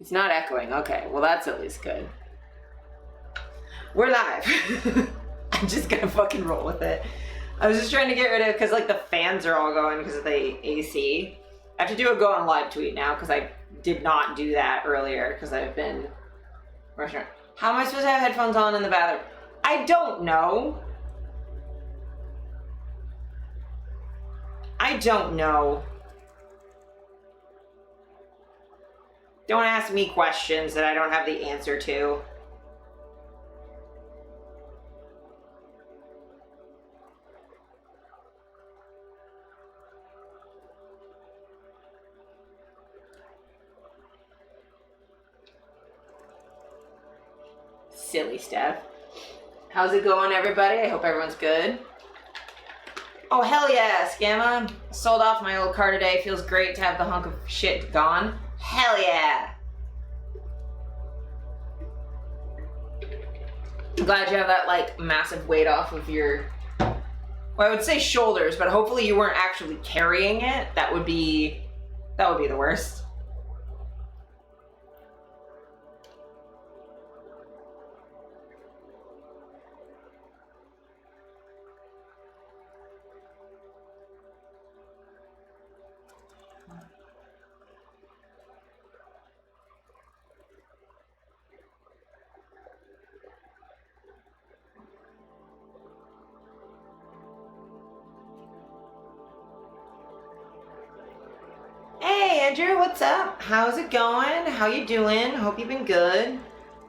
It's not echoing. Okay, well that's at least good. We're live. I'm just gonna fucking roll with it. I was just trying to get rid of, because like the fans are all going because of the AC. I have to do a go on live tweet now because I did not do that earlier because I've been rushing around. How am I supposed to have headphones on in the bathroom? I don't know. I don't know. Don't ask me questions that I don't have the answer to. Silly stuff. How's it going, everybody? I hope everyone's good. Oh, hell yeah, Scamma. Sold off my old car today. Feels great to have the hunk of shit gone. Hell yeah. I'm glad you have that, like, massive weight off of your, well, I would say shoulders, but hopefully you weren't actually carrying it. That would be the worst. Andrew, what's up? How's it going? How you doing? Hope you've been good.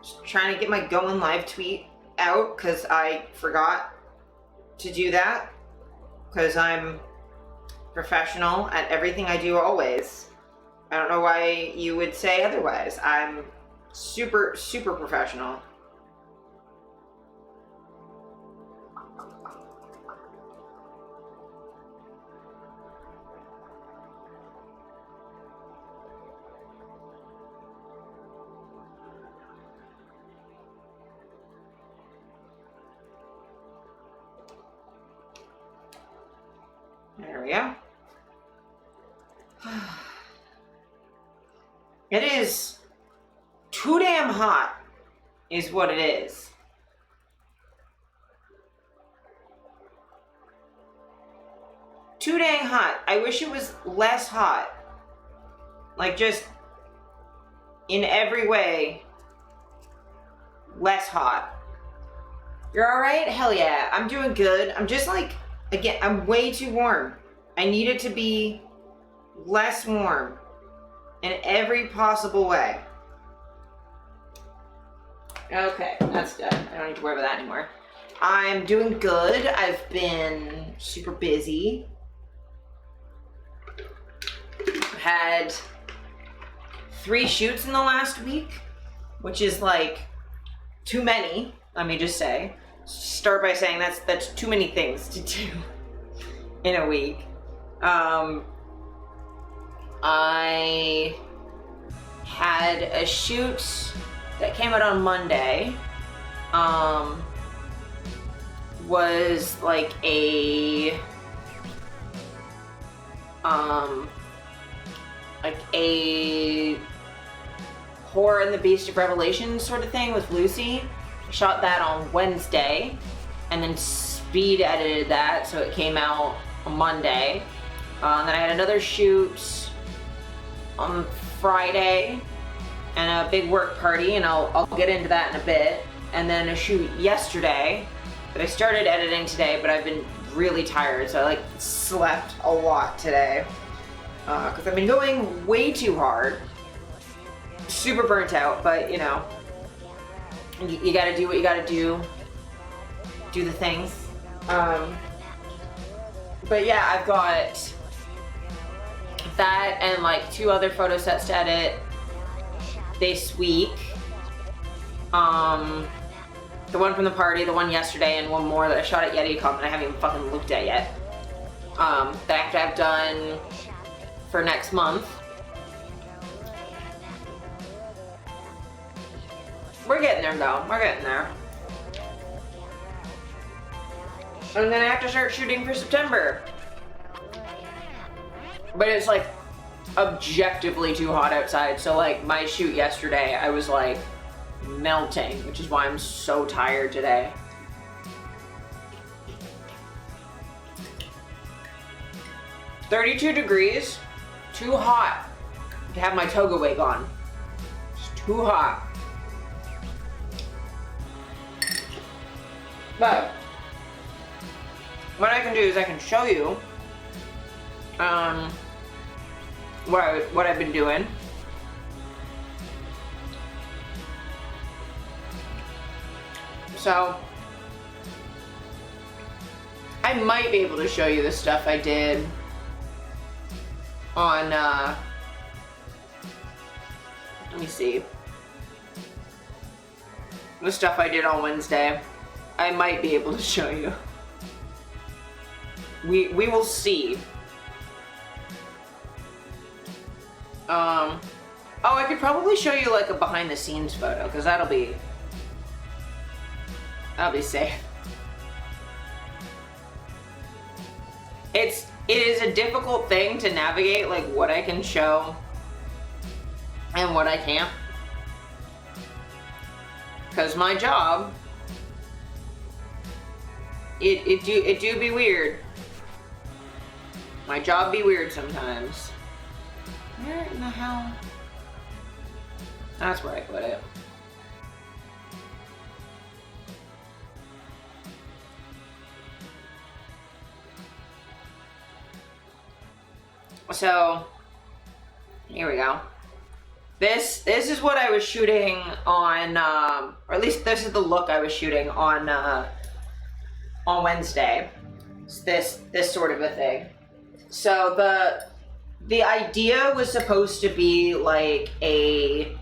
Just trying to get my going live tweet out because I forgot to do that because I'm professional at everything I do always. I don't know why you would say otherwise. I'm super, super professional. There we go. It is too damn hot, is what it is. Too dang hot. I wish it was less hot. Like, just in every way, less hot. You're alright? Hell yeah. I'm doing good. I'm just like, again, I'm way too warm. I need it to be less warm in every possible way. Okay, that's done. I don't need to worry about that anymore. I'm doing good. I've been super busy. Had 3 shoots in the last week, which is like too many, let me just say. Start by saying that's too many things to do in a week. I had a shoot that came out on Monday. Was like a Horror and the Beast of Revelation sort of thing with Lucy. Shot that on Wednesday and then speed edited that so it came out on Monday. Then I had another shoot on Friday and a big work party, and I'll get into that in a bit. And then a shoot yesterday that I started editing today, but I've been really tired, so I like slept a lot today because I've been going way too hard. Super burnt out, but you know, you gotta do what you gotta do the things. But yeah, I've got that and like 2 other photo sets to edit this week. The one from the party, the one yesterday, and one more that I shot at YetiCon that I haven't even fucking looked at yet. That I have to have done for next month. We're getting there though, we're getting there. And then I have to start shooting for September. But it's like objectively too hot outside. So like my shoot yesterday, I was like melting, which is why I'm so tired today. $32 degrees, too hot to have my toga wig on. It's too hot. But what I can do is I can show you what I've been doing. So I might be able to show you the stuff I did on let me see, the stuff I did on Wednesday. I might be able to show you. We will see. Oh, I could probably show you like a behind the scenes photo, because that'll be safe. It is a difficult thing to navigate, like what I can show and what I can't. Because my job, it do be weird. My job be weird sometimes. Where in the hell? That's where I put it. So, here we go. This is what I was shooting on, or at least this is the look I was shooting on Wednesday. It's this sort of a thing. So the idea was supposed to be like a,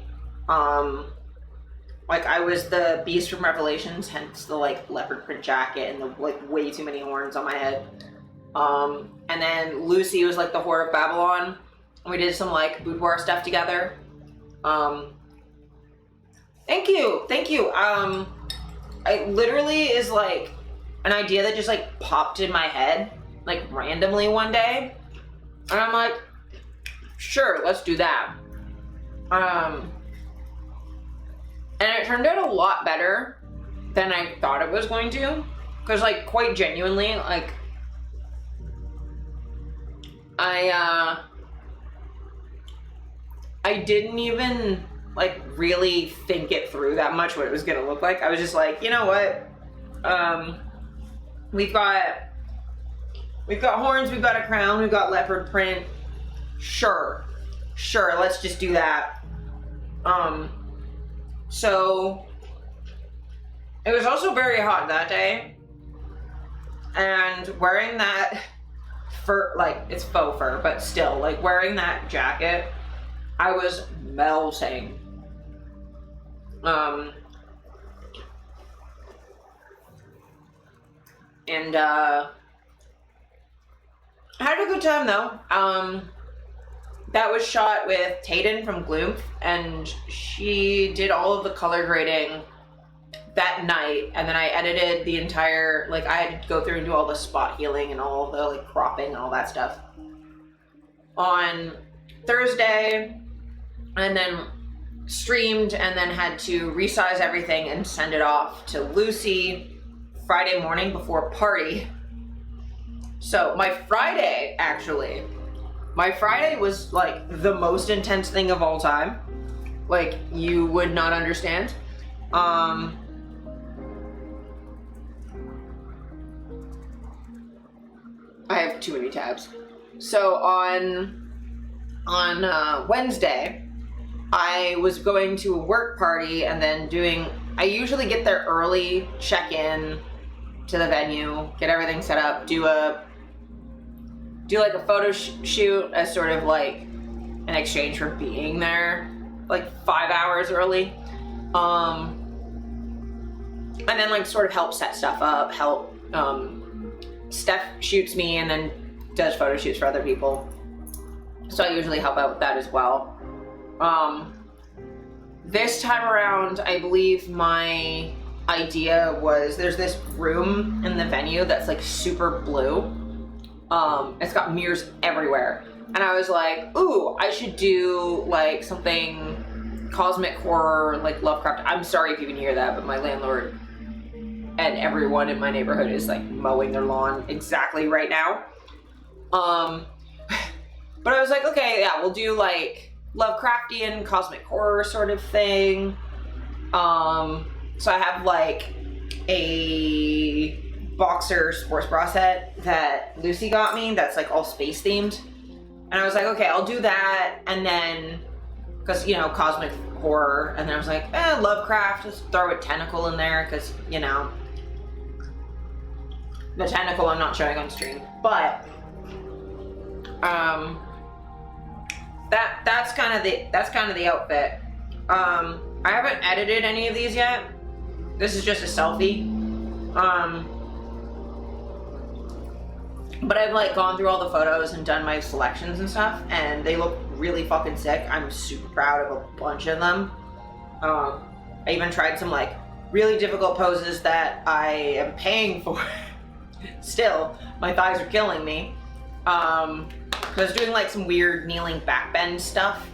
like I was the Beast from Revelations, hence the like leopard print jacket and the like way too many horns on my head. And then Lucy was like the Whore of Babylon. We did some like boudoir stuff together. Thank you. I literally is like an idea that just like popped in my head, like randomly one day. And I'm like, sure, let's do that. And it turned out a lot better than I thought it was going to. Cause like quite genuinely, like I didn't even like really think it through that much what it was gonna look like. I was just like, you know what? We've got horns, we've got a crown, we've got leopard print. Sure, let's just do that. So it was also very hot that day, and wearing that fur, like it's faux fur, but still, like wearing that jacket, I was melting. And I had a good time though. That was shot with Tayden from Gloom, and she did all of the color grading that night, and then I edited the entire, like I had to go through and do all the spot healing and all the like cropping and all that stuff on Thursday, and then streamed, and then had to resize everything and send it off to Lucy Friday morning before a party. So my Friday was like the most intense thing of all time. Like you would not understand. I have too many tabs. So on Wednesday, I was going to a work party and then I usually get there early, check in to the venue, get everything set up, do like a photo shoot as sort of like an exchange for being there like 5 hours early. And then like sort of help set stuff up, Steph shoots me and then does photo shoots for other people. So I usually help out with that as well. This time around, I believe my idea was there's this room in the venue that's like super blue. It's got mirrors everywhere. And I was like, ooh, I should do like something cosmic horror, like Lovecraft. I'm sorry if you can hear that, but my landlord and everyone in my neighborhood is like mowing their lawn exactly right now. But I was like, okay, yeah, we'll do like Lovecraftian cosmic horror sort of thing. So I have like a boxer sports bra set that Lucy got me that's like all space themed. And I was like, okay, I'll do that. And then, because, you know, cosmic horror. And then I was like, Lovecraft, just throw a tentacle in there. Because, you know, the tentacle I'm not showing on stream. But, that's kind of the outfit. I haven't edited any of these yet. This is just a selfie. But I've like gone through all the photos and done my selections and stuff, and they look really fucking sick. I'm super proud of a bunch of them. I even tried some like really difficult poses that I am paying for. Still, my thighs are killing me. I was doing like some weird kneeling back bend stuff.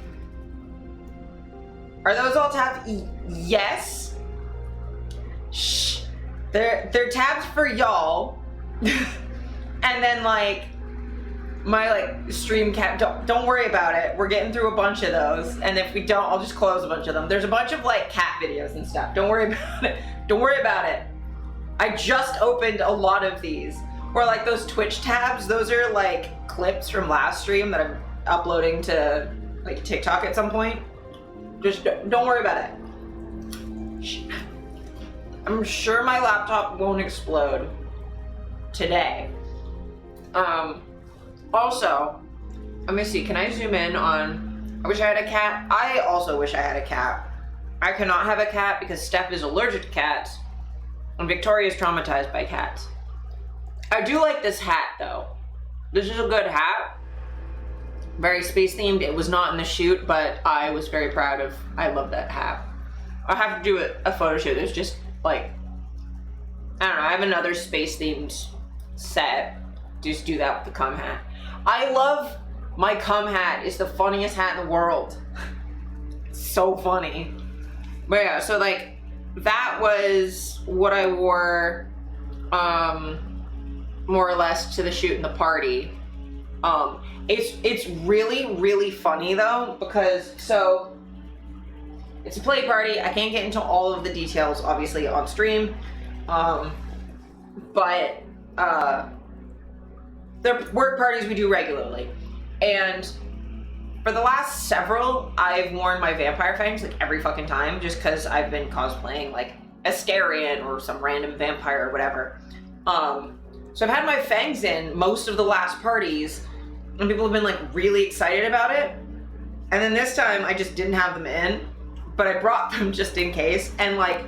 Are those all tabs? Yes. Shh. They're tabs for y'all. And then like my like stream cap, don't worry about it. We're getting through a bunch of those, and if we don't, I'll just close a bunch of them. There's a bunch of like cat videos and stuff. Don't worry about it. Don't worry about it. I just opened a lot of these. Or like those Twitch tabs, those are like clips from last stream that I'm uploading to like TikTok at some point. Just don't worry about it. I'm sure my laptop won't explode today. Also, let me see, can I zoom in on, I wish I had a cat. I also wish I had a cat. I cannot have a cat because Steph is allergic to cats and Victoria is traumatized by cats. I do like this hat though. This is a good hat. Very space themed. It was not in the shoot, but I was very proud of, I love that hat. I have to do a photo shoot. There's just like, I don't know, I have another space themed set. Just do that with the cum hat. I love my cum hat. It's the funniest hat in the world. So funny. But yeah, so like that was what I wore more or less to the shoot and the party. It's really, really funny though, because so it's a play party. I can't get into all of the details obviously on stream. But they're work parties we do regularly. And for the last several, I've worn my vampire fangs like every fucking time, just because I've been cosplaying like Asterion or some random vampire or whatever. So I've had my fangs in most of the last parties, and people have been like really excited about it. And then this time I just didn't have them in, but I brought them just in case. And like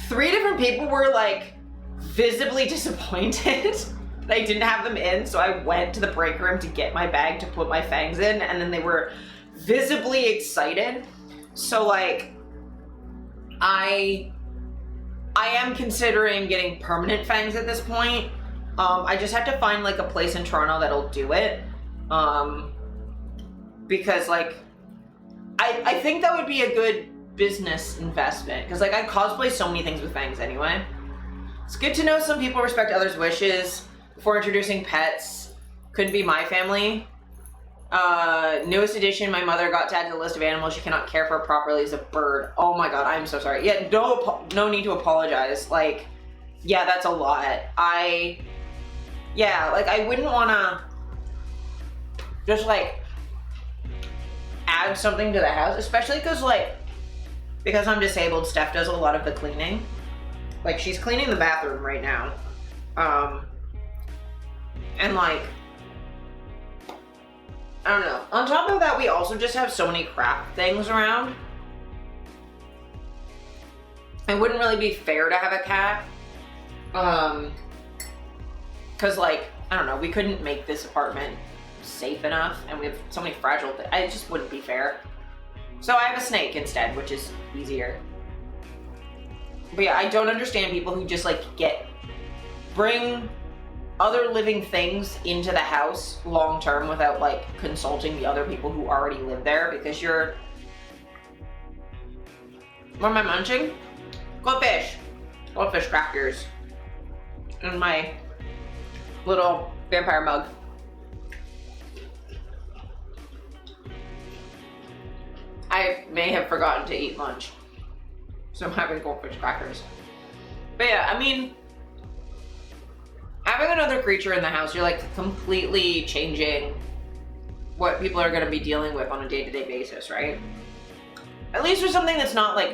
3 different people were like visibly disappointed that I didn't have them in, so I went to the break room to get my bag to put my fangs in, and then they were visibly excited. So like, I am considering getting permanent fangs at this point. I just have to find like a place in Toronto that'll do it. Because like, I think that would be a good business investment, because like I cosplay so many things with fangs anyway. It's good to know some people respect others' wishes. Before introducing pets, couldn't be my family. Newest edition, my mother got to add to the list of animals she cannot care for properly is a bird. Oh my god, I'm so sorry. Yeah, no need to apologize. Like, yeah, that's a lot. I wouldn't wanna just like add something to the house, especially because I'm disabled, Steph does a lot of the cleaning. Like, she's cleaning the bathroom right now. And like, I don't know. On top of that, we also just have so many craft things around. It wouldn't really be fair to have a cat. Cause like, I don't know, we couldn't make this apartment safe enough, and we have so many fragile things. It just wouldn't be fair. So I have a snake instead, which is easier. But yeah, I don't understand people who just like bring other living things into the house long term without like consulting the other people who already live there, because you're... What am I munching? Goldfish. Goldfish crackers. In my little vampire mug. I may have forgotten to eat lunch, so I'm having goldfish crackers. But yeah, I mean, having another creature in the house, you're like completely changing what people are going to be dealing with on a day-to-day basis, right? At least for something that's not like,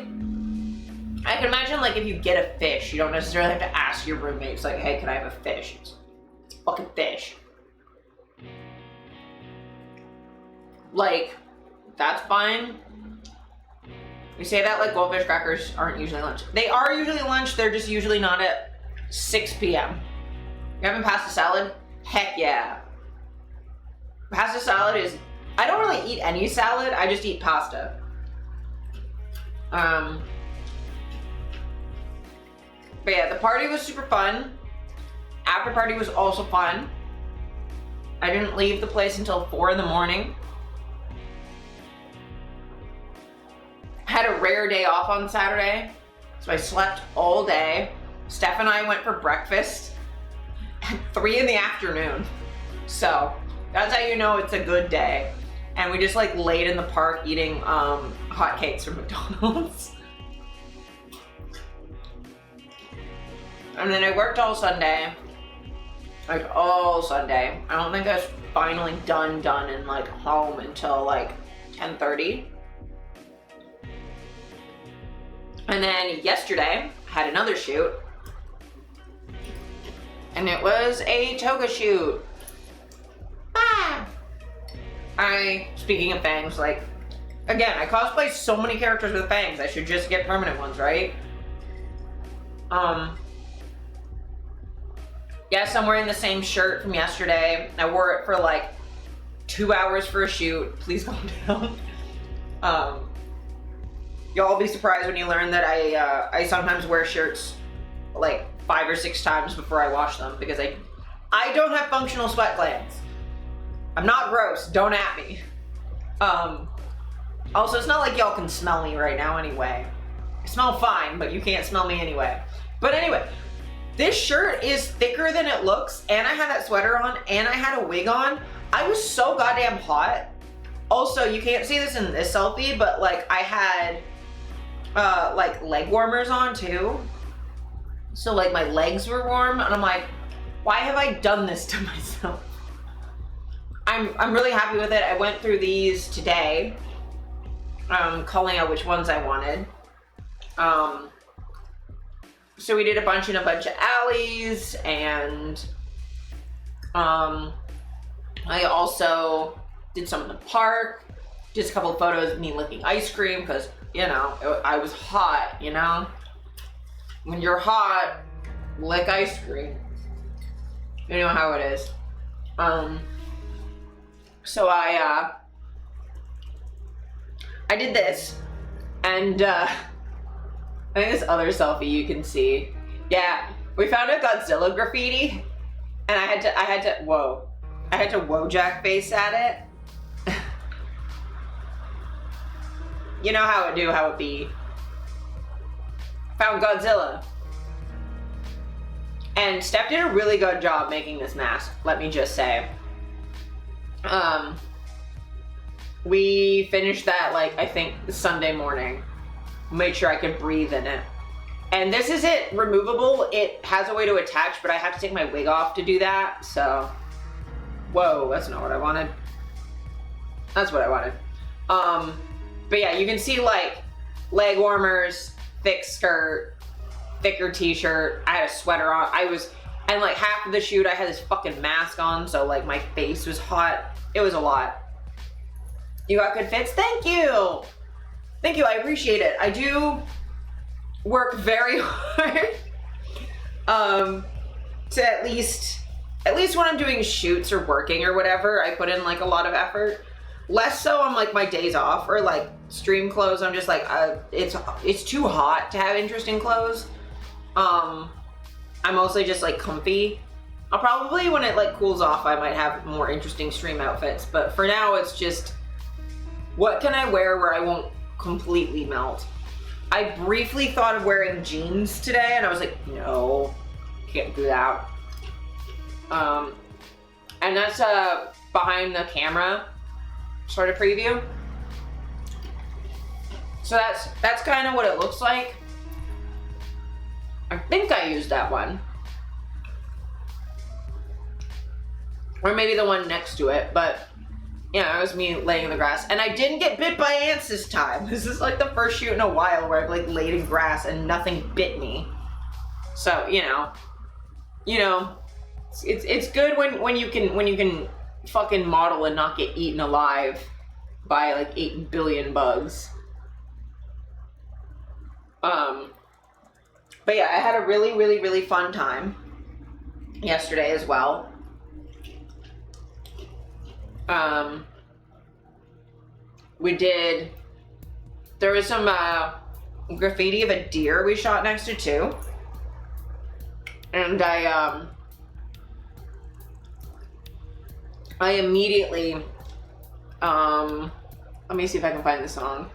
I can imagine like if you get a fish, you don't necessarily have to ask your roommates like, hey, can I have a fish? It's fucking fish. Like, that's fine. We say that like goldfish crackers aren't usually lunch. They are usually lunch, they're just usually not at 6 p.m. You having pasta salad? Heck yeah. Pasta salad is, I don't really eat any salad, I just eat pasta. But yeah, the party was super fun. After party was also fun. I didn't leave the place until 4 in the morning. Had a rare day off on Saturday, so I slept all day. Steph and I went for breakfast at 3 in the afternoon. So that's how you know it's a good day. And we just like laid in the park eating hotcakes from McDonald's. And then I worked all Sunday. Like all Sunday. I don't think I was finally done and like home until like 10:30. And then yesterday, I had another shoot. And it was a toga shoot. Ah! Speaking of fangs, like, again, I cosplay so many characters with fangs, I should just get permanent ones, right? Yes, I'm wearing the same shirt from yesterday. I wore it for like 2 hours for a shoot. Please calm down. Y'all will be surprised when you learn that I sometimes wear shirts like 5 or 6 times before I wash them, because I don't have functional sweat glands. I'm not gross, don't at me. Also, it's not like y'all can smell me right now anyway. I smell fine, but you can't smell me anyway. But anyway, this shirt is thicker than it looks, and I had that sweater on, and I had a wig on. I was so goddamn hot. Also, you can't see this in this selfie, but like I had like leg warmers on too. So like my legs were warm, and I'm like, why have I done this to myself? I'm really happy with it. I went through these today, calling out which ones I wanted. So we did a bunch in a bunch of alleys, and I also did some in the park. Just a couple of photos of me licking ice cream, because, you know, I was hot, you know? When you're hot, lick ice cream. You know how it is. So I did this, and I think this other selfie you can see. Yeah, we found a Godzilla graffiti, and I had to Wojak face at it. You know how it be. Found Godzilla. And Steph did a really good job making this mask, let me just say. We finished that, like, I think Sunday morning. Made sure I could breathe in it. And this is it, removable. It has a way to attach, but I have to take my wig off to do that, so. Whoa, that's not what I wanted. That's what I wanted. But yeah, you can see like leg warmers, thick skirt, thicker t-shirt. I had a sweater on. And like half of the shoot, I had this fucking mask on, so like my face was hot. It was a lot. You got good fits? Thank you. Thank you, I appreciate it. I do work very hard to at least when I'm doing shoots or working or whatever, I put in like a lot of effort. Less so on like my days off or like stream clothes. I'm just like, it's too hot to have interesting clothes. I'm mostly just like comfy. I'll probably, when it like cools off, I might have more interesting stream outfits. But for now, it's just, what can I wear where I won't completely melt? I briefly thought of wearing jeans today, and I was like, no, can't do that. And that's a behind the camera sort of preview. So that's kind of what it looks like. I think I used that one. Or maybe the one next to it, but yeah, it was me laying in the grass. And I didn't get bit by ants this time. This is like the first shoot in a while where I've like laid in grass and nothing bit me. So, you know, it's good when you can fucking model and not get eaten alive by like 8 billion bugs. But yeah, I had a really, really, really fun time yesterday as well. There was some graffiti of a deer we shot next to too. And I immediately, let me see if I can find the song.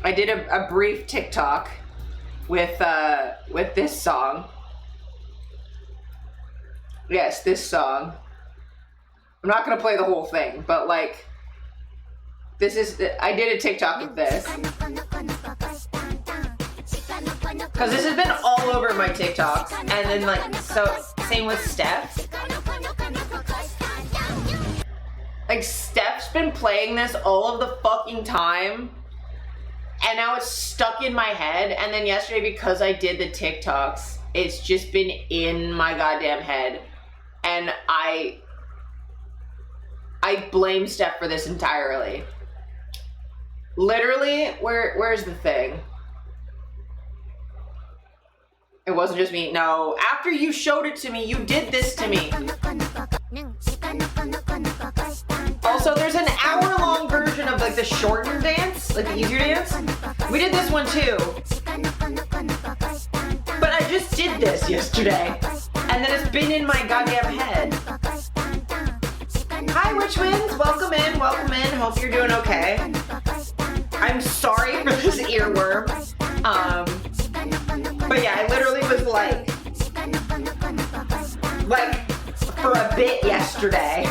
I did a brief TikTok with this song. Yes, this song. I'm not gonna play the whole thing, but like, I did a TikTok of this. Cause this has been all over my TikToks, and then like, so, same with Steph. Like, Steph's been playing this all of the fucking time, and now it's stuck in my head, and then yesterday, because I did the TikToks, it's just been in my goddamn head, and I blame Steph for this entirely. Literally, where's the thing? It wasn't just me. No, after you showed it to me, you did this to me. Also, there's an hour-long version of like the shortened dance, like the easier dance. We did this one too. But I just did this yesterday, and then it's been in my goddamn head. Hi, Witchwinds. Welcome in, welcome in. Hope you're doing okay. I'm sorry for this earworm. But yeah, I literally was like for a bit yesterday.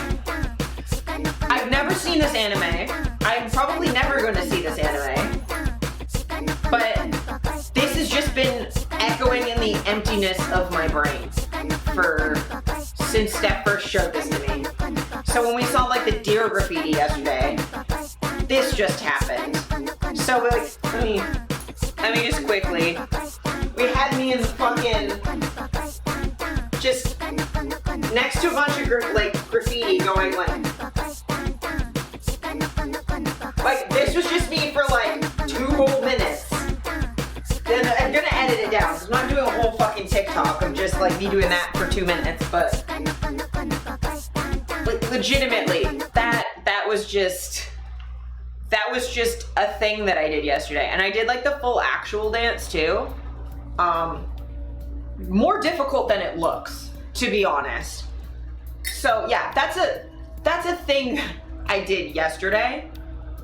I've never seen this anime. I'm probably never going to see this anime. But this has just been echoing in the emptiness of my brain since Steph first showed this to me. So when we saw like the deer graffiti yesterday, this just happened. So like, let me just quickly. We had me in the fucking, just next to a bunch of graffiti going like this was just me for like 2 whole minutes. Then I'm gonna edit it down. I'm not doing a whole fucking TikTok of just like me doing that for 2 minutes, but like legitimately, that was just a thing that I did yesterday, and I did like the full actual dance too. More difficult than it looks, to be honest. So yeah, that's a thing I did yesterday.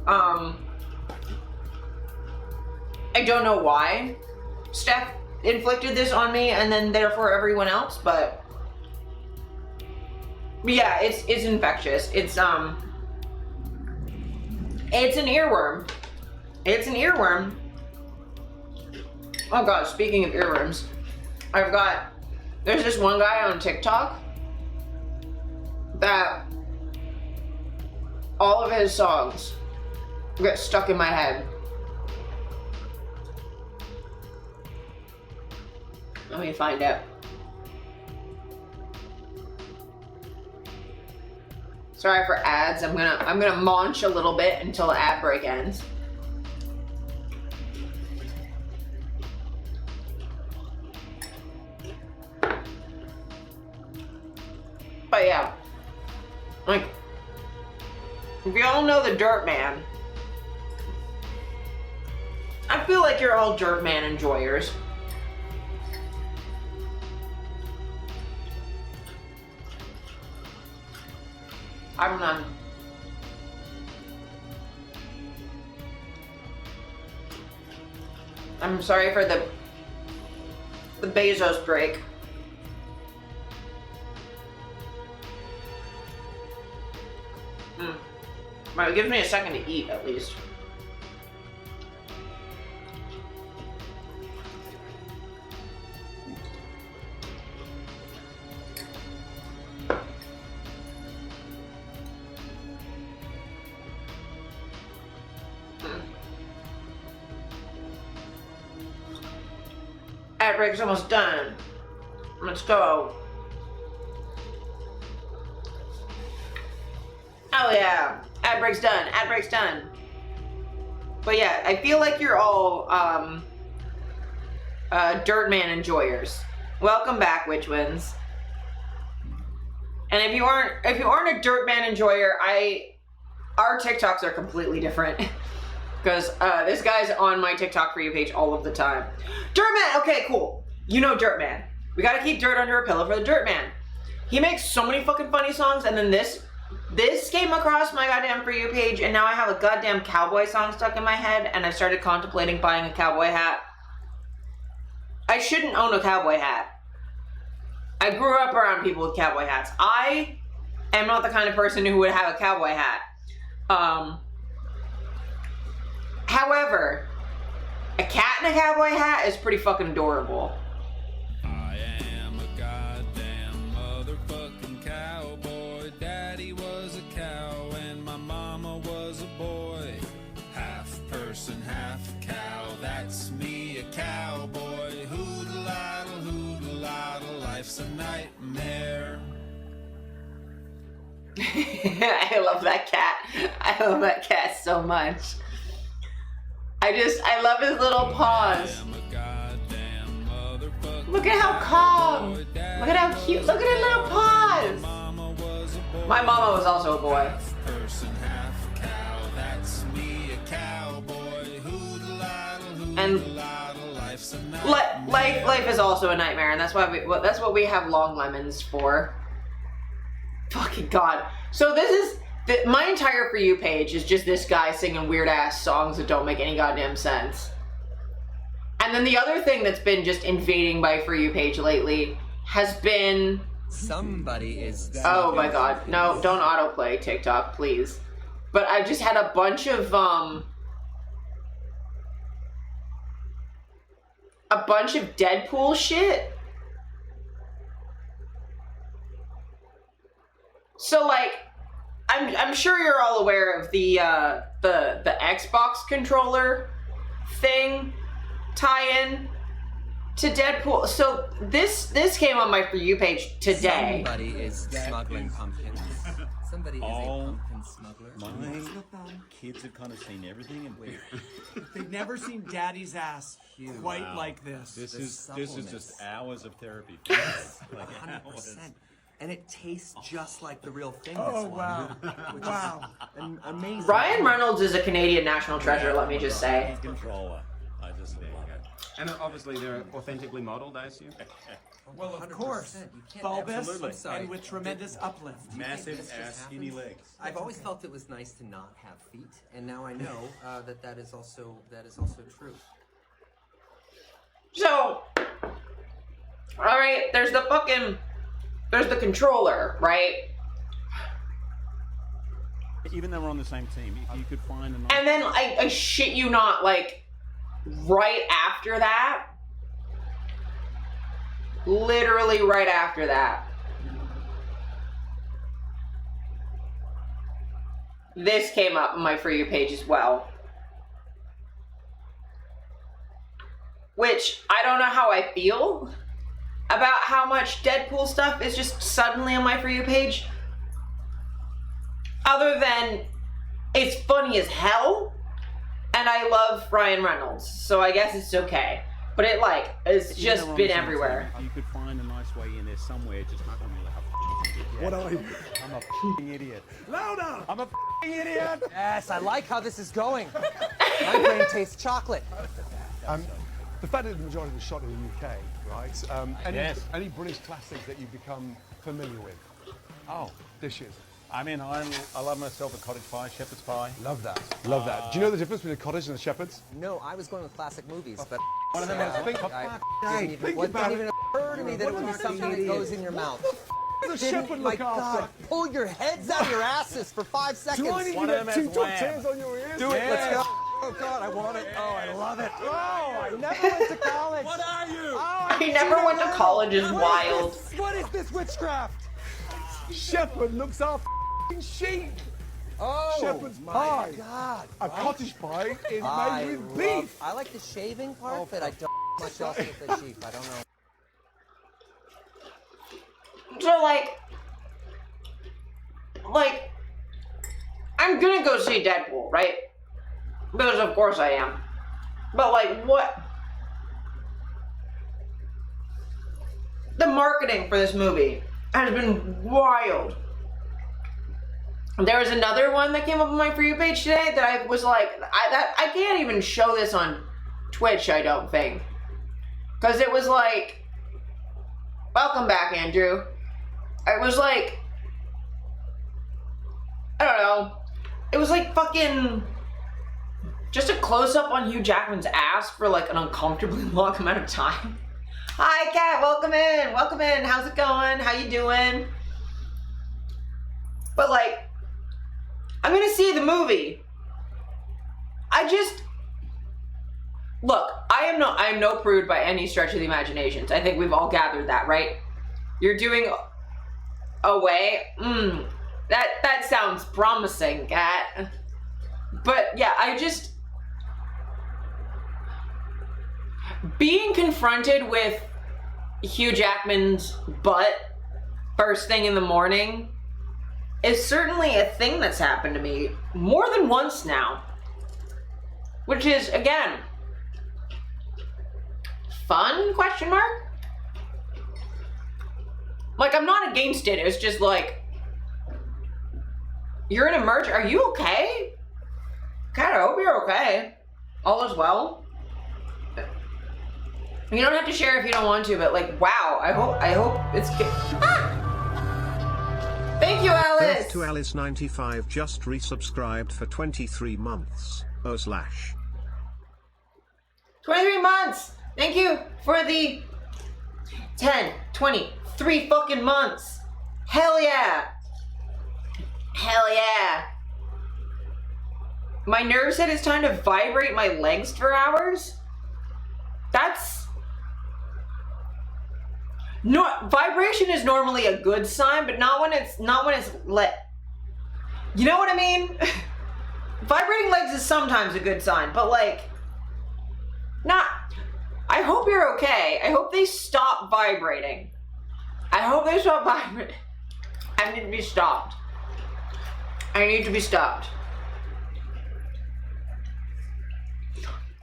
I don't know why Steph inflicted this on me and then therefore everyone else, but yeah, it's infectious. It's an earworm. It's an earworm. Oh god, speaking of earworms, there's this one guy on TikTok that all of his songs get stuck in my head. Let me find it. Sorry for ads. I'm gonna munch a little bit until the ad break ends. But yeah, like If you all know the Dirt Man, I feel like you're all Dirt Man enjoyers. I'm none. I'm sorry for the Bezos break. Well, it gives me a second to eat, at least. Ad break's almost done. Let's go. Oh yeah, ad break's done. Ad break's done. But yeah, I feel like you're all Dirt Man enjoyers. Welcome back, Witchwinds. And if you aren't a Dirt Man enjoyer, our TikToks are completely different. Because this guy's on my TikTok For You page all of the time. Dirt Man! Okay, cool. You know Dirt Man. We gotta keep dirt under a pillow for the Dirt Man. He makes so many fucking funny songs, and then this came across my goddamn For You page, and now I have a goddamn cowboy song stuck in my head, and I started contemplating buying a cowboy hat. I shouldn't own a cowboy hat. I grew up around people with cowboy hats. I am not the kind of person who would have a cowboy hat. However, a cat in a cowboy hat is pretty fucking adorable. I am a goddamn motherfucking cowboy. Daddy was a cow and my mama was a boy. Half person, half cow, that's me, a cowboy. Hoodle-idle, life's a nightmare. I love that cat. I love that cat so much. I love his little paws. Look at how calm. Look at how cute. Look at his little paws. My mama was also a boy. And life is also a nightmare, and that's what we have long lemons for. Fucking God. So this is my entire For You page is just this guy singing weird ass songs that don't make any goddamn sense. And then the other thing that's been just invading my For You page lately has been somebody is. Oh my God. No, don't autoplay TikTok, please. But I've just had a bunch of Deadpool shit. So like, I'm sure you're all aware of the Xbox controller thing tie-in to Deadpool. So this came on my For You page today. Somebody is smuggling pumpkins. Somebody is a pumpkin smuggler. My kids have kind of seen everything, and they've never seen Daddy's ass quite like this. This is just hours of therapy. Like 100%. And it tastes just like the real thing. Oh, wow. Wow. Amazing. Ryan Reynolds is a Canadian national treasure, let me just say. Controller. I just love it. And obviously they're authentically modeled, I assume? Well, of course. Bulbous and with tremendous uplift. Massive ass, skinny legs. I've always felt it was nice to not have feet, and now I know that is also true. So, all right, there's the controller, right? Even though we're on the same team, if you could find a nice... And then I shit you not, like right after that, literally right after that, this came up on my For You page as well. Which, I don't know how I feel about how much Deadpool stuff is just suddenly on my For You page. Other than, it's funny as hell, and I love Ryan Reynolds, so I guess it's okay. But it's just been everywhere. If you could find a nice nice way in there somewhere just to tell me how What are you? I'm a f***ing idiot. Louder! I'm a f***ing idiot! Yes, I like how this is going. My brain tastes chocolate. The fact that the majority was shot in the UK, right? Any British classics that you've become familiar with? Oh, Dishes. I mean, I love myself a cottage pie, shepherd's pie. Love that. Love that. Do you know the difference between a cottage and a shepherd's? No, I was going with classic movies, but One of them has Think about didn't even occur to me that it would be something that goes in your mouth. the shepherd My look after? God, pull your heads out of your asses for 5 seconds. Do I need One to of get them two has ducktails lamb. on your ears? Do it, let's go. Oh God, I want it. Oh, I love it. Oh, I never went to college. What are you? Oh, He never went to college is wild. What is this witchcraft? Shepherd looks after sheep. Oh, Shepherd's my pie. God. A cottage pie is I made with love- beef. I like the shaving part, but I don't much else with the sheep. I don't know. So like, I'm gonna go see Deadpool, right? Because of course I am. But like, what? The marketing for this movie has been wild. There was another one that came up on my For You page today that I was like, I can't even show this on Twitch, I don't think. Because it was like, welcome back, Andrew. It was like, I don't know. It was like fucking just a close-up on Hugh Jackman's ass for like an uncomfortably long amount of time. Hi, Kat. Welcome in. Welcome in. How's it going? How you doing? But like, I'm gonna see the movie. Look, I am no prude by any stretch of the imagination. I think we've all gathered that, right? You're doing away. That sounds promising, Kat. But yeah, being confronted with Hugh Jackman's butt first thing in the morning is certainly a thing that's happened to me more than once now. Which is, again, fun, question mark? Like, I'm not against it, it's just like, you're in a merge, are you okay? God, I hope you're okay. All is well. You don't have to share if you don't want to, but like, wow, I hope it's good. Ah! Thank you, Alice! Earth to Alice 95 just resubscribed for 23 months. / 23 months! Thank you for the 10, 23 fucking months. Hell yeah! Hell yeah! My nerve said it's time to vibrate my legs for hours? Vibration is normally a good sign, but not when it's lit. You know what I mean? Vibrating legs is sometimes a good sign, but like, not. I hope you're okay. I hope they stop vibrating. I hope they stop vibrating. I need to be stopped. I need to be stopped.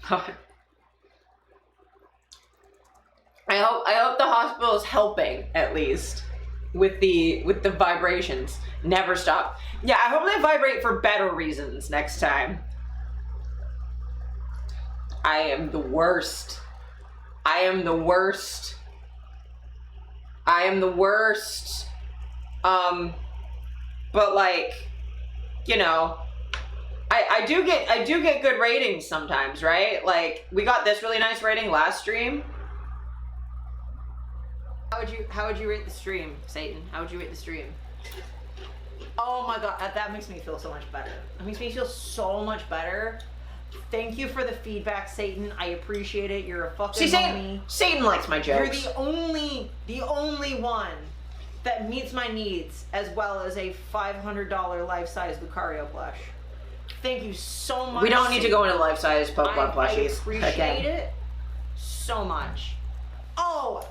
God. I hope the hospital is helping at least with the vibrations. Never stop. Yeah, I hope they vibrate for better reasons next time. I am the worst. I am the worst. I am the worst. But like, you know, I do get good ratings sometimes, right? Like, we got this really nice rating last stream. How would you rate the stream, Satan? How would you rate the stream? Oh my god, that makes me feel so much better. It makes me feel so much better. Thank you for the feedback, Satan. I appreciate it. You're a fucking homie. Satan likes my jokes. You're the only one that meets my needs, as well as a $500 life-size Lucario plush. Thank you so much. We don't need to go into life-size Pokemon plushies. I appreciate it so much. Oh,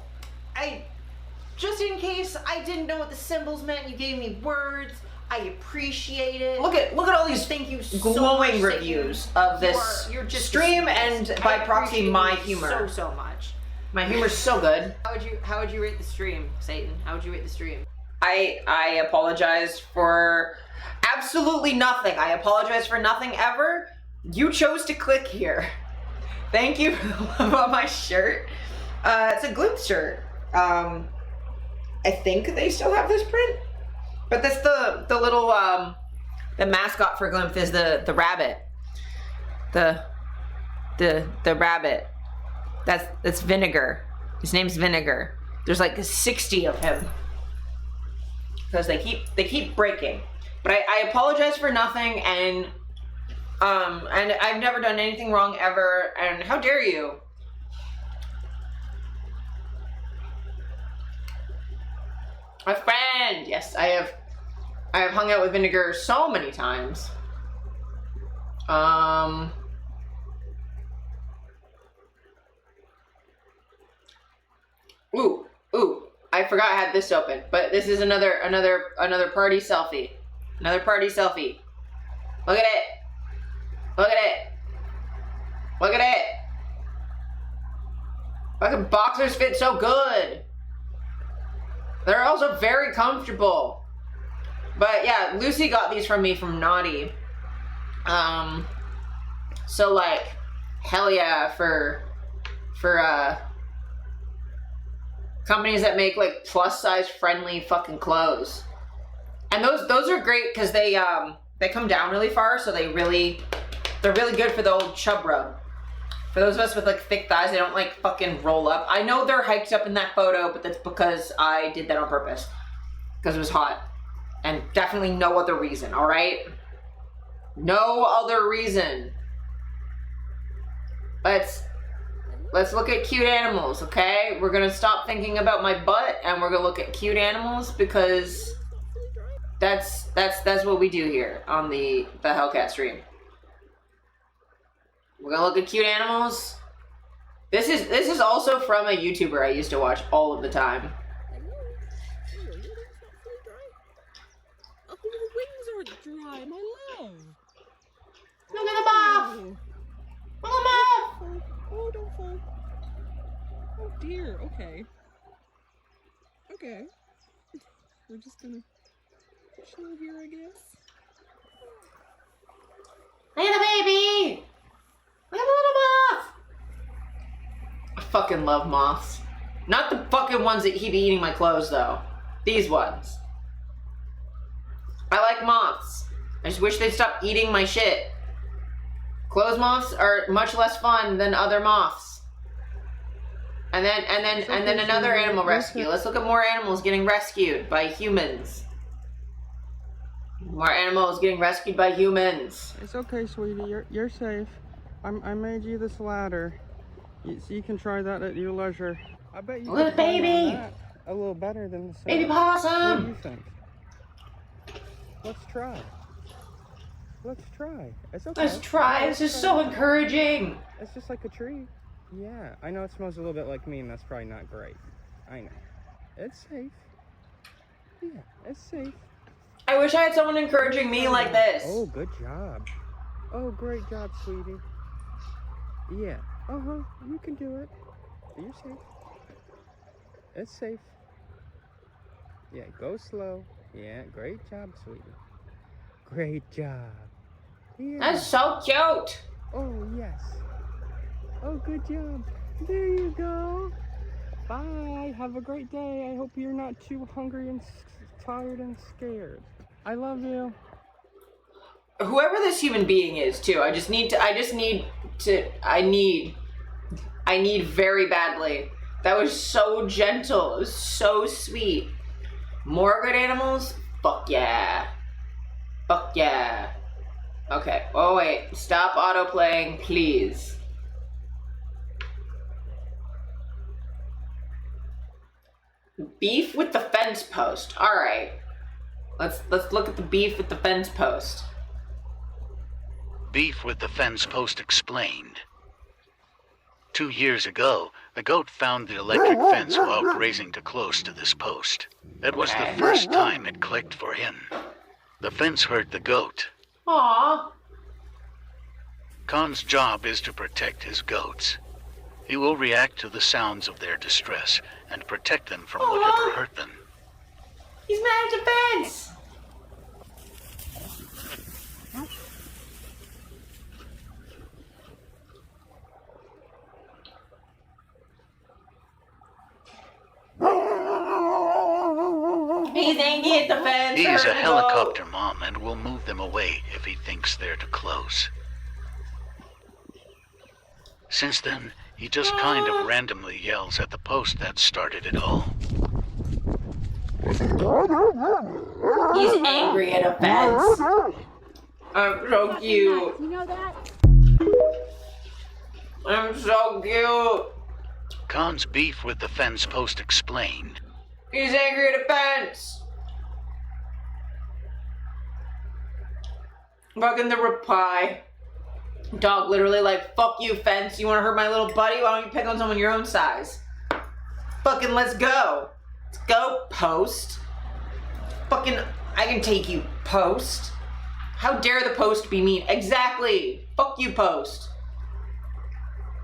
just in case I didn't know what the symbols meant, you gave me words. I appreciate it. Look at all these Thank you glowing so much, reviews of this you're just stream and by proxy my humor. so much. My humor's so good. How would you rate the stream, Satan? How would you rate the stream? I apologize for absolutely nothing. I apologize for nothing ever. You chose to click here. Thank you for the love on my shirt. It's a Glimpse shirt. I think they still have this print, but that's the little the mascot for Glimpse is the rabbit. The rabbit. That's Vinegar. His name's Vinegar. There's like 60 of him because they keep breaking. But I apologize for nothing, and I've never done anything wrong ever. And how dare you? My friend, yes, I have hung out with Vinegar so many times. Ooh, I forgot I had this open, but this is another party selfie. Another party selfie. Look at it. Look at it. Look at it. Fucking boxers fit so good. They're also very comfortable. But yeah, Lucy got these from me from Naughty. So like, hell yeah for companies that make like plus size friendly fucking clothes. And those are great because they come down really far, so they're really good for the old chub rub. For those of us with like thick thighs, they don't like fucking roll up. I know they're hiked up in that photo, but that's because I did that on purpose. Because it was hot. And definitely no other reason, alright? No other reason. Let's look at cute animals, okay? We're gonna stop thinking about my butt and we're gonna look at cute animals because that's what we do here on the Hellcat stream. We're gonna look at cute animals. This is also from a YouTuber I used to watch all of the time. Oh, your wings are dry, my love. Look at the moth! Look at the moth! Oh, don't fall. Oh dear, okay. Okay. We're just gonna chill here, I guess. Look at the baby! Look at the little moth! I fucking love moths. Not the fucking ones that keep eating my clothes, though. These ones. I like moths. I just wish they'd stop eating my shit. Clothes moths are much less fun than other moths. And then another animal rescue. Let's look at more animals getting rescued by humans. More animals getting rescued by humans. It's okay, sweetie. You're safe. I made you this ladder, so you can try that at your leisure. I bet you. Look at the baby. A little better than the baby possum. What do you think? Let's try. Let's try. It's okay. Let's try. This is so encouraging. It's just like a tree. Yeah, I know it smells a little bit like me, and that's probably not great. I know. It's safe. Yeah, it's safe. I wish I had someone encouraging me like this. Oh, good job. Oh, great job, sweetie. Yeah. Uh-huh. You can do it. You're safe. It's safe. Yeah, go slow. Yeah, great job, sweetie. Great job. Yeah. That's so cute. Oh, yes. Oh, good job. There you go. Bye. Have a great day. I hope you're not too hungry and tired and scared. I love you. Whoever this human being is, too, I need very badly. That was so gentle. It was so sweet. More good animals? Fuck yeah. Fuck yeah. Okay. Oh, wait. Stop autoplaying, please. Beef with the fence post. All right. Let's look at the beef with the fence post. Beef with the fence post explained. 2 years ago, the goat found the electric fence while grazing too close to this post. It was the first time it clicked for him. The fence hurt the goat. Aww. Khan's job is to protect his goats. He will react to the sounds of their distress and protect them from whatever hurt them. He's mad at the fence! He's angry at the fence. He's a helicopter mom and will move them away if he thinks they're too close. Since then, he just kind of randomly yells at the post that started it all. He's angry at a fence. I'm so cute. You know that? I'm so cute. Khan's beef with the fence post explained. He's angry at a fence. Fucking the reply. Dog literally like, fuck you, fence. You wanna hurt my little buddy? Why don't you pick on someone your own size? Fucking let's go. Let's go, post. Fucking, I can take you, post. How dare the post be mean? Exactly. Fuck you, post.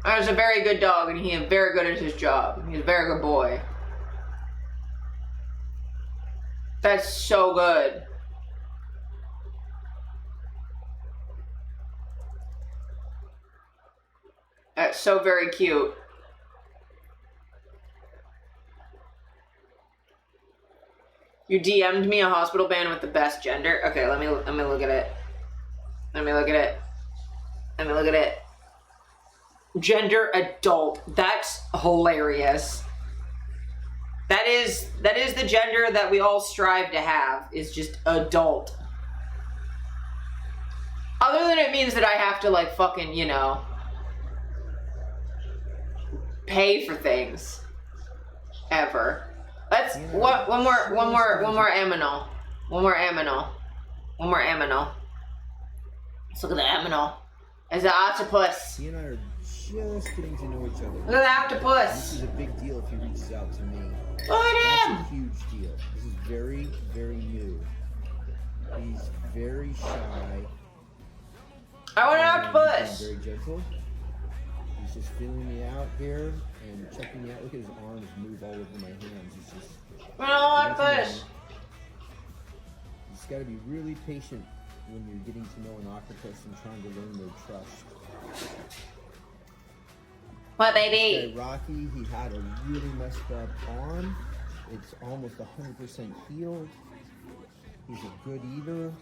I was a very good dog and he is very good at his job. He's a very good boy. That's so good. That's so very cute. You DM'd me a hospital band with the best gender. Okay, let me look at it. Let me look at it. Let me look at it. Gender adult. That's hilarious. That is the gender that we all strive to have, is just adult. Other than it means that I have to like fucking, you know, pay for things. Ever. Let's one more aminal. One more aminal. Let's look at the aminal. There's the octopus. He and I are just getting to know each other. Look at the octopus. This is a big deal if he reaches out to me. Look at him. That's a huge deal. This is very, very new. He's very shy. I want an octopus. Very gentle. He's just feeling me out here and checking me out. Look at his arms move all over my hands. He's just. I want an octopus. You just got to be really patient when you're getting to know an octopus and trying to learn their trust. What, baby? This guy, Rocky, he had a really messed up arm. It's almost 100% healed. He's a good eater.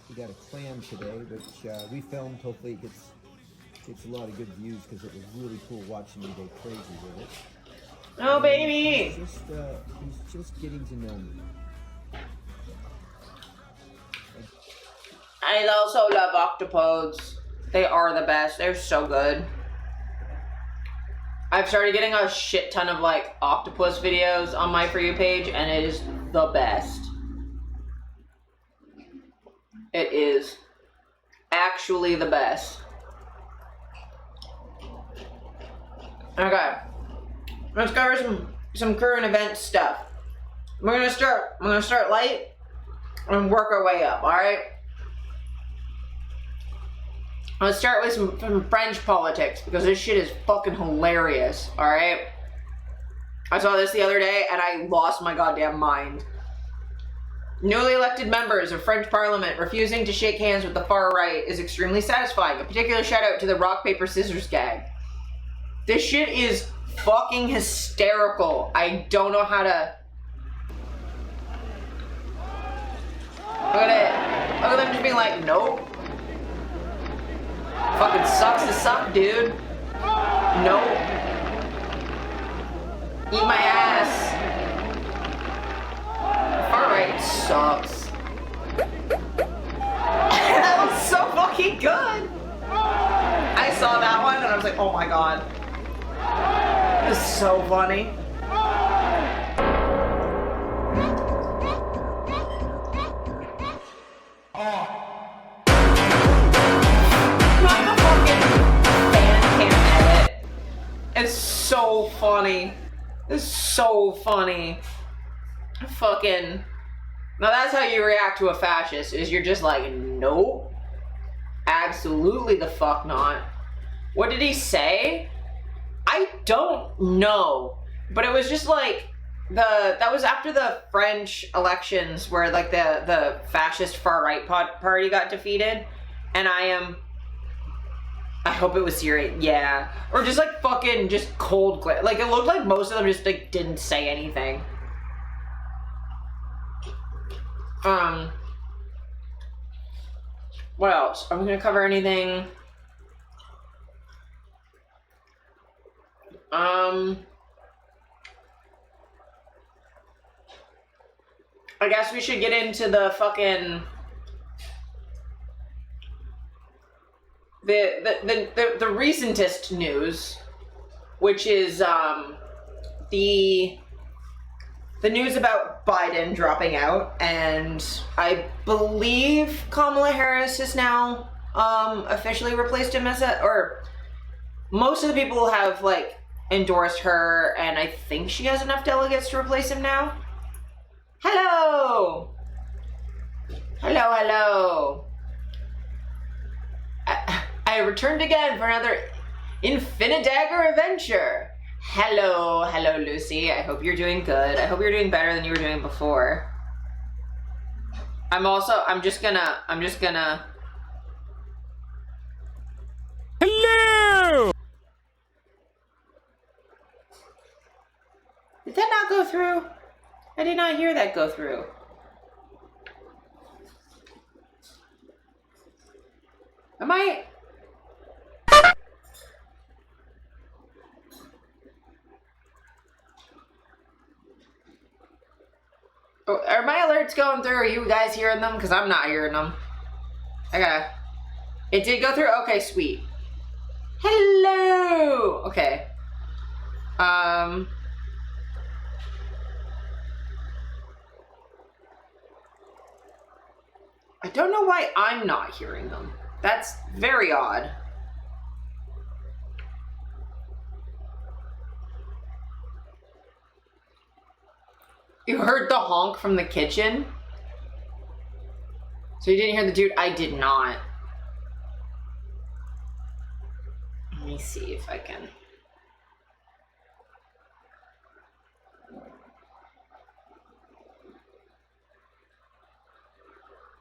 He got a clam today, which we filmed. Hopefully it gets a lot of good views because it was really cool watching me go crazy with it. Oh, baby! He's just getting to know me. I also love octopodes. They are the best. They're so good. I've started getting a shit ton of like octopus videos on my For You page, and it is the best. It is actually the best. Okay, let's cover some current event stuff. I'm gonna start light and work our way up. All right. Let's start with some French politics, because this shit is fucking hilarious, alright? I saw this the other day, and I lost my goddamn mind. Newly elected members of French Parliament refusing to shake hands with the far right is extremely satisfying. A particular shout out to the rock, paper, scissors gag. This shit is fucking hysterical. I don't know how to... Look at it. Look at them just being like, nope. Fucking sucks to suck, dude. Nope. Eat my ass. Far right sucks. That was so fucking good. I saw that one and I was like, oh my god. This is so funny. It's so funny. It's so funny. Fucking. Now that's how you react to a fascist, is you're just like, nope. Absolutely the fuck not. What did he say? I I don't know, but it was just like that was after the French elections where like the fascist far right party got defeated, and I hope it was Syria, yeah, or just like fucking just cold like it looked like most of them just like didn't say anything. What else? Are we gonna cover anything? I guess we should get into the fucking the recentest news, which is the news about Biden dropping out, and I believe Kamala Harris has now officially replaced him or most of the people have like endorsed her, and I think she has enough delegates to replace him now. Hello! Hello. I returned again for another Infinidagger adventure. Hello, Lucy. I hope you're doing good. I hope you're doing better than you were doing before. I'm just gonna... Hello! Did that not go through? I did not hear that go through. Am I... Oh, are my alerts going through? Are you guys hearing them? Because I'm not hearing them. Okay. It did go through? Okay, sweet. Hello! Okay. I don't know why I'm not hearing them. That's very odd. You heard the honk from the kitchen? So you didn't hear the dude? I did not. Let me see if I can.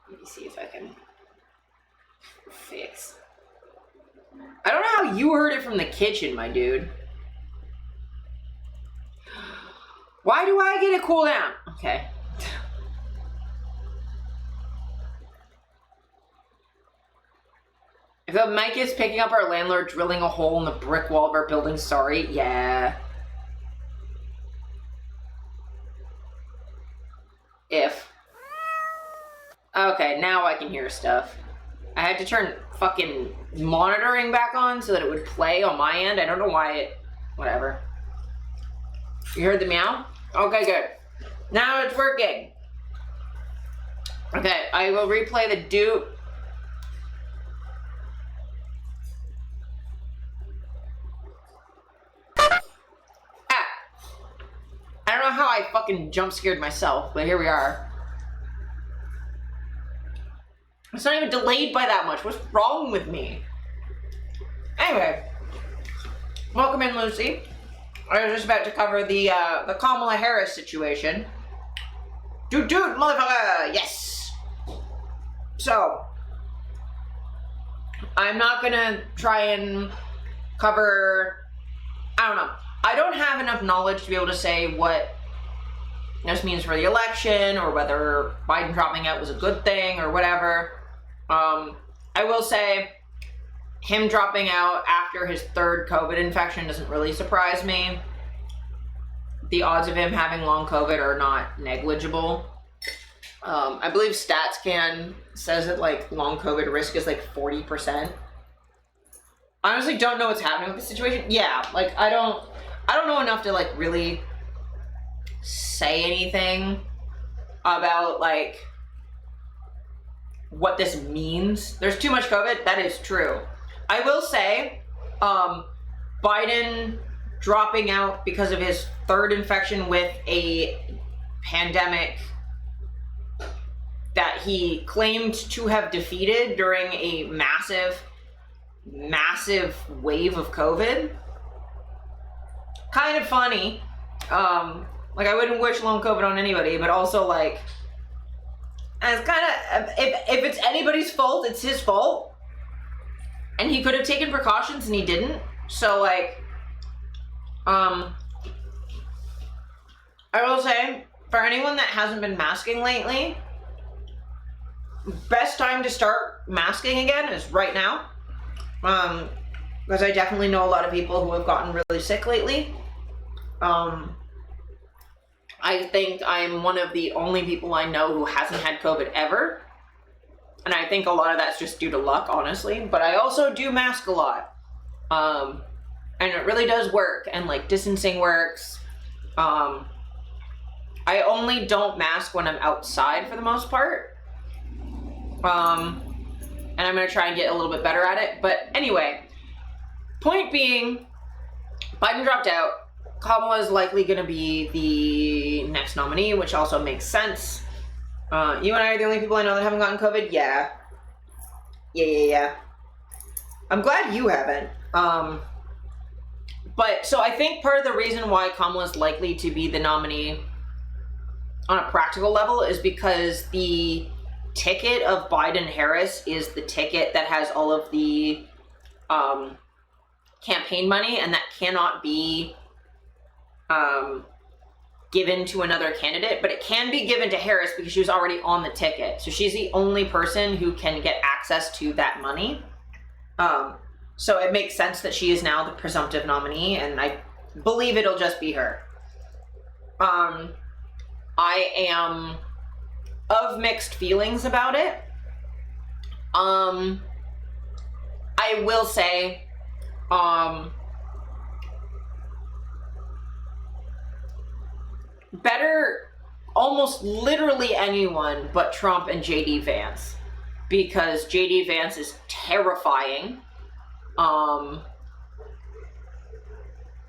Let me see if I can fix. I don't know how you heard it from the kitchen, my dude. Why do I get a cooldown? Okay. If the mic is picking up our landlord drilling a hole in the brick wall of our building, sorry. Yeah. If. Okay, now I can hear stuff. I had to turn fucking monitoring back on so that it would play on my end. I don't know why it... Whatever. You heard the meow? Okay, good. Now it's working. Okay, I will replay the dupe. Ah! I don't know how I fucking jump scared myself, but here we are. It's not even delayed by that much. What's wrong with me? Anyway. Welcome in, Lucy. I was just about to cover the Kamala Harris situation. Dude, motherfucker, yes! So, I'm not gonna try and cover, I don't know. I don't have enough knowledge to be able to say what this means for the election, or whether Biden dropping out was a good thing, or whatever. I will say, him dropping out after his third COVID infection doesn't really surprise me. The odds of him having long COVID are not negligible. I believe StatsCan says that like long COVID risk is like 40%. I honestly don't know what's happening with the situation. Yeah, like I don't know enough to like really say anything about like what this means. There's too much COVID, that is true. I will say, Biden dropping out because of his third infection with a pandemic that he claimed to have defeated during a massive wave of COVID. kind of funny. Like, I wouldn't wish long COVID on anybody, but also, like, and it's kind of, if it's anybody's fault, it's his fault. And he could have taken precautions and he didn't. So, like, I will say, for anyone that hasn't been masking lately, best time to start masking again is right now. Because I definitely know a lot of people who have gotten really sick lately. I think I'm one of the only people I know who hasn't had COVID ever. And I think a lot of that's just due to luck, honestly. But I also do mask a lot. And it really does work. And, like, distancing works. I only don't mask when I'm outside for the most part. And I'm going to try and get a little bit better at it. But anyway, point being, Biden dropped out. Kamala is likely going to be the next nominee, which also makes sense. You and I are the only people I know that haven't gotten COVID? Yeah. Yeah. I'm glad you haven't. But, so I think part of the reason why Kamala is likely to be the nominee on a practical level is because the ticket of Biden-Harris is the ticket that has all of the campaign money, and that cannot be given to another candidate, but it can be given to Harris because she was already on the ticket. So she's the only person who can get access to that money. So it makes sense that she is now the presumptive nominee, and I believe it'll just be her. I am of mixed feelings about it. I will say, better almost literally anyone but Trump and JD Vance, because JD Vance is terrifying,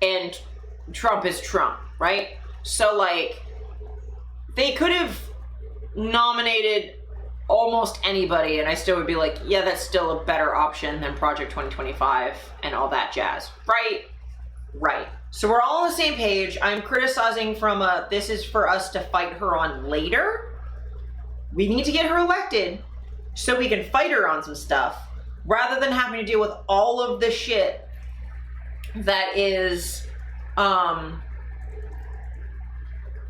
and Trump is Trump, right? So, like, they could have nominated almost anybody and I still would be like, yeah, that's still a better option than Project 2025 and all that jazz, right? Right. So we're all on the same page. I'm criticizing from this is for us to fight her on later. We need to get her elected so we can fight her on some stuff rather than having to deal with all of the shit that is,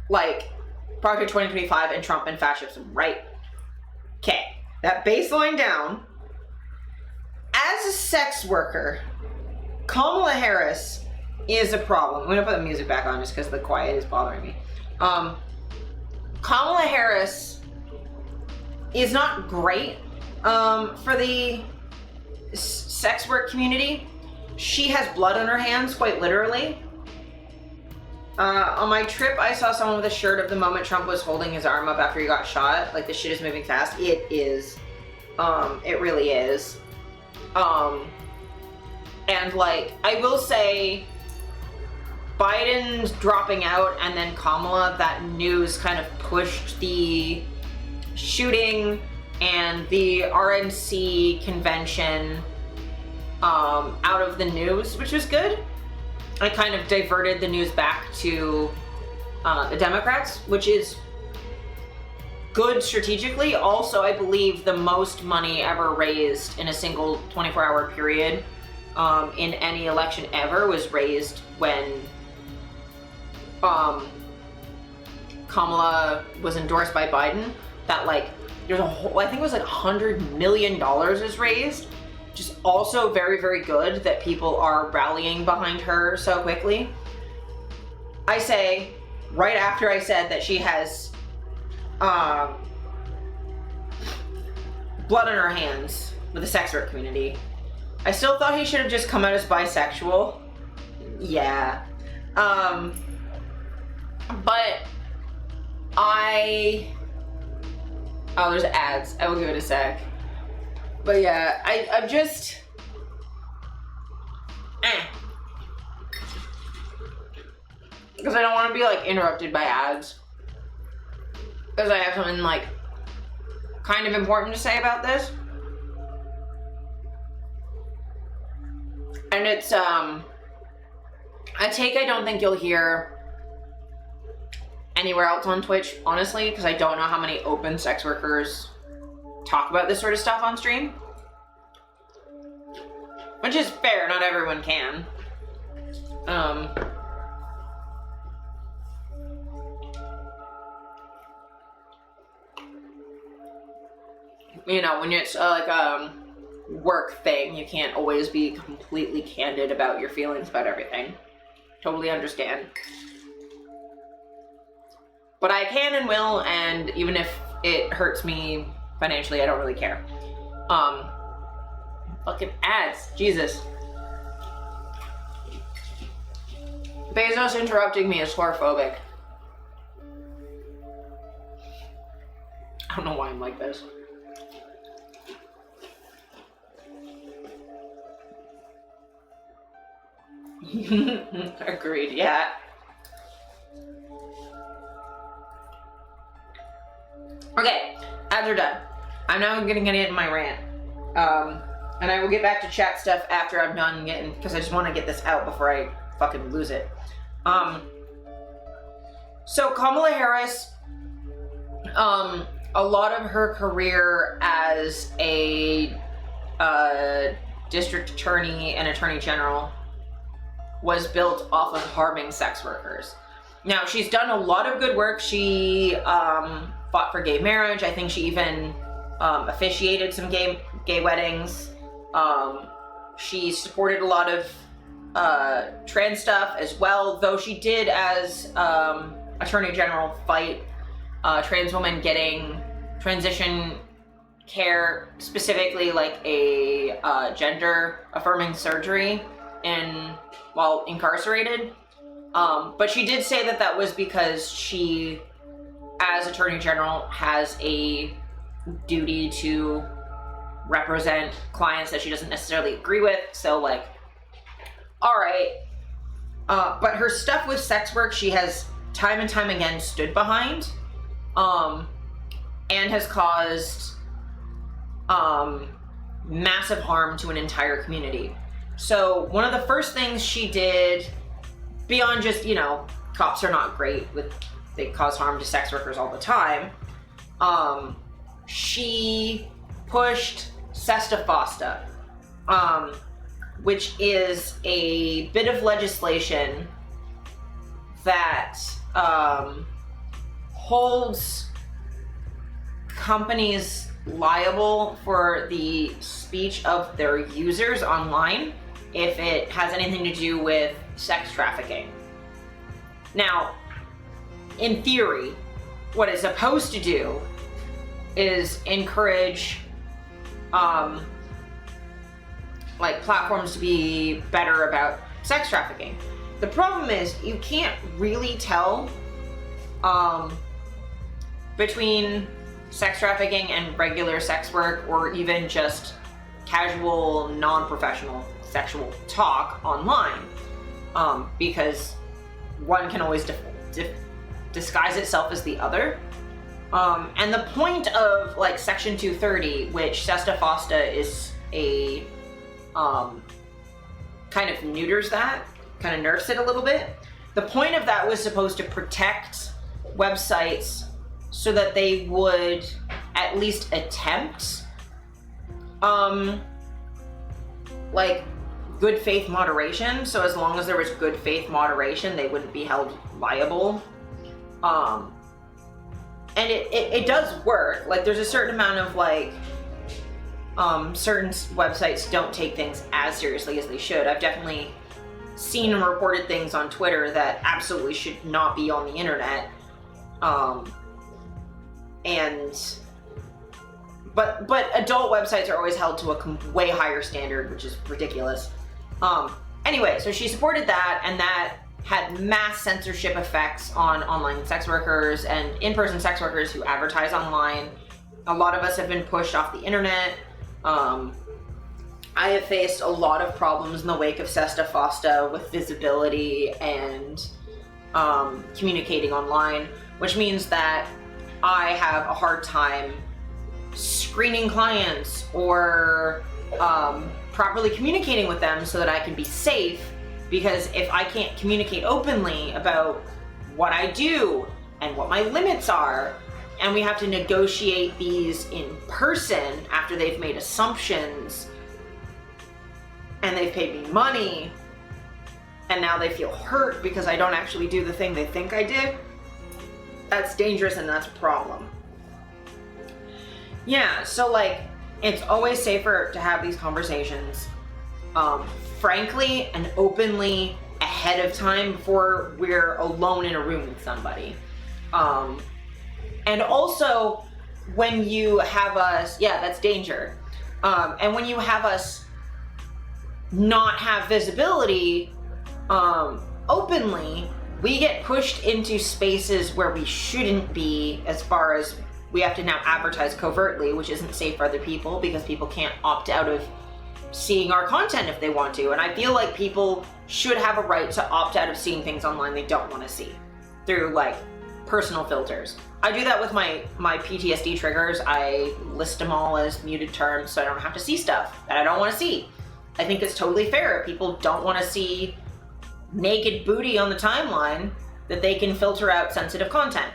like, Project 2025 and Trump and fascism, right? Okay, that baseline down. As a sex worker, Kamala Harris is a problem. I'm gonna put the music back on just because the quiet is bothering me. Kamala Harris is not great for the sex work community. She has blood on her hands, quite literally. On my trip, I saw someone with a shirt of the moment Trump was holding his arm up after he got shot. Like, the shit is moving fast. It is. It really is. And, like, I will say, Biden's dropping out and then Kamala, that news kind of pushed the shooting and the RNC convention out of the news, which was good. I kind of diverted the news back to the Democrats, which is good strategically. Also, I believe the most money ever raised in a single 24-hour period in any election ever was raised when Kamala was endorsed by Biden. That, like, there's a whole, I think it was like $100 million is raised. Just also very, very good that people are rallying behind her so quickly. I say, right after I said that she has blood on her hands with the sex work community, I still thought he should have just come out as bisexual. Yeah. But oh, there's ads. I will give it a sec. But yeah, I'm just, because I don't want to be, like, interrupted by ads. Because I have something, like, kind of important to say about this. And it's, A take I don't think you'll hear anywhere else on Twitch, honestly, because I don't know how many open sex workers talk about this sort of stuff on stream. Which is fair, not everyone can. You know, when it's like a work thing, you can't always be completely candid about your feelings about everything. Totally understand. But I can and will, and even if it hurts me financially, I don't really care. Fucking ads, Jesus. Bezos interrupting me is horrorphobic. I don't know why I'm like this. Agreed, yeah. Okay, ads are done. I'm now gonna get into my rant. And I will get back to chat stuff after I'm done getting, because I just want to get this out before I fucking lose it. So Kamala Harris, a lot of her career as a district attorney and attorney general was built off of harming sex workers. Now, she's done a lot of good work. She fought for gay marriage. I think she even officiated some gay weddings. She supported a lot of trans stuff as well, though she did, as Attorney General, fight trans women getting transition care, specifically like a gender affirming surgery while incarcerated. But she did say that that was because she, as Attorney General, has a duty to represent clients that she doesn't necessarily agree with. So, like, all right. But her stuff with sex work, she has time and time again stood behind, and has caused massive harm to an entire community. So one of the first things she did, beyond just, you know, cops are not great they cause harm to sex workers all the time, she pushed Sesta Fosta, which is a bit of legislation that holds companies liable for the speech of their users online if it has anything to do with sex trafficking. Now, in theory, what it's supposed to do is encourage like platforms to be better about sex trafficking. The problem is you can't really tell between sex trafficking and regular sex work, or even just casual, non-professional sexual talk online, because one can always disguise itself as the other. And the point of like Section 230, which Sesta Fosta is a kind of neuters that, kind of nerfs it a little bit. The point of that was supposed to protect websites so that they would at least attempt like good faith moderation. So as long as there was good faith moderation, they wouldn't be held liable. And it does work. Like, there's a certain amount of like certain websites don't take things as seriously as they should. I've definitely seen and reported things on Twitter that absolutely should not be on the internet. But adult websites are always held to a way higher standard, which is ridiculous. Anyway, so she supported that, and that had mass censorship effects on online sex workers and in-person sex workers who advertise online. A lot of us have been pushed off the internet. I have faced a lot of problems in the wake of Sesta Fosta with visibility and communicating online, which means that I have a hard time screening clients or properly communicating with them so that I can be safe Because if I can't communicate openly about what I do and what my limits are, and we have to negotiate these in person after they've made assumptions and they've paid me money, and now they feel hurt because I don't actually do the thing they think I did, that's dangerous and that's a problem. Yeah, so like, it's always safer to have these conversations, frankly and openly ahead of time before we're alone in a room with somebody. And also, when you have us, yeah, that's danger. And when you have us not have visibility openly, we get pushed into spaces where we shouldn't be, as far as we have to now advertise covertly, which isn't safe for other people because people can't opt out of seeing our content if they want to. And I feel like people should have a right to opt out of seeing things online they don't want to see through like personal filters. I do that with my PTSD triggers. I list them all as muted terms so I don't have to see stuff that I don't want to see. I think it's totally fair if people don't want to see naked booty on the timeline that they can filter out sensitive content.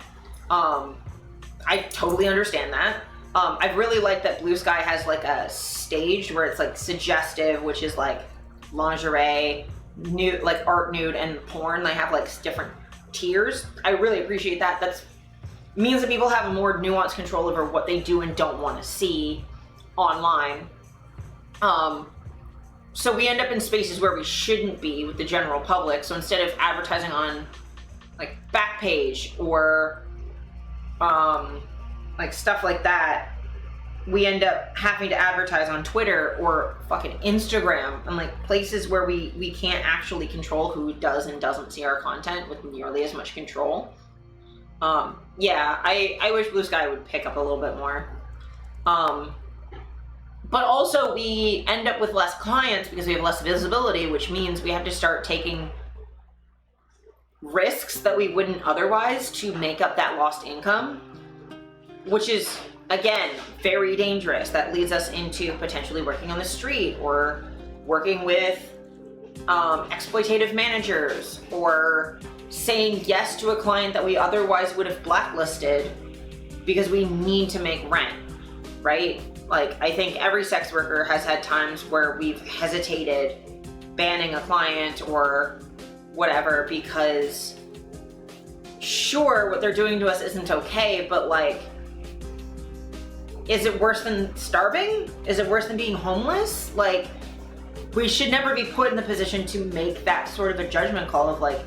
I totally understand that. I really like that Blue Sky has like a stage where it's like suggestive, which is like lingerie, nude, like art nude, and porn. They have like different tiers. I really appreciate that. That means that people have a more nuanced control over what they do and don't want to see online. So we end up in spaces where we shouldn't be with the general public. So instead of advertising on like Backpage or like stuff like that, we end up having to advertise on Twitter or fucking Instagram and like places where we can't actually control who does and doesn't see our content with nearly as much control. Yeah, I wish Blue Sky would pick up a little bit more. But also we end up with less clients because we have less visibility, which means we have to start taking risks that we wouldn't otherwise to make up that lost income, which is, again, very dangerous. That leads us into potentially working on the street or working with exploitative managers or saying yes to a client that we otherwise would have blacklisted because we need to make rent, right? Like, I think every sex worker has had times where we've hesitated banning a client or whatever because sure, what they're doing to us isn't okay, but like, is it worse than starving? Is it worse than being homeless? Like, we should never be put in the position to make that sort of a judgment call of like,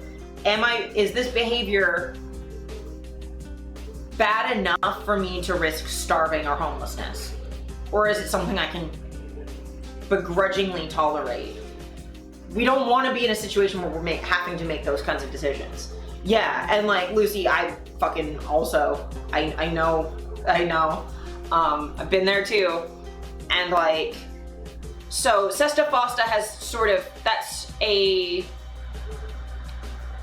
is this behavior bad enough for me to risk starving or homelessness? Or is it something I can begrudgingly tolerate? We don't want to be in a situation where we're having to make those kinds of decisions. Yeah, and like Lucy, I fucking also, I know. I've been there too. And like, so Sesta Fosta has sort of, that's a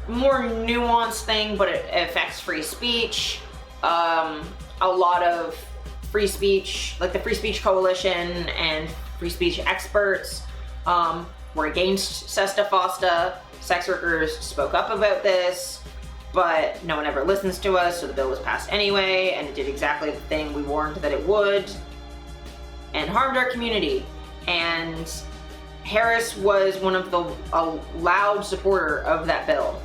more nuanced thing, but it affects free speech. A lot of free speech, like the Free Speech Coalition and free speech experts were against Sesta Fosta. Sex workers spoke up about this, but no one ever listens to us, so the bill was passed anyway, and it did exactly the thing we warned that it would, and harmed our community. And Harris was one of a loud supporter of that bill.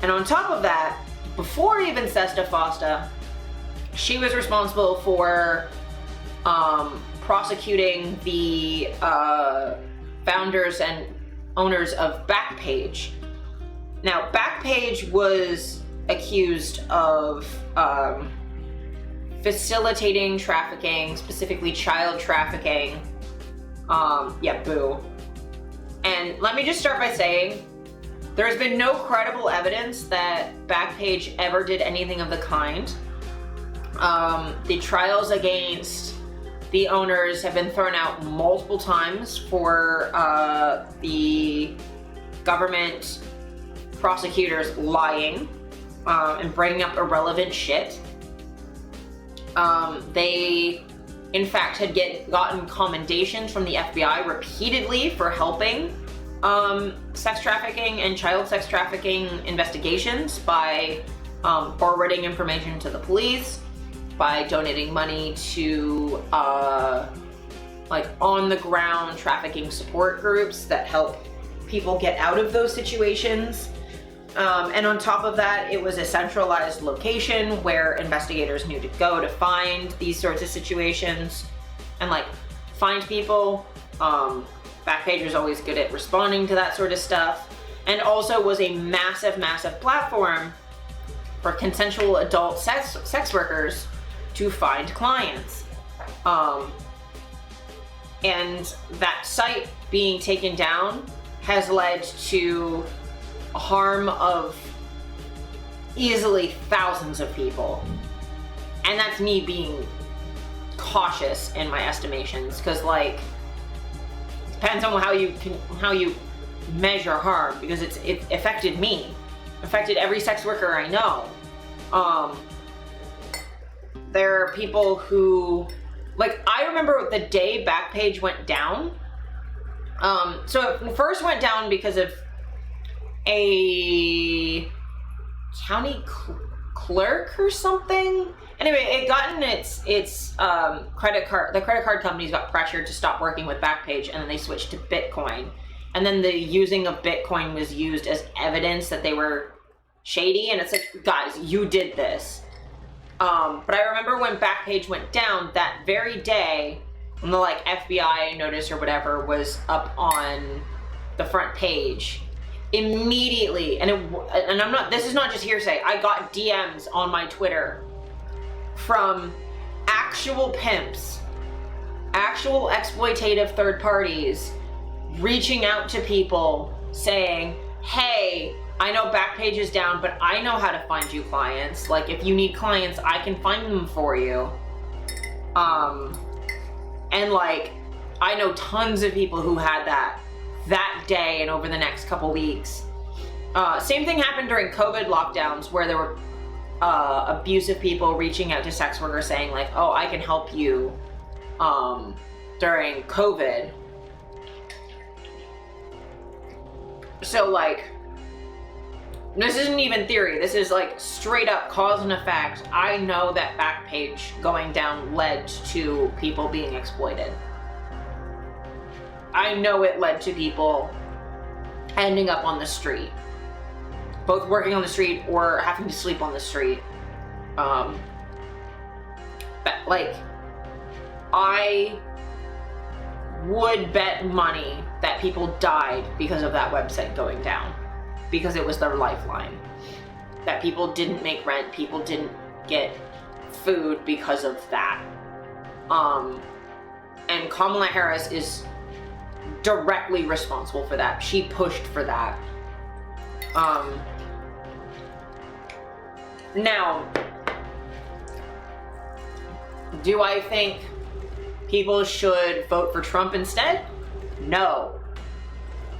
And on top of that, before even Sesta Fosta, she was responsible for prosecuting the founders and owners of Backpage. Now, Backpage was accused of facilitating trafficking, specifically child trafficking. Yeah, boo. And let me just start by saying, there has been no credible evidence that Backpage ever did anything of the kind. The trials against the owners have been thrown out multiple times for the government prosecutors lying and bringing up irrelevant shit. They, in fact, had gotten commendations from the FBI repeatedly for helping sex trafficking and child sex trafficking investigations by forwarding information to the police, by donating money to like on the ground trafficking support groups that help people get out of those situations. And on top of that, it was a centralized location where investigators knew to go to find these sorts of situations and like find people. Backpage was always good at responding to that sort of stuff, and also was a massive, massive platform for consensual adult sex workers to find clients. And that site being taken down has led to harm of easily thousands of people. And that's me being cautious in my estimations, because like, depends on how you measure harm, because it affected me, affected every sex worker I know. There are people who, like, I remember the day Backpage went down. So it first went down because of a county clerk or something. Anyway, it gotten its credit card. The credit card companies got pressured to stop working with Backpage, and then they switched to Bitcoin. And then the using of Bitcoin was used as evidence that they were shady. And it's like, guys, you did this. But I remember when Backpage went down, that very day, when the like FBI notice or whatever was up on the front page, immediately, and I'm not, this is not just hearsay, I got DMs on my Twitter from actual pimps, actual exploitative third parties, reaching out to people saying, hey, I know Backpage is down, but I know how to find you clients. Like, if you need clients, I can find them for you. And like, I know tons of people who had that day and over the next couple weeks. Same thing happened during COVID lockdowns, where there were abusive people reaching out to sex workers saying like, oh, I can help you during COVID. So like, this isn't even theory, this is like straight up cause and effect. I know that Backpage going down led to people being exploited. I know it led to people ending up on the street, both working on the street or having to sleep on the street. But like, I would bet money that people died because of that website going down, because it was their lifeline. That people didn't make rent, people didn't get food because of that. And Kamala Harris is directly responsible for that. She pushed for that. Now, do I think people should vote for Trump instead? No.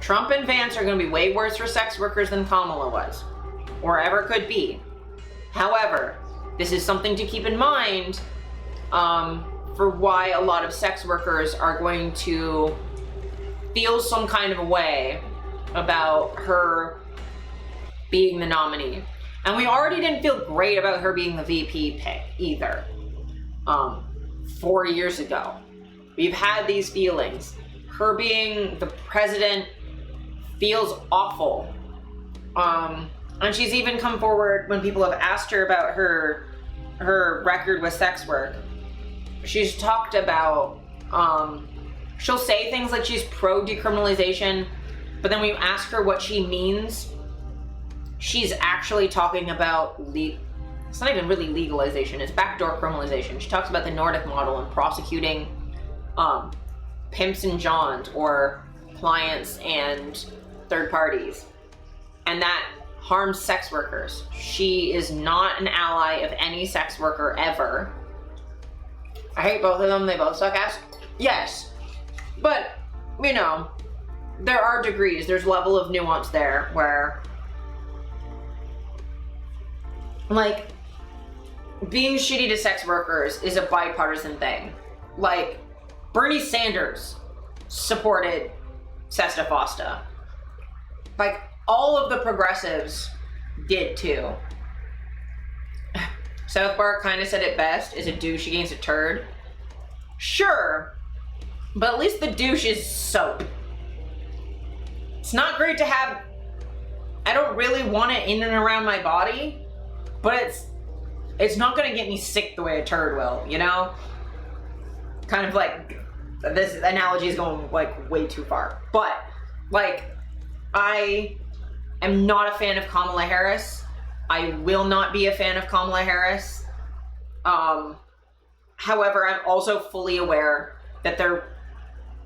Trump and Vance are going to be way worse for sex workers than Kamala was, or ever could be. However, this is something to keep in mind for why a lot of sex workers are going to feel some kind of a way about her being the nominee. And we already didn't feel great about her being the VP pick either. 4 years ago. We've had these feelings. Her being the president feels awful. And she's even come forward when people have asked her about her record with sex work. She's talked about, she'll say things like she's pro-decriminalization, but then when you ask her what she means, she's actually talking about, it's not even really legalization, it's backdoor criminalization. She talks about the Nordic model and prosecuting pimps and johns, or clients and third parties. And that harms sex workers. She is not an ally of any sex worker ever. I hate both of them, they both suck ass. Yes, but, you know, there are degrees, there's level of nuance there where, like, being shitty to sex workers is a bipartisan thing. Like, Bernie Sanders supported Sesta Fosta. like all of the progressives did too. South Park kind of said it best, is a douche against a turd. Sure, but at least the douche is soap. It's not great to have, I don't really want it in and around my body, but it's not gonna get me sick the way a turd will, you know? Kind of like, this analogy is going like way too far. But, like, I am not a fan of Kamala Harris. I will not be a fan of Kamala Harris. However, I'm also fully aware that there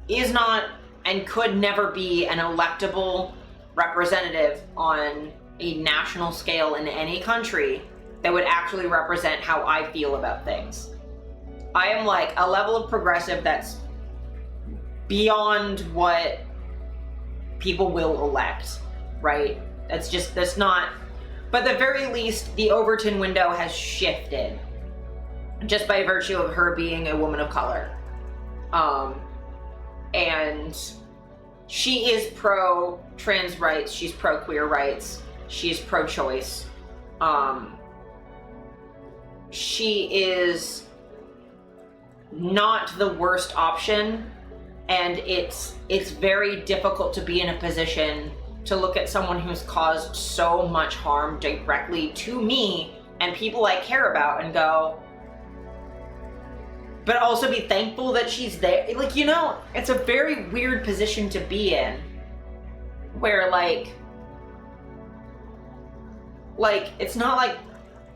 is not and could never be an electable representative on a national scale in any country that would actually represent how I feel about things. I am like a level of progressive that's beyond what people will elect, right? That's not, but at the very least, the Overton window has shifted just by virtue of her being a woman of color. And she is pro-trans rights, she's pro-queer rights, she's pro-choice. She is not the worst option, and it's very difficult to be in a position to look at someone who's caused so much harm directly to me and people I care about and go, but also be thankful that she's there. Like, you know, it's a very weird position to be in, where like it's not like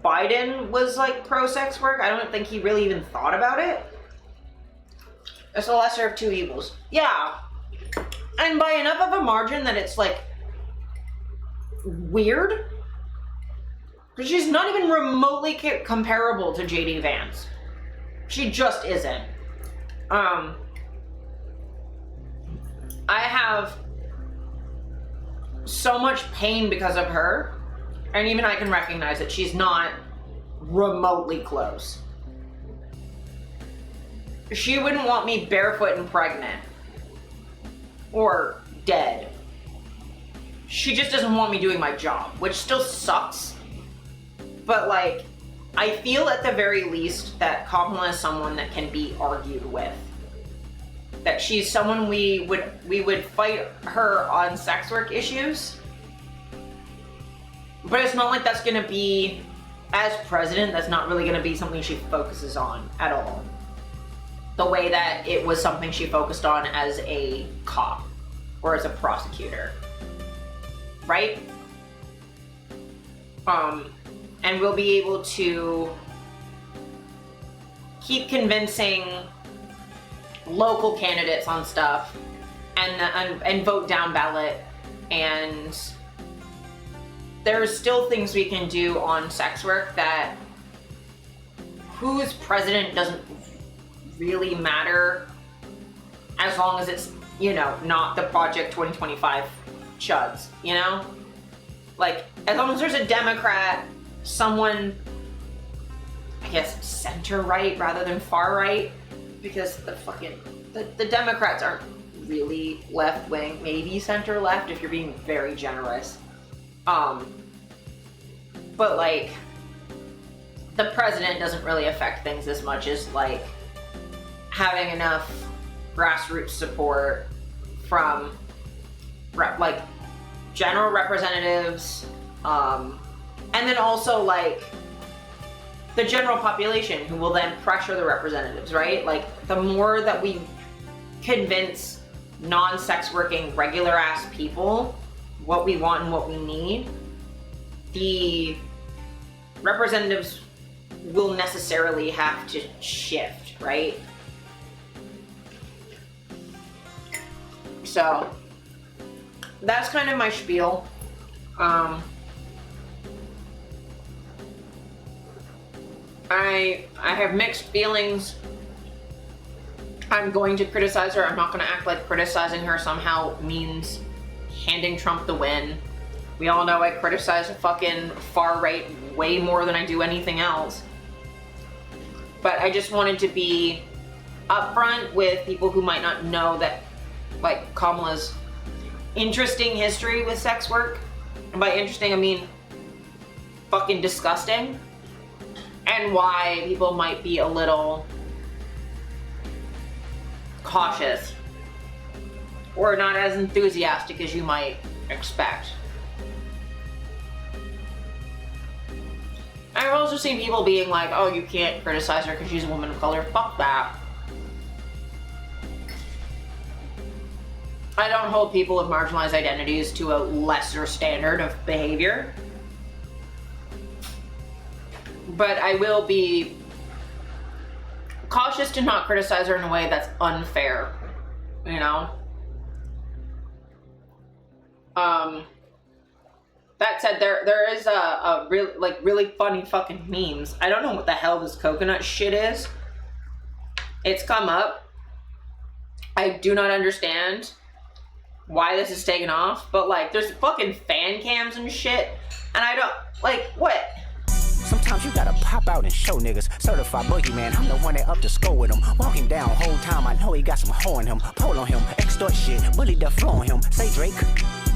Biden was like pro-sex work. I don't think he really even thought about it. It's the lesser of two evils. Yeah. And by enough of a margin that it's like weird. Because she's not even remotely comparable to JD Vance. She just isn't. I have so much pain because of her, and even I can recognize that she's not remotely close. She wouldn't want me barefoot and pregnant. Or dead. She just doesn't want me doing my job, which still sucks. But like, I feel at the very least that Kamala is someone that can be argued with. That she's someone we would fight her on sex work issues. But it's not like that's gonna be, as president, that's not really gonna be something she focuses on at all. The way that it was something she focused on as a cop or as a prosecutor. Right? And we'll be able to keep convincing local candidates on stuff and vote down ballot, and there's still things we can do on sex work that who's president doesn't really matter as long as it's, you know, not the Project 2025 chuds, you know? Like, as long as there's a Democrat, someone, I guess, center-right rather than far-right, because the Democrats aren't really left-wing, maybe center-left if you're being very generous. But like, the president doesn't really affect things as much as like having enough grassroots support from like general representatives, and then also like the general population who will then pressure the representatives, right? Like, the more that we convince non-sex working regular ass people what we want and what we need, the representatives will necessarily have to shift, right? So that's kind of my spiel. I have mixed feelings. I'm going to criticize her. I'm not going to act like criticizing her somehow means handing Trump the win. We all know I criticize the fucking far right way more than I do anything else. But I just wanted to be upfront with people who might not know that, like, Kamala's interesting history with sex work. And by interesting, I mean fucking disgusting. And why people might be a little cautious or not as enthusiastic as you might expect. I've also seen people being like, oh, you can't criticize her because she's a woman of color. Fuck that. I don't hold people of marginalized identities to a lesser standard of behavior. But I will be cautious to not criticize her in a way that's unfair, you know? That said, there is a really funny fucking memes. I don't know what the hell this coconut shit is. It's come up. I do not understand why this is taken off, but like there's fucking fan cams and shit, and I don't, like, what? Sometimes you gotta pop out and show niggas. Certified boogeyman, I'm the one that up to score with him. Walking down whole time, I know he got some hoe in him. Pull on him, extort shit, bully the flow on him. Say Drake,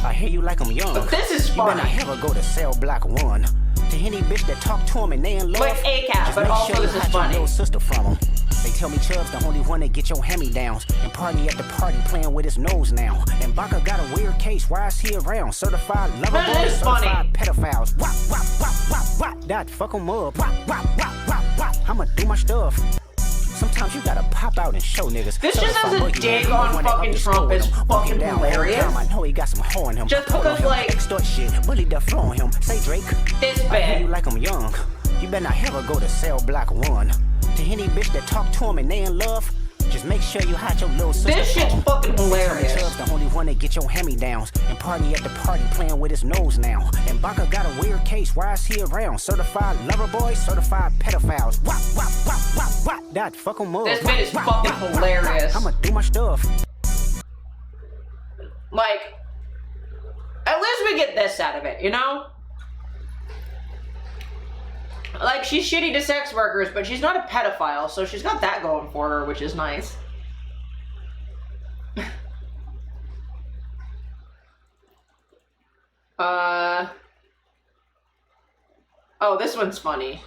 I hear you like I'm young. But this is funny. You better never go to cell block 1. To any bitch that talk to him and they in love. Like ACAB, but also sure this is funny. Little sister from him. They tell me Chubb's the only one that get your hand-me-downs. And party at the party playing with his nose now. And Baca got a weird case, why is he around? Certified lover boys, certified pedophiles. Wop, wop, wop, wop, wop. That fuck 'em up. Wop, wop, wop, wop, wop. I'ma do my stuff. Sometimes you gotta pop out and show niggas. This just as a dig on fucking Trump is fucking hilarious. I know he got some hoe in him. Just because, like, extort shit, bully the flow on him. Say Drake, this I hear bad. you like I'm young. You better not ever go to cell block 1. To any bitch that talk to him and they in love, just make sure you hide your little sister. This shit's fucking hilarious. Chubb's the only one that get your hand-me-downs. And party at the party playing with his nose now. And Baca got a weird case, why is he around? Certified lover boys, certified pedophiles. Wop, wop, wop, wop, wop. That fuck 'em up. This bit is fucking hilarious. I'ma do my stuff. Like, at least we get this out of it, you know? Like, she's shitty to sex workers, but she's not a pedophile, so she's got that going for her, which is nice. Oh, this one's funny.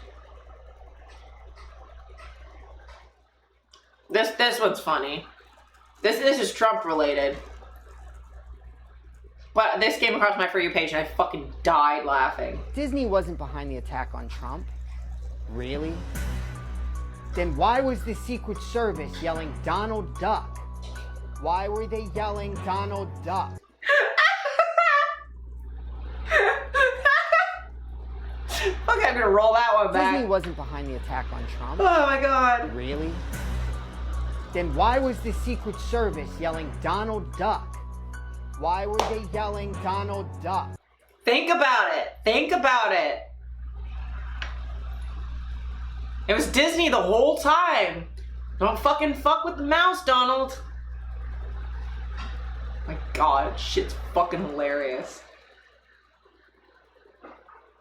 This one's funny. This is Trump related. But this came across my For You page and I fucking died laughing. Disney wasn't behind the attack on Trump. Really? Then why was the Secret Service yelling Donald Duck? Why were they yelling Donald Duck? Okay, I'm gonna roll that one back. Disney wasn't behind the attack on Trump. Oh my god. Really? Then why was the Secret Service yelling Donald Duck? Why were they yelling Donald Duck? Think about it. Think about it. It was Disney the whole time. Don't fucking fuck with the mouse, Donald. My god, shit's fucking hilarious.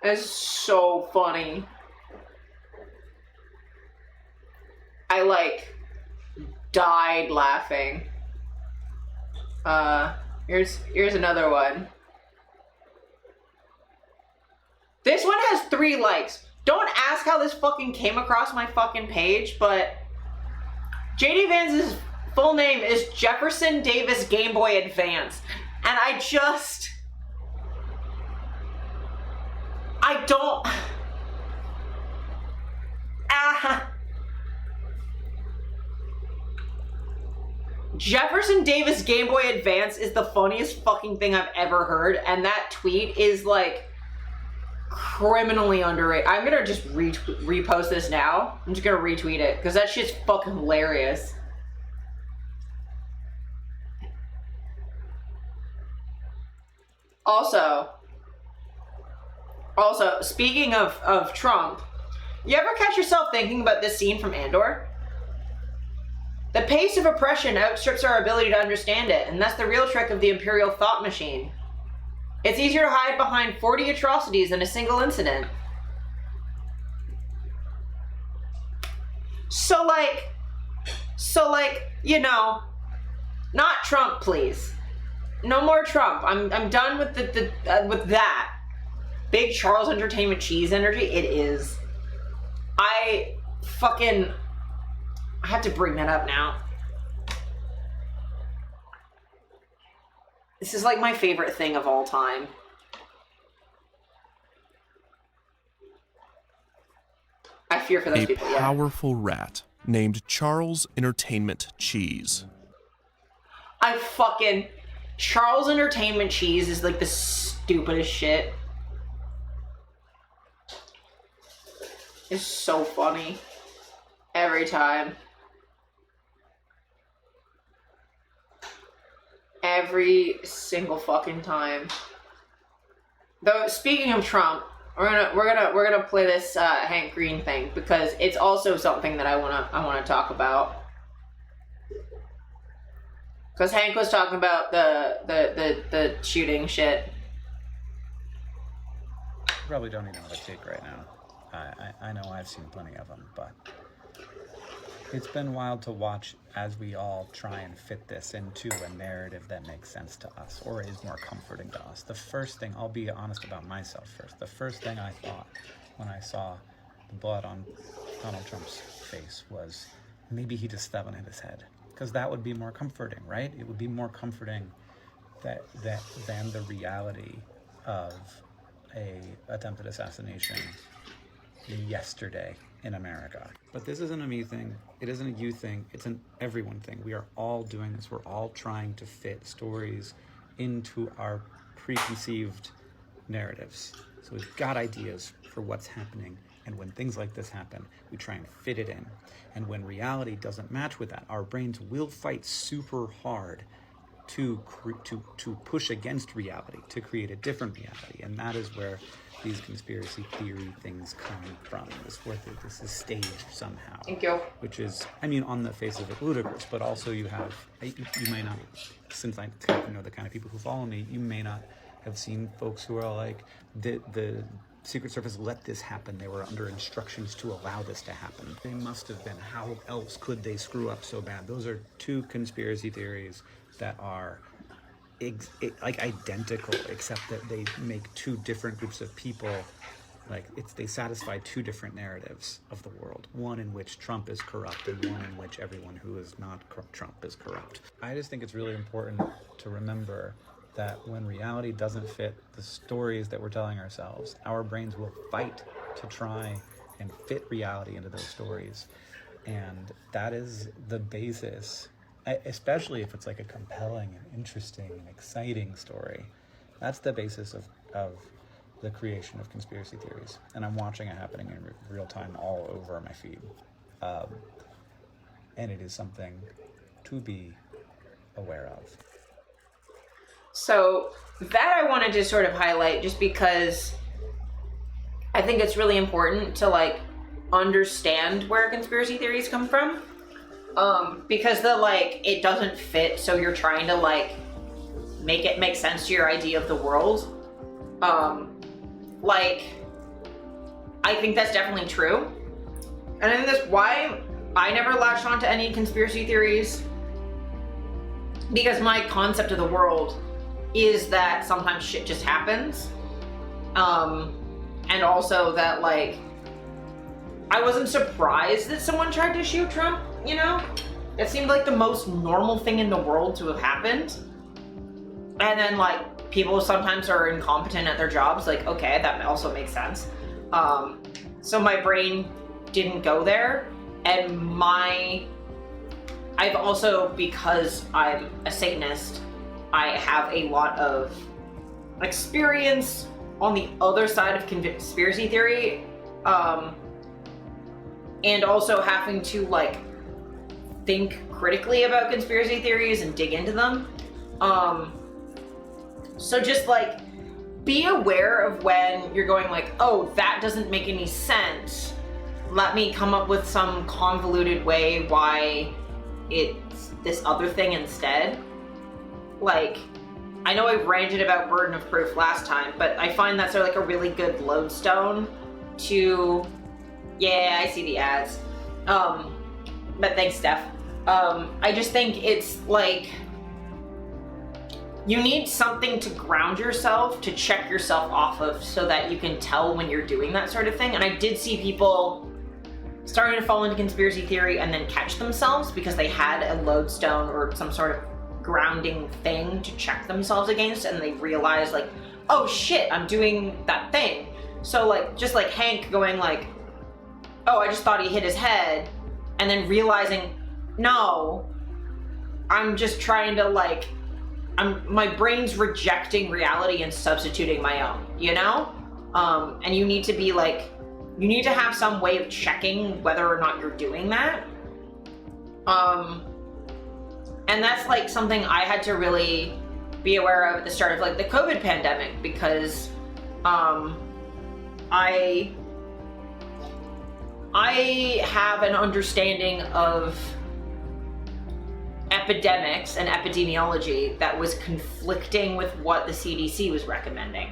It's so funny. I like died laughing. Here's another one. This one has 3 likes. Don't ask how this fucking came across my fucking page, but JD Vance's full name is Jefferson Davis Game Boy Advance. And I don't... Jefferson Davis Game Boy Advance is the funniest fucking thing I've ever heard, and that tweet is like criminally underrated. I'm gonna just repost this now. I'm just gonna retweet it because that shit's fucking hilarious. Also, speaking of Trump, you ever catch yourself thinking about this scene from Andor? The pace of oppression outstrips our ability to understand it, and that's the real trick of the Imperial thought machine. It's easier to hide behind 40 atrocities than a single incident. So like, you know, not Trump, please. No more Trump. I'm done with with that. Big Charles Entertainment cheese energy. It is. I have to bring that up now. This is like my favorite thing of all time. I fear for those people. A powerful rat named Charles Entertainment Cheese. Charles Entertainment cheese is like the stupidest shit. It's so funny. Every time. Every single fucking time. Though, speaking of Trump, we're gonna play this Hank Green thing because it's also something that I wanna talk about. Because Hank was talking about the shooting shit. Probably don't even know what to take right now. I know I've seen plenty of them, but it's been wild to watch as we all try and fit this into a narrative that makes sense to us or is more comforting to us. The first thing, I'll be honest about myself first, the first thing I thought when I saw the blood on Donald Trump's face was maybe he just fell and hit his head. Because that would be more comforting, right? It would be more comforting than the reality of a attempted assassination yesterday in America. But this isn't a me thing. It isn't a you thing. It's an everyone thing. We are all doing this. We're all trying to fit stories into our preconceived narratives. So we've got ideas for what's happening. And when things like this happen, we try and fit it in. And when reality doesn't match with that, our brains will fight super hard to push against reality, to create a different reality. And that is where these conspiracy theory things come from. This is staged somehow. Thank you. Which is, I mean, on the face of it, ludicrous. But also you may not, since I know the kind of people who follow me, you may not have seen folks who are like, the Secret Service let this happen. They were under instructions to allow this to happen. They must have been. How else could they screw up so bad? Those are two conspiracy theories that are like identical, except that they make two different groups of people. They satisfy two different narratives of the world. One in which Trump is corrupt, and one in which everyone who is not Trump is corrupt. I just think it's really important to remember that when reality doesn't fit the stories that we're telling ourselves, our brains will fight to try and fit reality into those stories. And that is the basis, especially if it's like a compelling and interesting and exciting story. That's the basis of the creation of conspiracy theories. And I'm watching it happening in real time all over my feed. And it is something to be aware of. So that I wanted to sort of highlight just because I think it's really important to understand where conspiracy theories come from. Because it doesn't fit, so you're trying to make it make sense to your idea of the world. I think that's definitely true. And I think that's why I never latched onto any conspiracy theories, because my concept of the world is that sometimes shit just happens. And also that I wasn't surprised that someone tried to shoot Trump, you know? It seemed like the most normal thing in the world to have happened. And then people sometimes are incompetent at their jobs, okay, that also makes sense. So my brain didn't go there, and I've also, because I'm a Satanist, I have a lot of experience on the other side of conspiracy theory, and also having to think critically about conspiracy theories and dig into them. So just be aware of when you're going oh, that doesn't make any sense. Let me come up with some convoluted way why it's this other thing instead. I know I ranted about burden of proof last time, but I find that's a really good lodestone to, yeah, I see the ads. But thanks, Steph. I just think it's you need something to ground yourself, to check yourself off of, so that you can tell when you're doing that sort of thing. And I did see people starting to fall into conspiracy theory and then catch themselves because they had a lodestone or some sort of grounding thing to check themselves against, and they realized like, oh shit, I'm doing that thing. So like, just like Hank going like, oh, I just thought he hit his head, and then realizing, no, I'm just trying to like, my brain's rejecting reality and substituting my own, you know? And you need to be like, you need to have some way of checking whether or not you're doing that. And that's like something I had to really be aware of at the start of like the COVID pandemic, because I have an understanding of epidemics and epidemiology that was conflicting with what the CDC was recommending.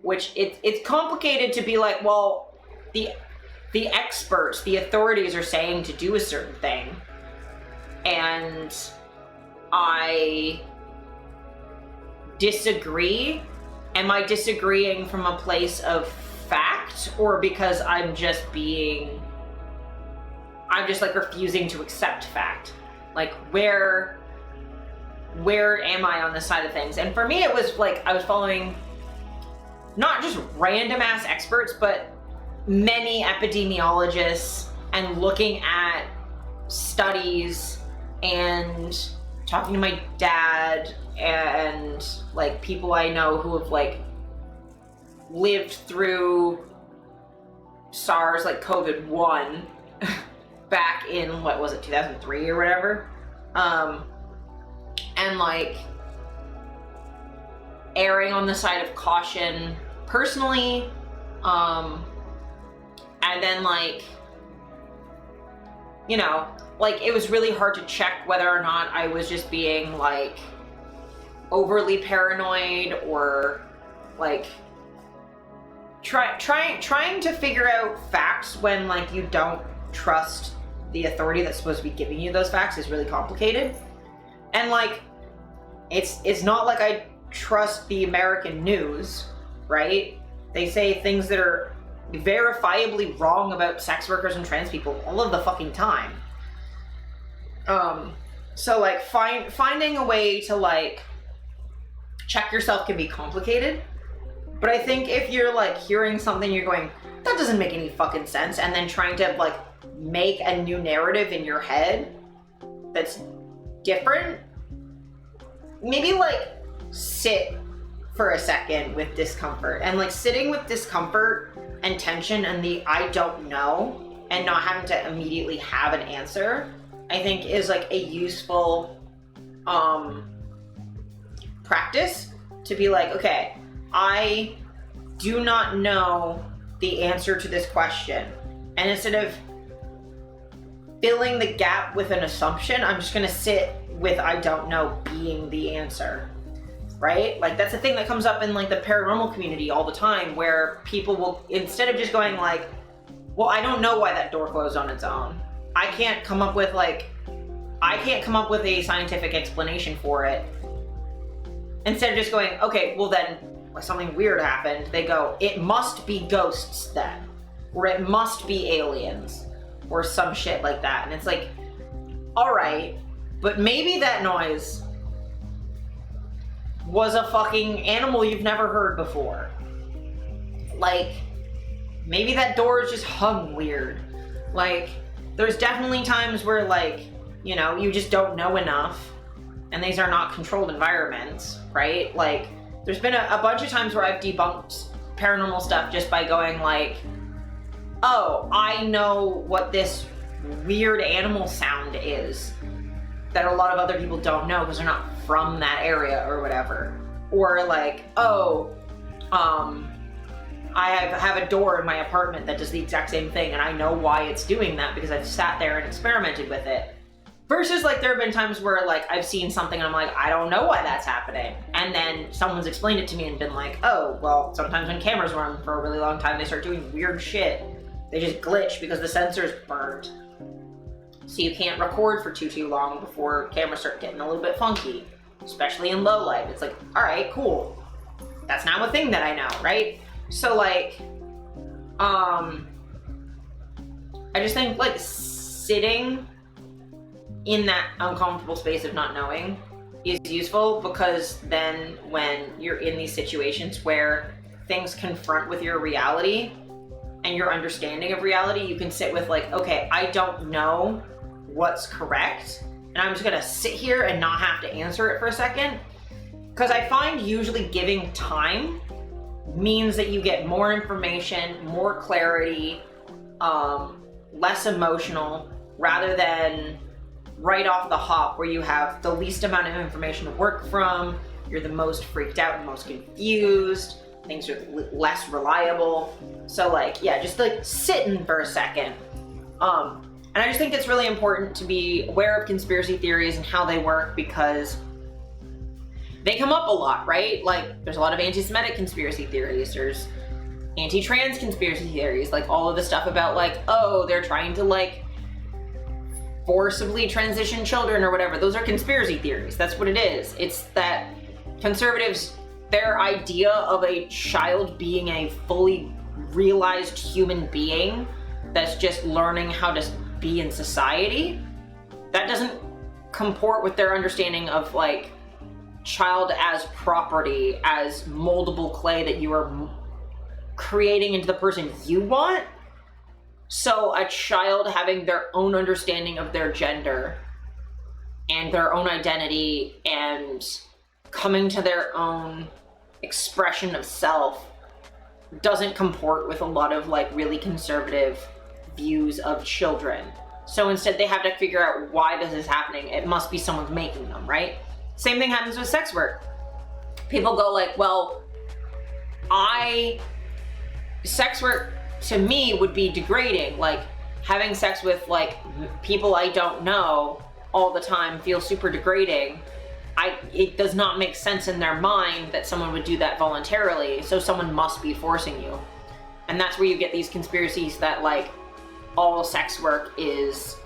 Which it's complicated to be like, well, the experts, the authorities are saying to do a certain thing, and I disagree. Am I disagreeing from a place of fact, or because I'm just like refusing to accept fact? Like, where am I on this side of things? And for me, it was like I was following not just random ass experts, but many epidemiologists, and looking at studies and talking to my dad and like people I know who have like lived through SARS, like COVID-1 back in, what was it, 2003 or whatever, and like erring on the side of caution personally, and then like, you know, like it was really hard to check whether or not I was just being like overly paranoid, or like trying to figure out facts when like you don't trust the authority that's supposed to be giving you those facts is really complicated. And like, it's not like I trust the American news, right? They say things that are verifiably wrong about sex workers and trans people all of the fucking time. So like finding a way to like check yourself can be complicated, but I think if you're like hearing something, you're going, that doesn't make any fucking sense, and then trying to like make a new narrative in your head that's different, maybe like sit for a second with discomfort. And like sitting with discomfort and tension and the I don't know, and not having to immediately have an answer, I think is like a useful practice to be like, okay, I do not know the answer to this question, and instead of filling the gap with an assumption, I'm just gonna sit with I don't know being the answer, right? Like that's a thing that comes up in like the paranormal community all the time, where people will, instead of just going like, well, I don't know why that door closed on its own, I can't come up with a scientific explanation for it. Instead of just going, okay, well then something weird happened, they go, it must be ghosts then, or it must be aliens, or some shit like that. And it's like, all right, but maybe that noise was a fucking animal you've never heard before. Like, maybe that door is just hung weird. Like, there's definitely times where like, you know, you just don't know enough, and these are not controlled environments, right? Like, there's been a bunch of times where I've debunked paranormal stuff just by going like, oh, I know what this weird animal sound is that a lot of other people don't know because they're not from that area or whatever. Or like, oh, I have a door in my apartment that does the exact same thing, and I know why it's doing that because I've sat there and experimented with it. Versus like there have been times where like I've seen something and I'm like, I don't know why that's happening. And then someone's explained it to me and been like, oh, well, sometimes when cameras run for a really long time, they start doing weird shit. They just glitch because the sensor's burnt. So you can't record for too long before cameras start getting a little bit funky. especially in low light. It's like, all right, cool. That's now a thing that I know, right? So like, I just think like sitting in that uncomfortable space of not knowing is useful, because then when you're in these situations where things confront with your reality and your understanding of reality, you can sit with like, okay, I don't know what's correct, and I'm just gonna sit here and not have to answer it for a second. Because I find usually giving time means that you get more information, more clarity, less emotional, rather than right off the hop where you have the least amount of information to work from, you're the most freaked out and most confused, things are less reliable. So like, yeah, just like sitting for a second. And I just think it's really important to be aware of conspiracy theories and how they work, because they come up a lot, right? Like, there's a lot of anti-Semitic conspiracy theories, there's anti-trans conspiracy theories, like all of the stuff about like, oh, they're trying to like forcibly transition children or whatever. Those are conspiracy theories. That's what it is. It's that conservatives, their idea of a child being a fully realized human being that's just learning how to be in society, that doesn't comport with their understanding of like child as property, as moldable clay that you are creating into the person you want. So a child having their own understanding of their gender and their own identity and coming to their own expression of self doesn't comport with a lot of like really conservative views of children. So instead they have to figure out why this is happening. It must be someone's making them, right? Same thing happens with sex work. People go like, well, sex work to me would be degrading. Like having sex with like people I don't know all the time feels super degrading. It does not make sense in their mind that someone would do that voluntarily, so someone must be forcing you. And that's where you get these conspiracies that like all sex work is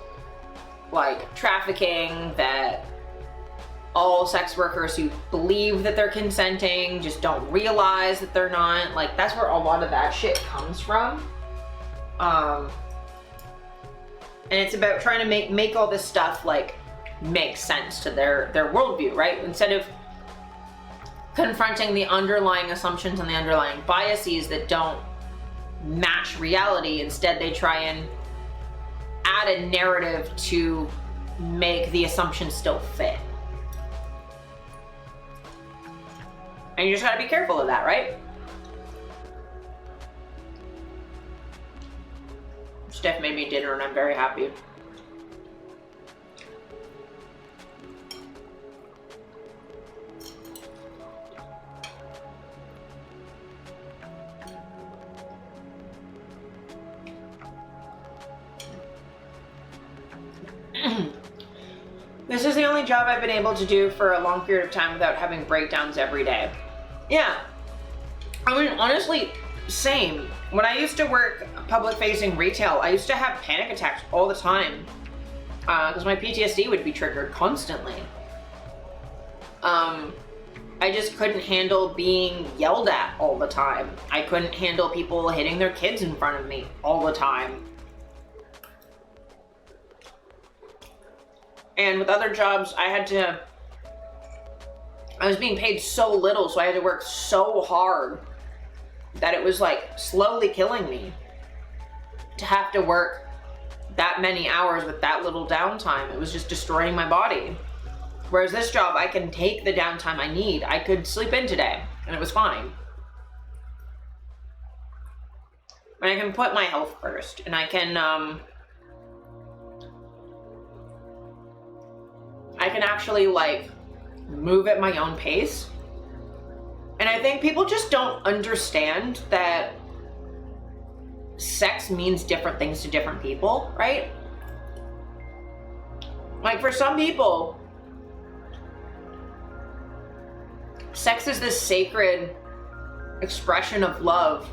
like trafficking, that all sex workers who believe that they're consenting just don't realize that they're not. Like that's where a lot of that shit comes from. And it's about trying to make all this stuff like make sense to their worldview, right? Instead of confronting the underlying assumptions and the underlying biases that don't match reality, instead they try and add a narrative to make the assumptions still fit. And you just gotta be careful of that, right? Steph made me dinner and I'm very happy. This is the only job I've been able to do for a long period of time without having breakdowns every day. Yeah. I mean, honestly, same. When I used to work public-facing retail, I used to have panic attacks all the time because my PTSD would be triggered constantly. I just couldn't handle being yelled at all the time. I couldn't handle people hitting their kids in front of me all the time. And with other jobs, I was being paid so little, so I had to work so hard that it was like slowly killing me to have to work that many hours with that little downtime. It was just destroying my body. Whereas this job, I can take the downtime I need. I could sleep in today and it was fine. And I can put my health first, and I can actually like move at my own pace. And I think people just don't understand that sex means different things to different people, right? Like for some people, sex is this sacred expression of love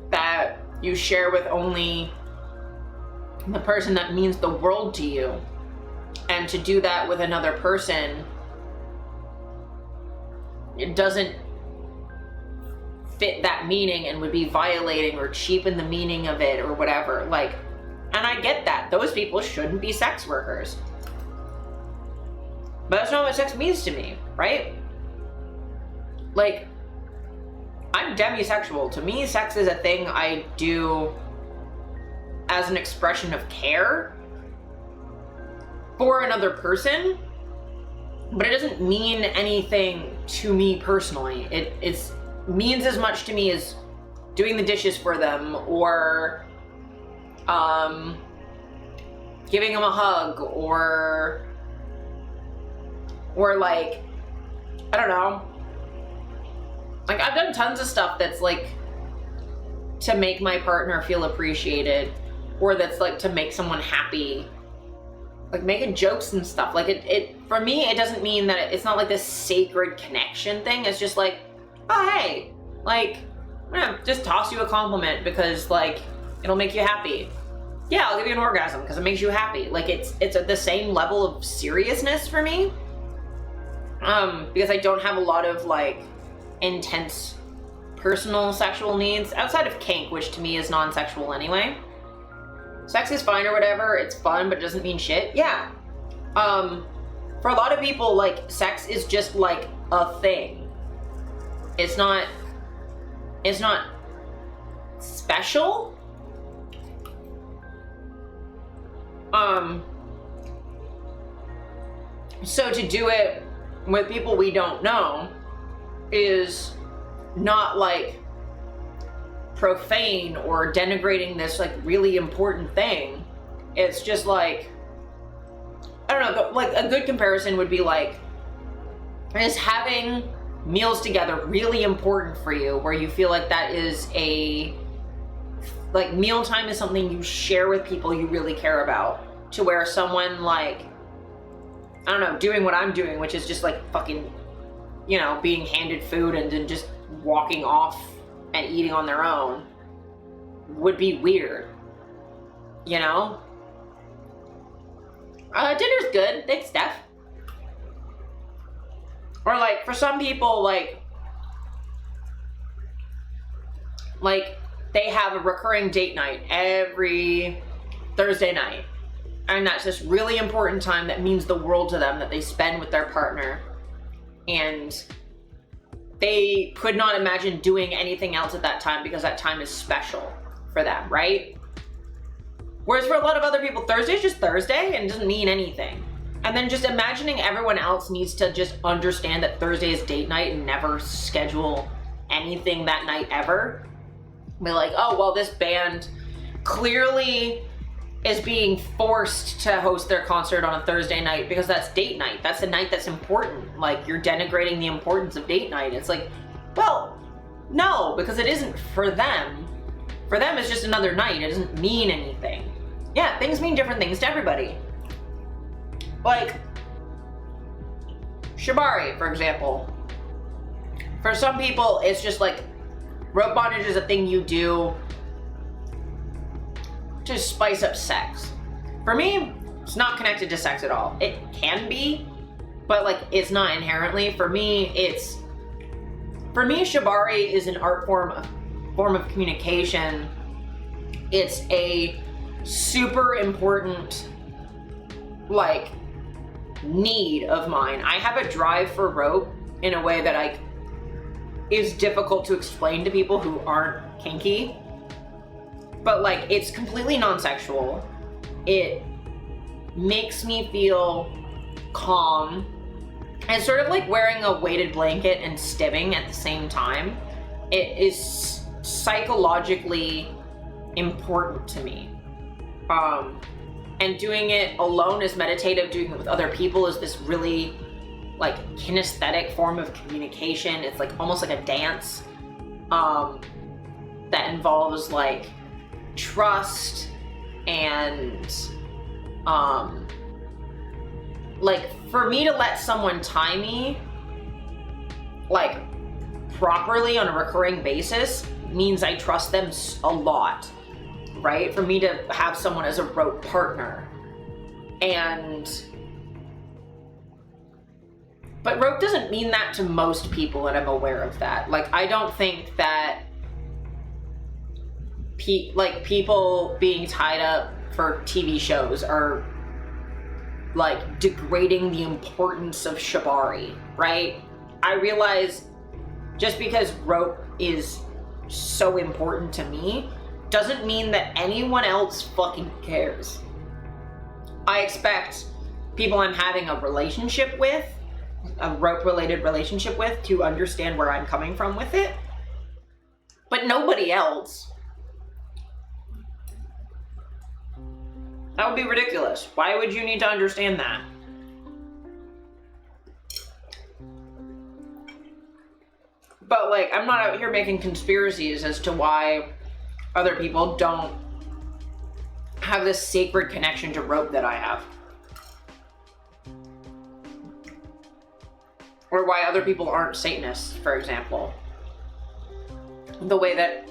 that you share with only the person that means the world to you. And to do that with another person it doesn't fit that meaning and would be violating or cheapen the meaning of it or whatever. Like, and I get that. Those people shouldn't be sex workers. But that's not what sex means to me, right? Like, I'm demisexual. To me, sex is a thing I do as an expression of care for another person, but it doesn't mean anything to me personally. It means as much to me as doing the dishes for them, or giving them a hug, or like, I don't know. Like, I've done tons of stuff that's like to make my partner feel appreciated, or that's like to make someone happy, like making jokes and stuff. Like, it for me, it doesn't mean that it's not like this sacred connection thing. It's just like, oh hey, like, I'm gonna just toss you a compliment because like it'll make you happy. Yeah, I'll give you an orgasm because it makes you happy. Like, it's at the same level of seriousness for me, because I don't have a lot of like intense personal sexual needs outside of kink, which to me is non-sexual anyway. Sex is fine or whatever, it's fun, but it doesn't mean shit. Yeah. For a lot of people, like, sex is just like a thing. It's not special. So to do it with people we don't know is not like profane or denigrating this like really important thing. It's just like, I don't know, like a good comparison would be like, is having meals together really important for you, where you feel like that is like mealtime is something you share with people you really care about, to where someone like, I don't know, doing what I'm doing, which is just like fucking, you know, being handed food and then just walking off and eating on their own would be weird, you know? Dinner's good, thanks, Steph. Or like, for some people, like they have a recurring date night every Thursday night, and that's this really important time that means the world to them that they spend with their partner, and they could not imagine doing anything else at that time because that time is special for them, right? Whereas for a lot of other people, Thursday is just Thursday and doesn't mean anything. And then just imagining everyone else needs to just understand that Thursday is date night and never schedule anything that night ever. Be like, oh, well, this band clearly is being forced to host their concert on a Thursday night because that's date night. That's the night that's important. Like, you're denigrating the importance of date night. It's like, well, no, because it isn't for them. For them, it's just another night. It doesn't mean anything. Yeah, things mean different things to everybody. Like, shibari, for example. For some people, it's just like, rope bondage is a thing you do to spice up sex. For me, it's not connected to sex at all. It can be, but like, it's not inherently. For me, shibari is an art form of communication. It's a super important, like, need of mine. I have a drive for rope in a way that is difficult to explain to people who aren't kinky. But like, it's completely non-sexual. It makes me feel calm. It's sort of like wearing a weighted blanket and stimming at the same time. It is psychologically important to me. And doing it alone is meditative. Doing it with other people is this really like kinesthetic form of communication. It's like almost like a dance that involves like trust and like, for me to let someone tie me like properly on a recurring basis means I trust them a lot, right? For me to have someone as a rope partner, and But rope doesn't mean that to most people, and I'm aware of that. Like, I don't think that people being tied up for TV shows are like degrading the importance of shibari, right? I realize just because rope is so important to me doesn't mean that anyone else fucking cares. I expect people I'm having a relationship with, a rope-related relationship with, to understand where I'm coming from with it. But nobody else. That would be ridiculous. Why would you need to understand that? But like, I'm not out here making conspiracies as to why other people don't have this sacred connection to rope that I have. Or why other people aren't Satanists, for example. The way that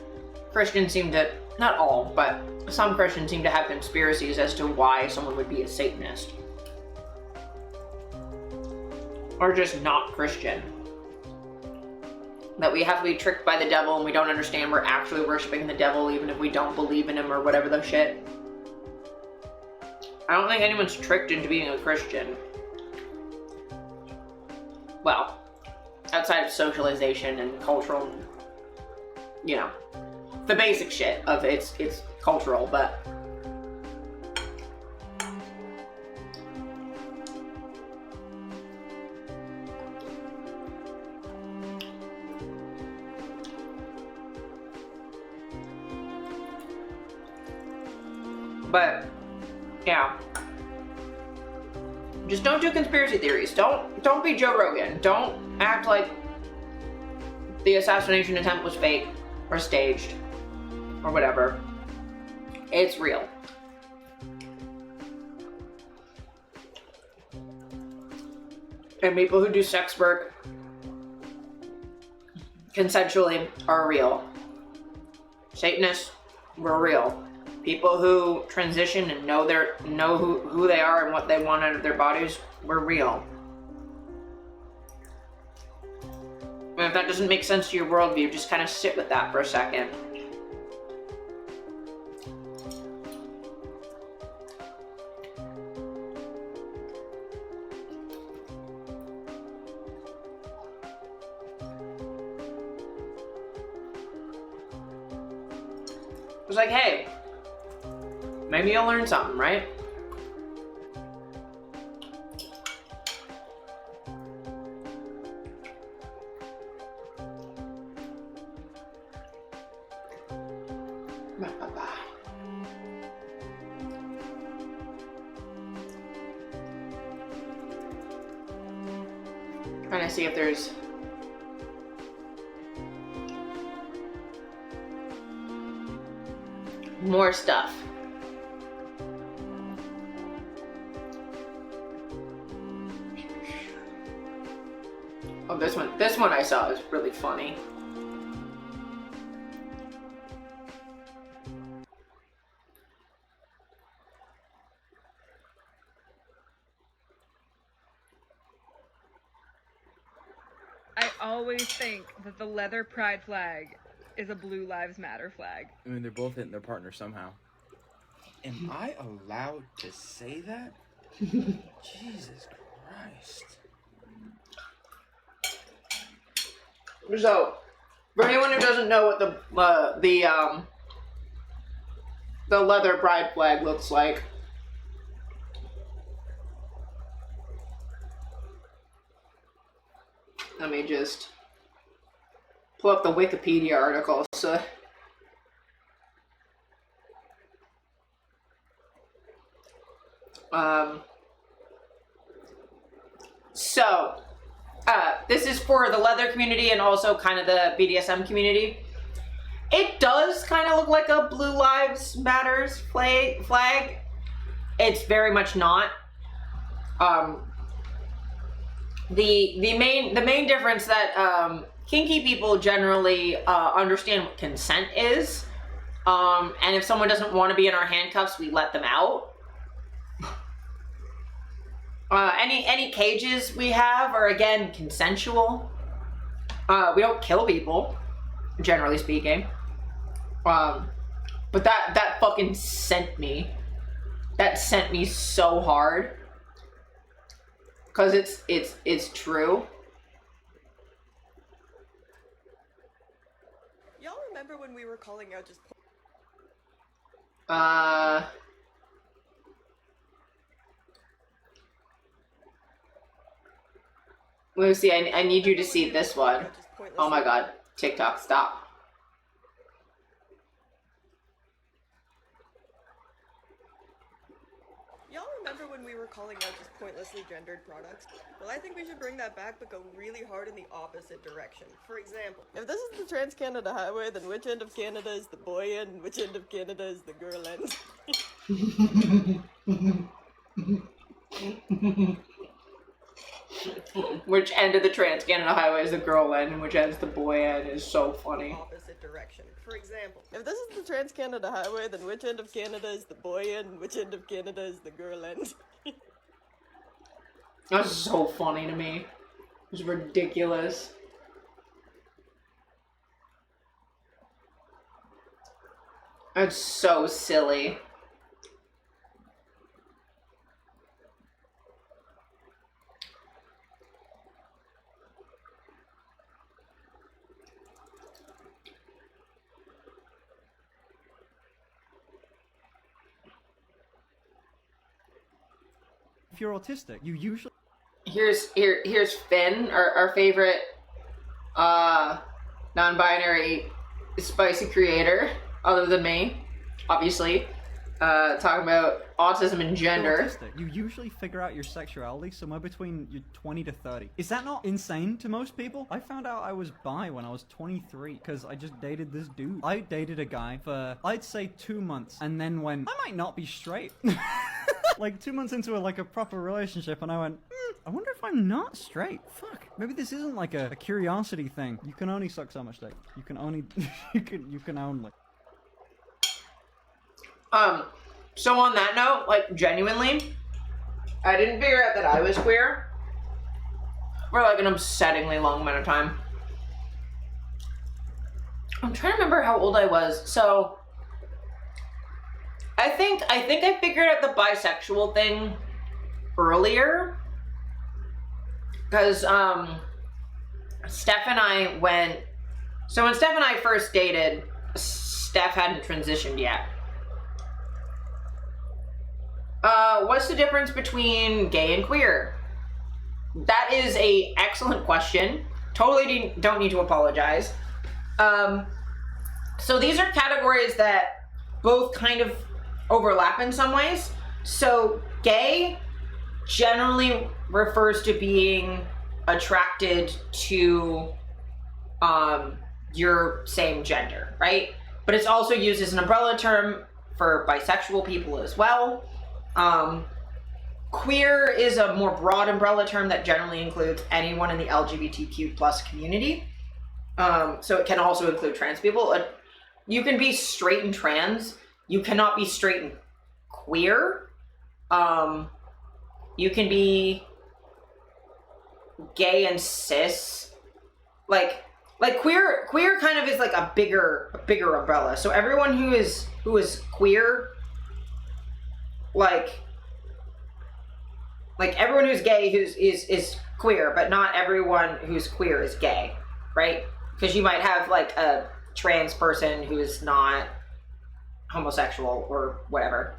Christians seem to, not all, but some Christians seem to have conspiracies as to why someone would be a Satanist. Or just not Christian. That we have to be tricked by the devil and we don't understand we're actually worshiping the devil even if we don't believe in him or whatever the shit. I don't think anyone's tricked into being a Christian. Well, outside of socialization and cultural, you know, the basic shit of it's cultural, but yeah. Just don't do conspiracy theories. Don't be Joe Rogan. Don't act like the assassination attempt was fake or staged or whatever. It's real. And people who do sex work consensually are real. Satanists were real. People who transition and know who they are and what they want out of their bodies were real. And if that doesn't make sense to your worldview, just kind of sit with that for a second. It's like, hey, maybe you'll learn something, right? Trying to see if there's more stuff. Oh, this one I saw is really funny. I always think that the leather pride flag is a Blue Lives Matter flag. I mean, they're both hitting their partner somehow. Am I allowed to say that? Jesus Christ. So, for anyone who doesn't know what the leather pride flag looks like, let me just pull up the Wikipedia article. This is for the leather community and also kind of the BDSM community. It does kind of look like a Blue Lives Matters flag. It's very much not. The main difference that kinky people generally understand what consent is, and if someone doesn't want to be in our handcuffs, we let them out. any cages we have are, again, consensual. We don't kill people, generally speaking. But that fucking sent me. That sent me so hard. Cause it's true. Y'all remember when we were calling out just Lucy, I need you to see this one. Oh my god. TikTok, stop. Y'all remember when we were calling out just pointlessly gendered products? Well, I think we should bring that back, but go really hard in the opposite direction. For example, if this is the Trans-Canada Highway, then which end of Canada is the boy end, and which end of Canada is the girl end? Which end of the Trans-Canada Highway is the girl end, and which end is the boy end is so funny. Opposite direction. For example, if this is the Trans-Canada Highway, then which end of Canada is the boy end, and which end of Canada is the girl end? That's so funny to me. It's ridiculous. It's so silly. If you're autistic, you usually... Here's Finn, our favorite non-binary spicy creator, other than me, obviously, talking about autism and gender. Autistic, you usually figure out your sexuality somewhere between your 20 to 30. Is that not insane to most people? I found out I was bi when I was 23 because I just dated this dude. I dated a guy for, I'd say 2 months, and then went, I might not be straight. Like 2 months into a proper relationship, and I went, I wonder if I'm not straight. Fuck. Maybe this isn't like a curiosity thing. You can only suck so much dick. You can only, you can only. So on that note, like, genuinely, I didn't figure out that I was queer for like an upsettingly long amount of time. I'm trying to remember how old I was. So I think I figured out the bisexual thing earlier, because Steph and I went. So when Steph and I first dated, Steph hadn't transitioned yet. What's the difference between gay and queer? That is an excellent question. Totally don't need to apologize. So these are categories that both kind of overlap in some ways. So gay generally refers to being attracted to your same gender, right? But it's also used as an umbrella term for bisexual people as well. Queer is a more broad umbrella term that generally includes anyone in the LGBTQ plus community. So it can also include trans people. You can be straight and trans. You cannot be straight and queer. You can be gay and cis. Like queer kind of is like a bigger umbrella. So everyone who is queer, like everyone who's gay is queer, but not everyone who's queer is gay, right? Because you might have like a trans person who is not homosexual or whatever.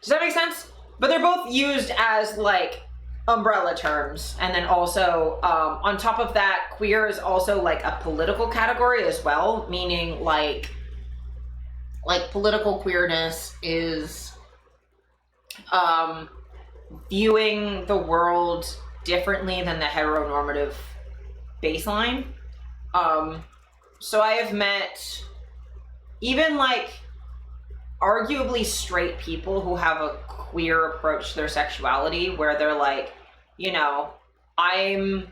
Does that make sense? But they're both used as like umbrella terms. And then also on top of that, queer is also like a political category as well, meaning like political queerness is viewing the world differently than the heteronormative baseline. So I have met even like arguably straight people who have a queer approach to their sexuality, where they're like, you know, I'm,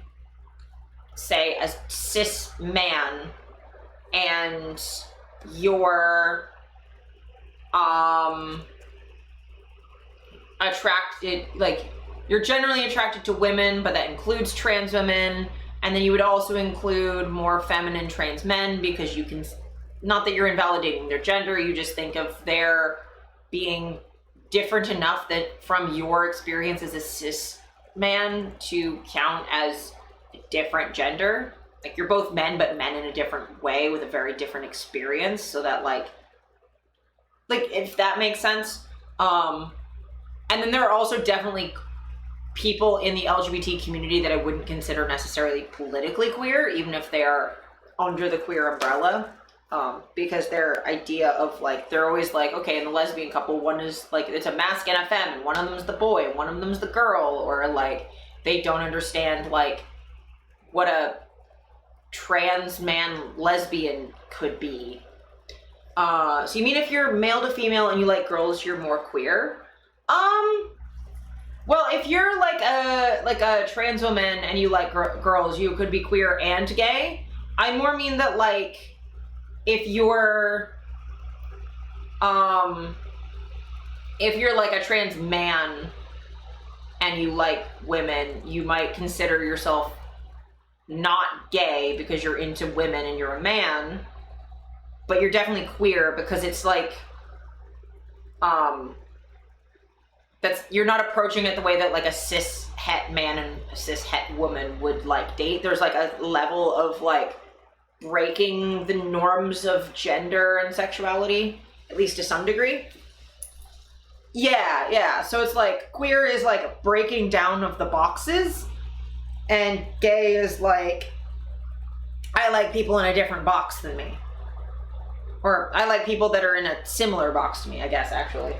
say, a cis man, and you're attracted, like, you're generally attracted to women, but that includes trans women. And then you would also include more feminine trans men, because you can, not that you're invalidating their gender, you just think of their being different enough that from your experience as a cis man to count as a different gender. Like, you're both men, but men in a different way with a very different experience, so that like if that makes sense. And then there are also definitely people in the LGBT community that I wouldn't consider necessarily politically queer, even if they are under the queer umbrella, because their idea of like, they're always like, okay, in the lesbian couple, one is like, it's a masc and a femme, and one of them is the boy, and one of them is the girl, or like, they don't understand like what a trans man lesbian could be. So you mean if you're male to female and you like girls, you're more queer? Well, if you're like a trans woman and you like girls, you could be queer and gay. I more mean that like, if you're like a trans man and you like women, you might consider yourself not gay because you're into women and you're a man, but you're definitely queer because it's like, you're not approaching it the way that like a cis het man and a cis het woman would like date. There's like a level of like breaking the norms of gender and sexuality, at least to some degree. Yeah. So it's like, queer is like breaking down of the boxes, and gay is like, I like people in a different box than me. Or I like people that are in a similar box to me, I guess, actually.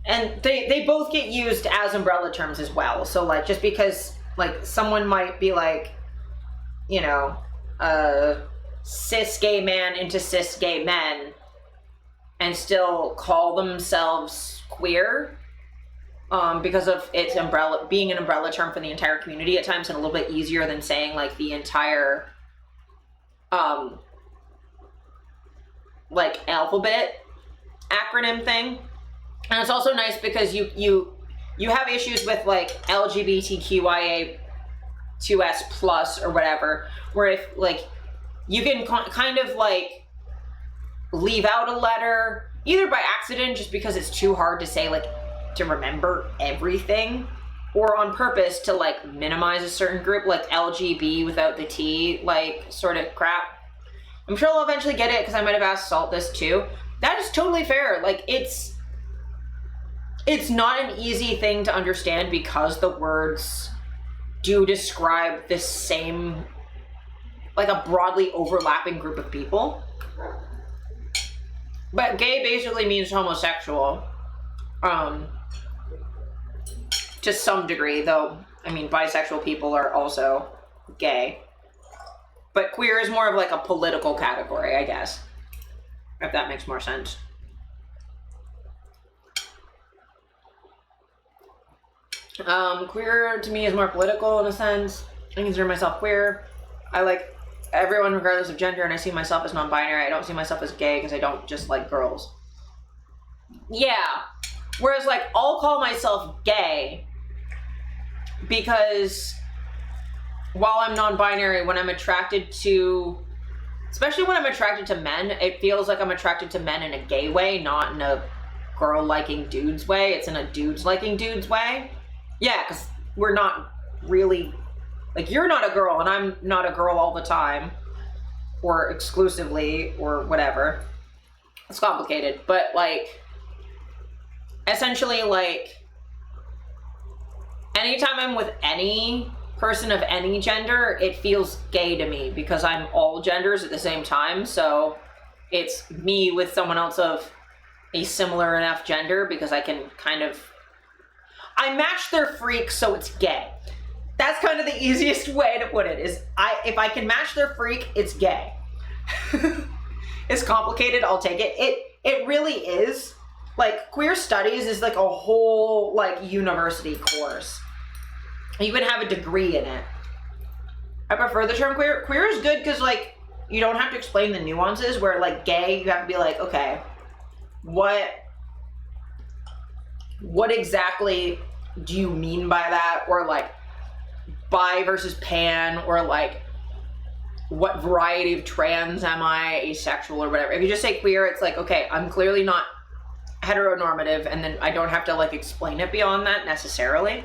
And they both get used as umbrella terms as well. So like, just because like someone might be like, you know, cis gay man into cis gay men and still call themselves queer, because of its being an umbrella term for the entire community at times, and a little bit easier than saying like the entire like alphabet acronym thing. And it's also nice because you have issues with like LGBTQIA 2S plus or whatever, where if like you can kind of like leave out a letter either by accident just because it's too hard to say, like to remember everything, or on purpose to like minimize a certain group, like LGB without the T, like sort of crap. I'm sure I'll eventually get it because I might have asked Salt this too. That is totally fair. Like it's not an easy thing to understand because the words do describe the same, like a broadly overlapping group of people. But gay basically means homosexual, to some degree, though, I mean, bisexual people are also gay. But queer is more of like a political category, I guess, if that makes more sense. Queer to me is more political in a sense. I consider myself queer. I like everyone regardless of gender, and I see myself as non-binary. I don't see myself as gay because I don't just like girls. Yeah. Whereas like, I'll call myself gay because while I'm non-binary, when I'm attracted to, especially when I'm attracted to men, it feels like I'm attracted to men in a gay way, not in a girl liking dudes way. It's in a dudes liking dudes way. Yeah, because we're not really, like, you're not a girl and I'm not a girl all the time or exclusively or whatever. It's complicated, but like, essentially, like, anytime I'm with any person of any gender, it feels gay to me because I'm all genders at the same time. So it's me with someone else of a similar enough gender because I can kind of, I match their freak, so it's gay. That's kind of the easiest way to put it, is if I can match their freak, it's gay. It's complicated, I'll take it. It really is. Like, queer studies is like a whole like university course. You can have a degree in it. I prefer the term queer. Queer is good because like, you don't have to explain the nuances, where like gay, you have to be like, okay, what what exactly do you mean by that? Or like bi versus pan, or like what variety of trans am I, asexual or whatever. If you just say queer, it's like, okay, I'm clearly not heteronormative, and then I don't have to like explain it beyond that necessarily.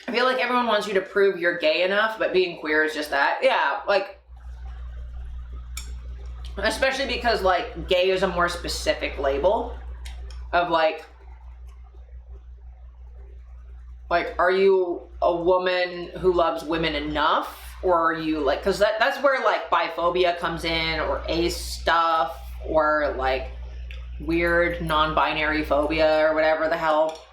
I feel like everyone wants you to prove you're gay enough, but being queer is just that. Yeah, like, especially because like gay is a more specific label of like, are you a woman who loves women enough? Or are you like, because that's where like biphobia comes in, or ace stuff, or like weird non-binary phobia or whatever the hell.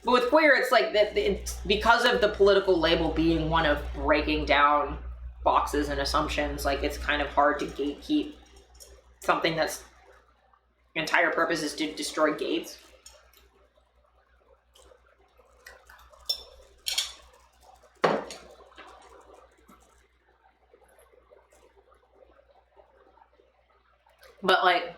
But with queer, it's like that it's because of the political label being one of breaking down boxes and assumptions, like it's kind of hard to gatekeep something that's entire purpose is to destroy gates. But like,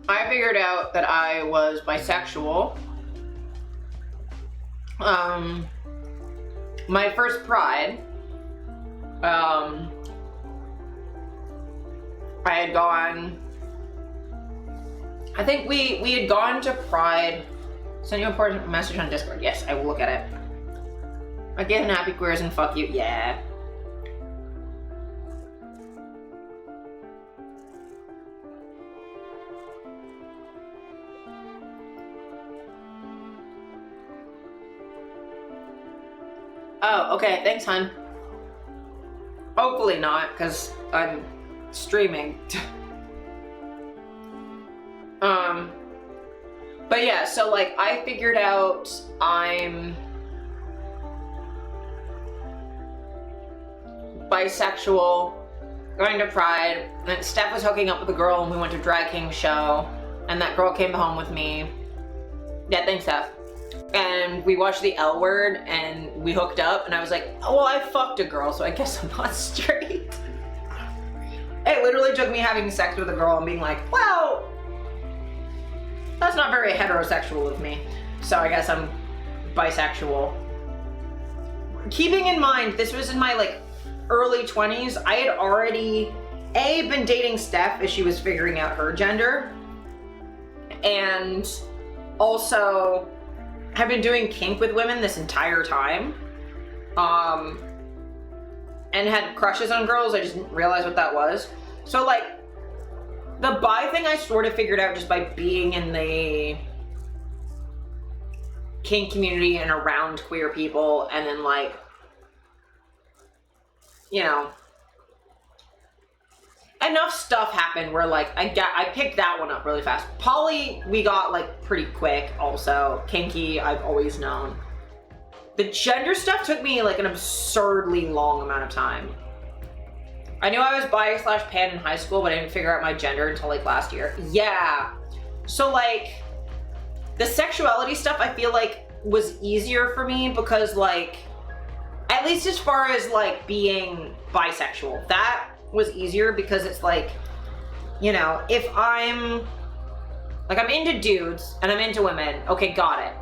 I figured out that I was bisexual. My first Pride, I had gone, I think we had gone to Pride. Send you a important message on Discord. Yes, I will look at it. Again, happy queers and fuck you. Yeah. Oh, okay, thanks, hon. Hopefully not, because I'm streaming. But yeah, so like, I figured out I'm bisexual, going to Pride, and Steph was hooking up with a girl and we went to Drag King show, and that girl came home with me. Yeah, thanks, Steph. And we watched The L Word and we hooked up, and I was like, oh, well, I fucked a girl, so I guess I'm not straight. It literally took me having sex with a girl and being like, well, that's not very heterosexual of me, so I guess I'm bisexual. Keeping in mind, this was in my like early 20s, I had already been dating Steph as she was figuring out her gender, and also have been doing kink with women this entire time, and had crushes on girls. I just didn't realize what that was. So like, the bi thing I sort of figured out just by being in the kink community and around queer people, and then like, you know, enough stuff happened where like I picked that one up really fast. Poly, we got like pretty quick also. Kinky, I've always known. The gender stuff took me like an absurdly long amount of time. I knew I was bi/pan in high school, but I didn't figure out my gender until like last year. Yeah. So like, the sexuality stuff I feel like was easier for me because like, at least as far as like being bisexual, that was easier because it's like, you know, if I'm into dudes and I'm into women, okay, got it.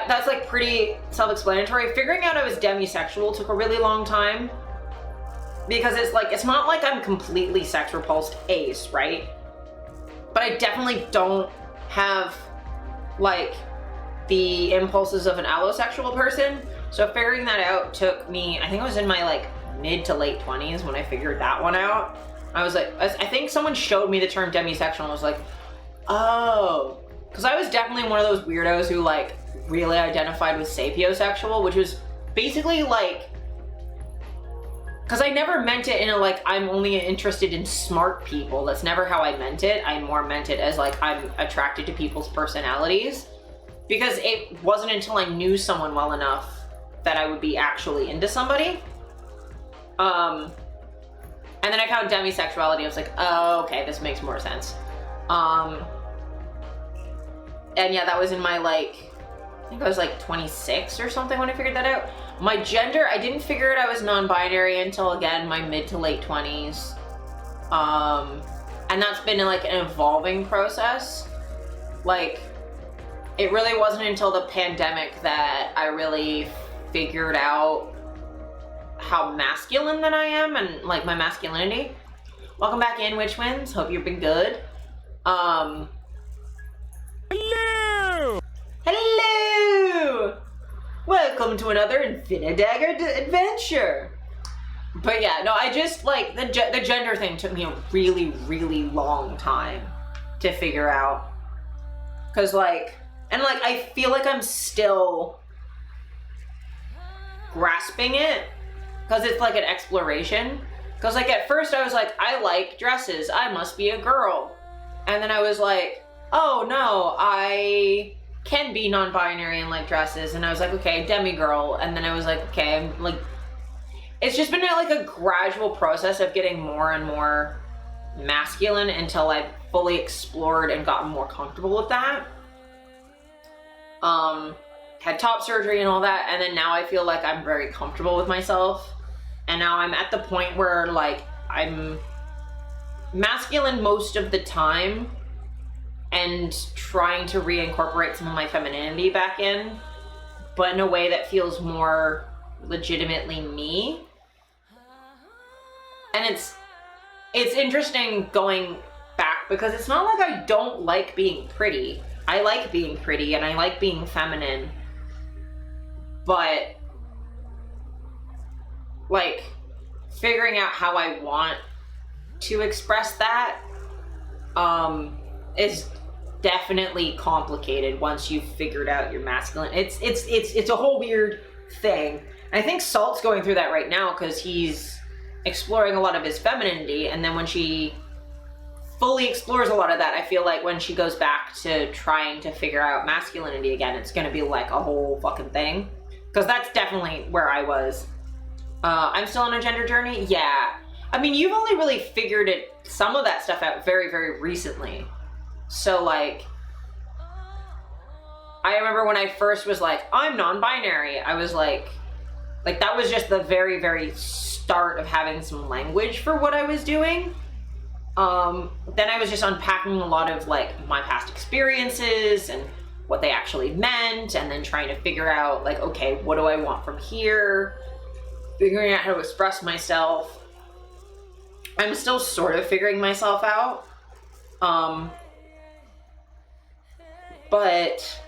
That's like pretty self-explanatory. Figuring out I was demisexual took a really long time because it's like, it's not like I'm completely sex repulsed ace, right? But I definitely don't have like the impulses of an allosexual person. So figuring that out took me, I think I was in my like mid to late 20s when I figured that one out. I was like, I think someone showed me the term demisexual and was like, oh, because I was definitely one of those weirdos who like really identified with sapiosexual, which was basically like, because I never meant it in a like, I'm only interested in smart people. That's never how I meant it. I more meant it as like, I'm attracted to people's personalities. because it wasn't until I knew someone well enough that I would be actually into somebody. And then I found demisexuality. I was like, oh, okay, this makes more sense. And yeah, that was in my like, I think I was like 26 or something when I figured that out. My gender, I didn't figure it out as non-binary until, again, my mid to late 20s. And that's been like an evolving process. Like, it really wasn't until the pandemic that I really figured out how masculine that I am and like my masculinity. Welcome back in, Witch Winds. Hope you've been good. Hello! Hello! Welcome to another Infinidagger adventure. But yeah, no, I just like the gender thing took me a really, really long time to figure out. Cause like, and like I feel like I'm still grasping it, cause it's like an exploration. Cause like at first I was like, I like dresses, I must be a girl. And then I was like, oh no, I can be non-binary and like dresses. And I was like, okay, demi-girl. And then I was like, okay, I'm like, it's just been like a gradual process of getting more and more masculine until I've fully explored and gotten more comfortable with that. Had top surgery and all that, and then now I feel like I'm very comfortable with myself. And now I'm at the point where like I'm masculine most of the time and trying to reincorporate some of my femininity back in, but in a way that feels more legitimately me. And it's interesting going back because it's not like I don't like being pretty. I like being pretty and I like being feminine, but like figuring out how I want to express that is definitely complicated once you've figured out your masculine. It's a whole weird thing. And I think Salt's going through that right now because he's exploring a lot of his femininity, and then when she fully explores a lot of that, I feel like when she goes back to trying to figure out masculinity again, it's gonna be like a whole fucking thing. Because that's definitely where I was. I'm still on a gender journey? Yeah. I mean, you've only really figured some of that stuff out very, very recently. So like, I remember when I first was like, I'm non-binary, I was like that was just the very, very start of having some language for what I was doing. Then I was just unpacking a lot of like my past experiences and what they actually meant, and then trying to figure out like, okay, what do I want from here? Figuring out how to express myself. I'm still sort of figuring myself out. But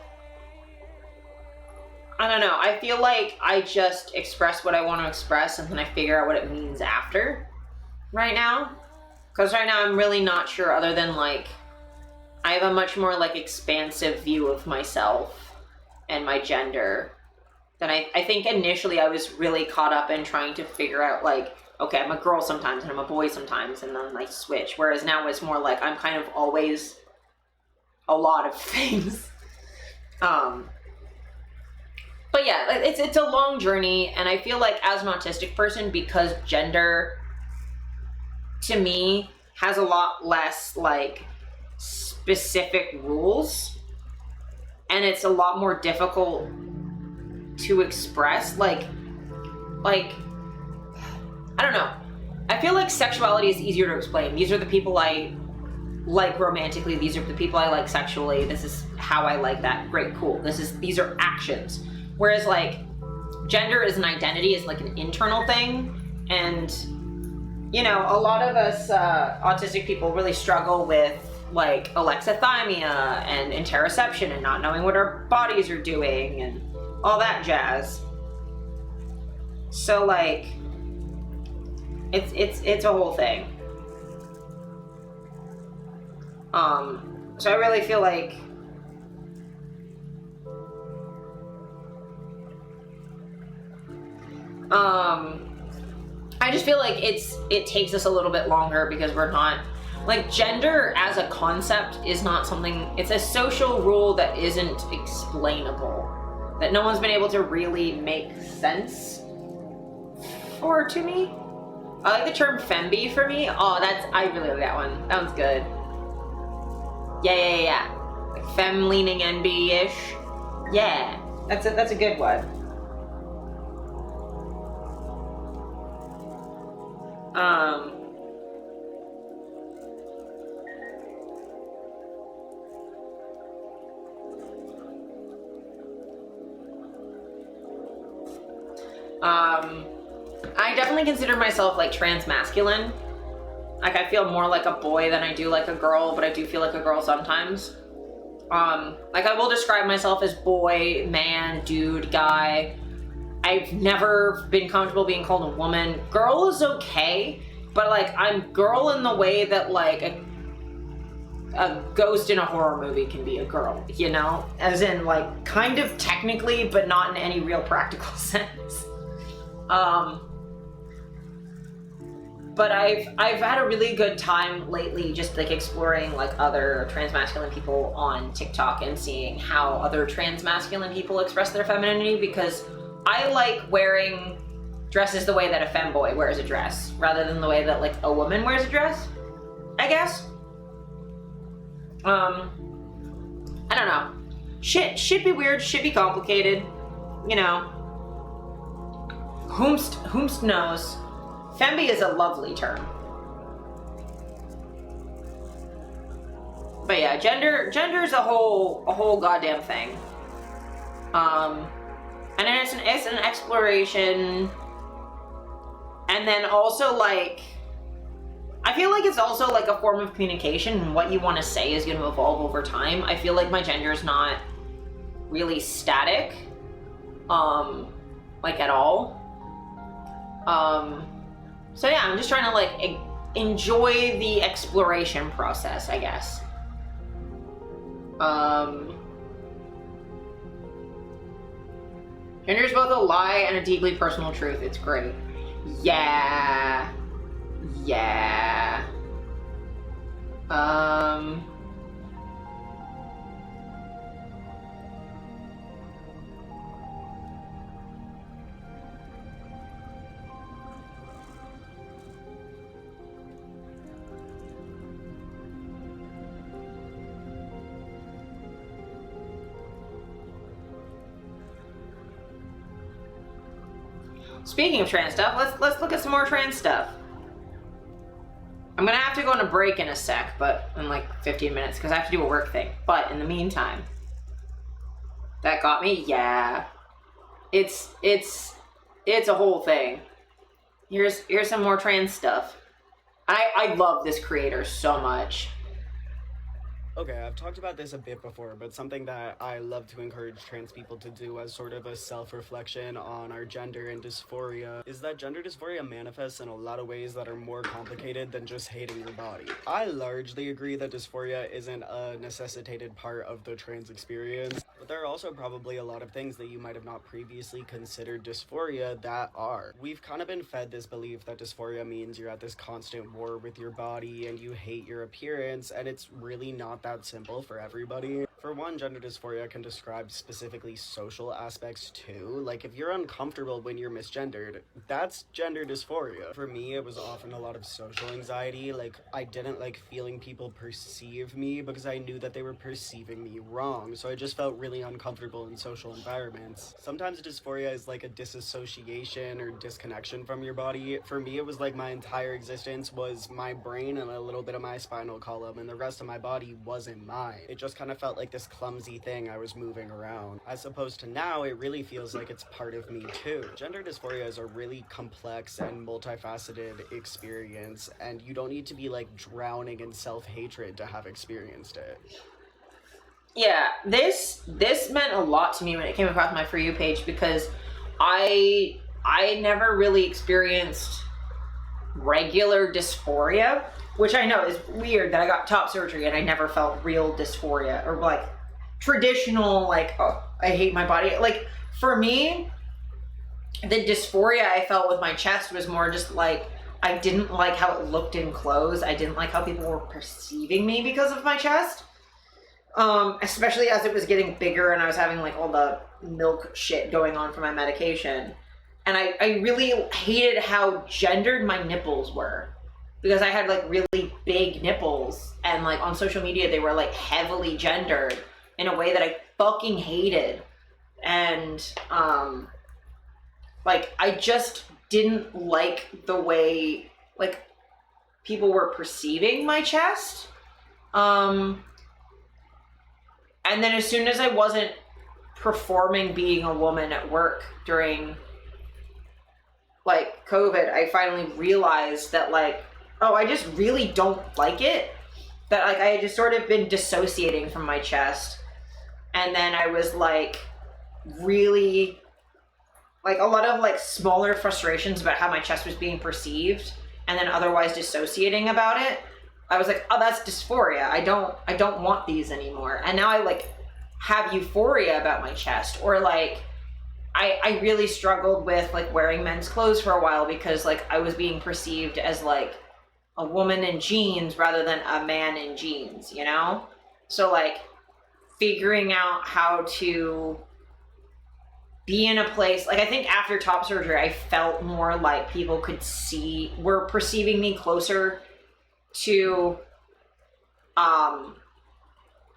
I don't know. I feel like I just express what I want to express and then I figure out what it means after right now. Because right now I'm really not sure, other than like, I have a much more like expansive view of myself and my gender than I think initially I was really caught up in trying to figure out like, okay, I'm a girl sometimes and I'm a boy sometimes, and then I switch. Whereas now it's more like I'm kind of always a lot of things. But yeah, it's a long journey, and I feel like as an autistic person, because gender to me has a lot less like specific rules, and it's a lot more difficult to express, like I don't know. I feel like sexuality is easier to explain. These are the people I like romantically, these are the people I like sexually, this is how I like that, great, cool. These are actions. Whereas like gender is an identity, is like an internal thing, and you know, a lot of us autistic people really struggle with like alexithymia and interoception and not knowing what our bodies are doing and all that jazz. So like it's a whole thing. So I really feel like I just feel like it takes us a little bit longer because we're not like gender as a concept is not something, it's a social rule that isn't explainable, that no one's been able to really make sense for to me. I like the term fembi for me. Oh, I really like that one. That one's good. Yeah. Like femme leaning NB-ish. Yeah, that's a good one. I definitely consider myself like trans-masculine. Like I feel more like a boy than I do like a girl, but I do feel like a girl sometimes. Like I will describe myself as boy, man, dude, guy. I've never been comfortable being called a woman. Girl is okay, but like I'm girl in the way that like a ghost in a horror movie can be a girl, you know? As in like kind of technically, but not in any real practical sense. But I've had a really good time lately just like exploring like other trans-masculine people on TikTok and seeing how other trans-masculine people express their femininity, because I like wearing dresses the way that a femboy wears a dress rather than the way that like a woman wears a dress, I guess. I don't know. Shit should be weird, should be complicated, you know. Whomst knows. Fembi is a lovely term. But yeah, gender is a whole goddamn thing. And then it's an exploration. And then also like, I feel like it's also like a form of communication, and what you want to say is going to evolve over time. I feel like my gender is not really static, like at all. So yeah, I'm just trying to like enjoy the exploration process, I guess. Gender is both a lie and a deeply personal truth. It's great. Yeah. Speaking of trans stuff, let's look at some more trans stuff. I'm gonna have to go on a break in a sec, but in like 15 minutes, because I have to do a work thing. But in the meantime, that got me. Yeah, it's a whole thing. Here's some more trans stuff. I love this creator so much. Okay, I've talked about this a bit before, but something that I love to encourage trans people to do as sort of a self-reflection on our gender and dysphoria is that gender dysphoria manifests in a lot of ways that are more complicated than just hating your body. I largely agree that dysphoria isn't a necessitated part of the trans experience, but there are also probably a lot of things that you might have not previously considered dysphoria that are. We've kind of been fed this belief that dysphoria means you're at this constant war with your body and you hate your appearance, and it's really not that simple for everybody. For one, gender dysphoria can describe specifically social aspects too. Like if you're uncomfortable when you're misgendered, that's gender dysphoria. For me, it was often a lot of social anxiety. Like I didn't like feeling people perceive me because I knew that they were perceiving me wrong. So I just felt really uncomfortable in social environments. Sometimes dysphoria is like a disassociation or disconnection from your body. For me, it was like my entire existence was my brain and a little bit of my spinal column, and the rest of my body wasn't mine. It just kind of felt like this clumsy thing I was moving around. As opposed to now, it really feels like it's part of me too. Gender dysphoria is a really complex and multifaceted experience, and you don't need to be like drowning in self-hatred to have experienced it. Yeah, this meant a lot to me when it came across my For You page, because I never really experienced regular dysphoria, which I know is weird that I got top surgery and I never felt real dysphoria or like traditional, like, oh, I hate my body. Like for me, the dysphoria I felt with my chest was more just like, I didn't like how it looked in clothes. I didn't like how people were perceiving me because of my chest. Especially as it was getting bigger and I was having like all the milk shit going on for my medication. And I really hated how gendered my nipples were. Because I had like really big nipples and like on social media they were like heavily gendered in a way that I fucking hated. And like I just didn't like the way like people were perceiving my chest. And then as soon as I wasn't performing being a woman at work during like COVID, I finally realized that like, oh, I just really don't like it. That like I had just sort of been dissociating from my chest. And then I was like really like a lot of like smaller frustrations about how my chest was being perceived and then otherwise dissociating about it. I was like, oh, that's dysphoria. I don't want these anymore. And now I like have euphoria about my chest. Or like I really struggled with like wearing men's clothes for a while because like I was being perceived as like a woman in jeans rather than a man in jeans, you know? So like figuring out how to be in a place, like I think after top surgery, I felt more like people were perceiving me closer to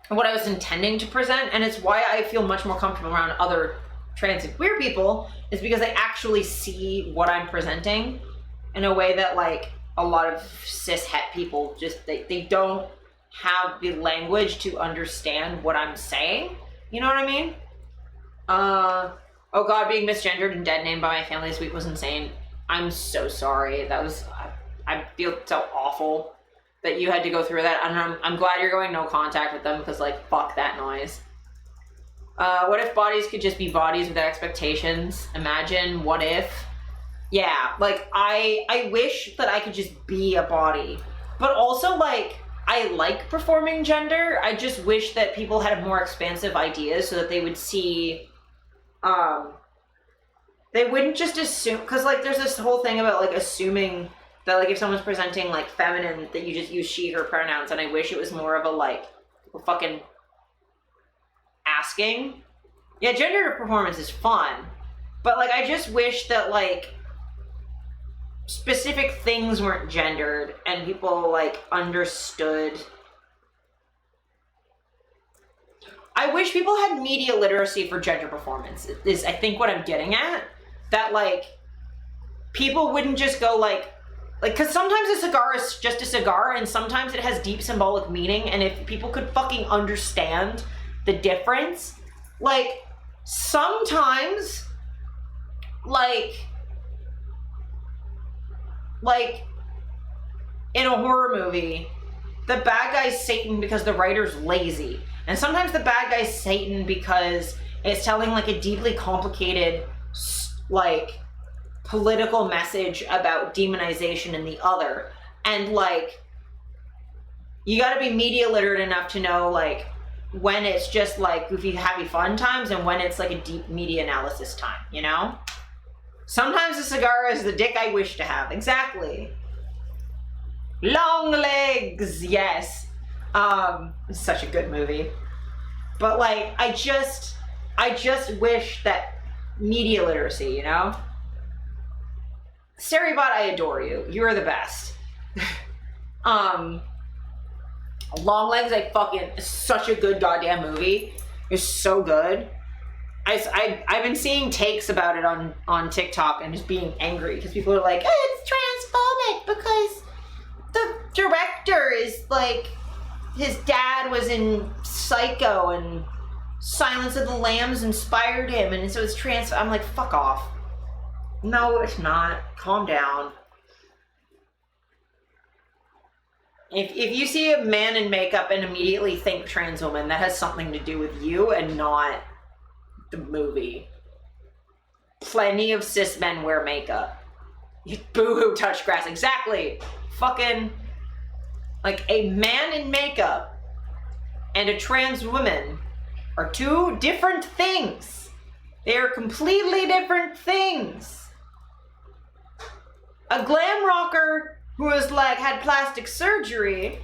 what I was intending to present. And it's why I feel much more comfortable around other trans and queer people, is because they actually see what I'm presenting in a way that like a lot of cis het people just, they don't have the language to understand what I'm saying. You know what I mean? Oh God, being misgendered and dead named by my family this week was insane. I'm so sorry. That was, I feel so awful that you had to go through that. I'm glad you're going no contact with them because like, fuck that noise. What if bodies could just be bodies without expectations? Imagine, what if? Yeah, like I wish that I could just be a body, but also like I like performing gender. I just wish that people had more expansive ideas so that they would see, they wouldn't just assume, because like there's this whole thing about like assuming that like if someone's presenting like feminine that you just use she, her pronouns, and I wish it was more of a like fucking asking. Yeah, gender performance is fun, but like I just wish that like specific things weren't gendered and people like understood. I wish people had media literacy for gender performance is I think what I'm getting at. That like people wouldn't just go like because sometimes a cigar is just a cigar and sometimes it has deep symbolic meaning, and if people could fucking understand the difference, like sometimes like in a horror movie, the bad guy's Satan because the writer's lazy. And sometimes the bad guy's Satan because it's telling like a deeply complicated like political message about demonization in the other. And like you gotta be media literate enough to know like when it's just like goofy, happy, fun times and when it's like a deep media analysis time, you know? Sometimes a cigar is the dick I wish to have. Exactly. Long legs, yes. It's such a good movie. But like, I just wish that media literacy, you know? Seribot, I adore you. You are the best. Long Legs, such a good goddamn movie. It's so good. I've been seeing takes about it on TikTok and just being angry because people are like, it's transphobic because the director is like, his dad was in Psycho and Silence of the Lambs inspired him and so it's trans. I'm like, fuck off. No, it's not. Calm down. If you see a man in makeup and immediately think trans woman, that has something to do with you and not the movie. Plenty of cis men wear makeup. Boo-hoo, touch grass. Exactly. Fucking, like, a man in makeup and a trans woman are two different things. They are completely different things. A glam rocker who has like had plastic surgery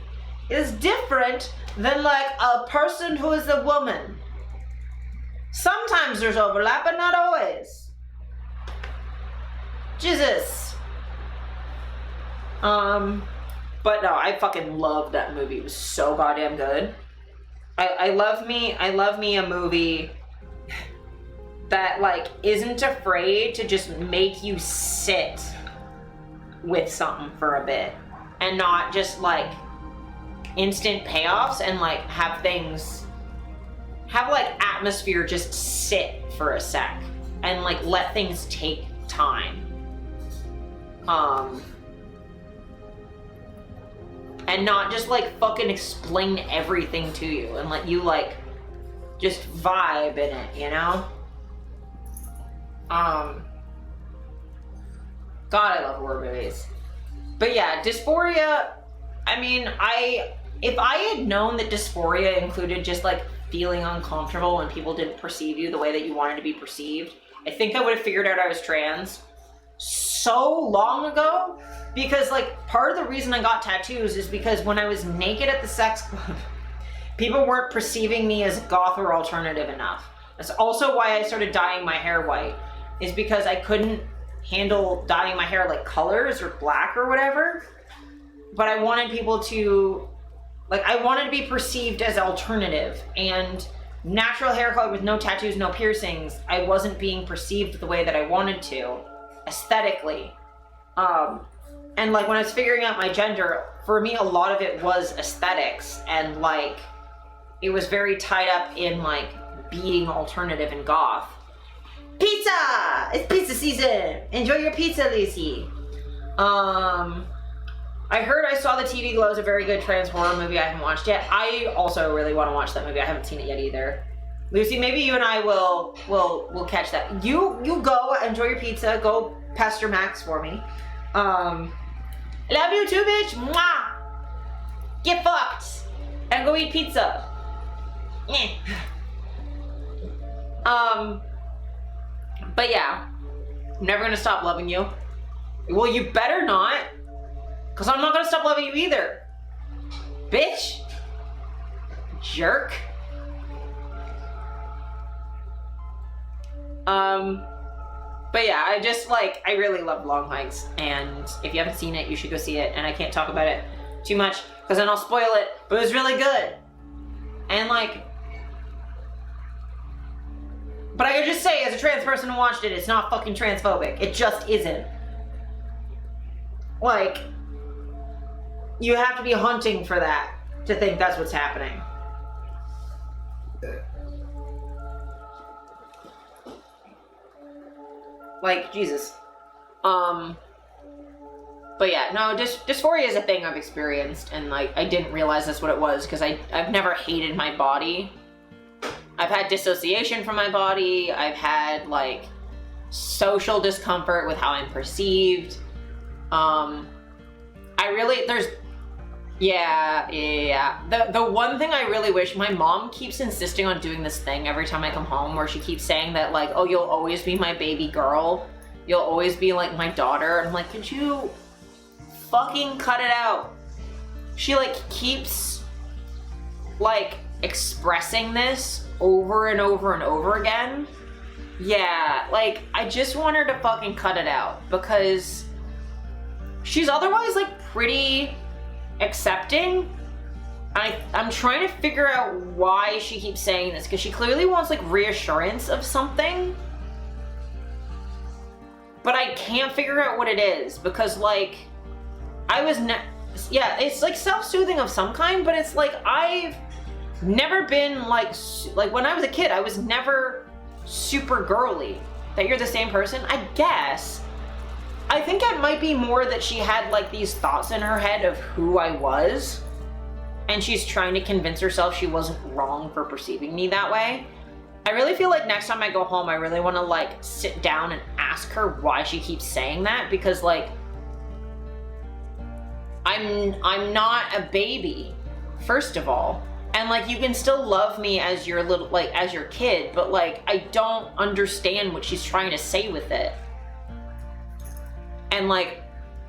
is different than like a person who is a woman. Sometimes there's overlap, but not always. Jesus. But no, I fucking loved that movie. It was so goddamn good. I love me a movie that like isn't afraid to just make you sit with something for a bit and not just like instant payoffs and like have like atmosphere just sit for a sec and like let things take time. And not just like fucking explain everything to you and let you like just vibe in it, you know? God, I love horror movies. But yeah, dysphoria, I mean, if I had known that dysphoria included just like feeling uncomfortable when people didn't perceive you the way that you wanted to be perceived, I think I would have figured out I was trans so long ago. Because like part of the reason I got tattoos is because when I was naked at the sex club, people weren't perceiving me as goth or alternative enough. That's also why I started dyeing my hair white, is because I couldn't handle dyeing my hair like colors or black or whatever. But I wanted people to, like, I wanted to be perceived as alternative, and natural hair color with no tattoos, no piercings, I wasn't being perceived the way that I wanted to, aesthetically. And like when I was figuring out my gender, for me a lot of it was aesthetics, and like it was very tied up in like being alternative and goth. Pizza! It's pizza season! Enjoy your pizza, Lucy. I heard I Saw the TV Glow is a very good trans horror movie. I haven't watched yet. I also really want to watch that movie. I haven't seen it yet either. Lucy, maybe you and I will catch that. You go enjoy your pizza. Go pester Max for me. Love you too, bitch. Mwah. Get fucked and go eat pizza. But yeah, I'm never gonna stop loving you. Well, you better not, because I'm not gonna stop loving you either, bitch. Jerk. But yeah, I really love Long Hikes, and if you haven't seen it, you should go see it, and I can't talk about it too much, because then I'll spoil it, but it was really good. And like, but I could just say, as a trans person who watched it, it's not fucking transphobic. It just isn't. Like, you have to be hunting for that to think that's what's happening. Like, Jesus. But yeah, no, dysphoria is a thing I've experienced, and like, I didn't realize that's what it was, because I've never hated my body. I've had dissociation from my body. I've had like social discomfort with how I'm perceived. The one thing I really wish, my mom keeps insisting on doing this thing every time I come home, where she keeps saying that like, oh, you'll always be my baby girl. You'll always be like my daughter. And I'm like, could you fucking cut it out? She like keeps like expressing this over and over and over again. Yeah, like I just want her to fucking cut it out, because she's otherwise like pretty accepting. I'm trying to figure out why she keeps saying this, because she clearly wants like reassurance of something, but I can't figure out what it is, because like it's like self-soothing of some kind, but it's like I've never been like when I was a kid, I was never super girly. That you're the same person, I guess. I think it might be more that she had like these thoughts in her head of who I was, and she's trying to convince herself she wasn't wrong for perceiving me that way. I really feel like next time I go home, I really want to like sit down and ask her why she keeps saying that, because like I'm not a baby, first of all. And like, you can still love me as your little, like, as your kid, but like, I don't understand what she's trying to say with it. And like,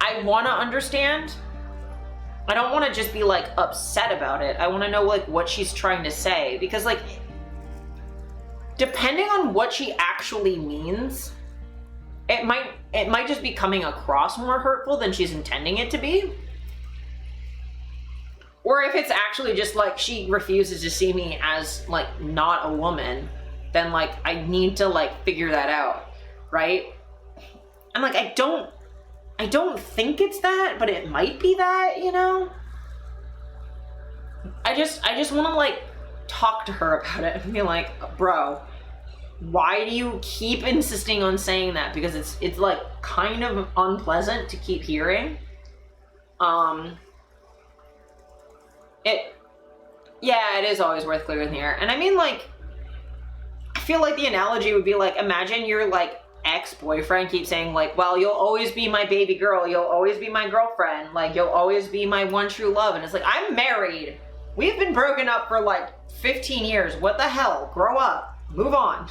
I want to understand. I don't want to just be like upset about it. I want to know like what she's trying to say, because like depending on what she actually means, it might just be coming across more hurtful than she's intending it to be. Or if it's actually just like she refuses to see me as like not a woman, then like I need to like figure that out, right? And like I don't think it's that, but it might be that, you know? I just want to like talk to her about it and be like, bro, why do you keep insisting on saying that? Because it's like kind of unpleasant to keep hearing. It is always worth clearing the air. And I mean, like, I feel like the analogy would be like, imagine your like ex-boyfriend keeps saying like, well, you'll always be my baby girl, you'll always be my girlfriend, like you'll always be my one true love. And it's like, I'm married, we've been broken up for like 15 years, what the hell, grow up, move on,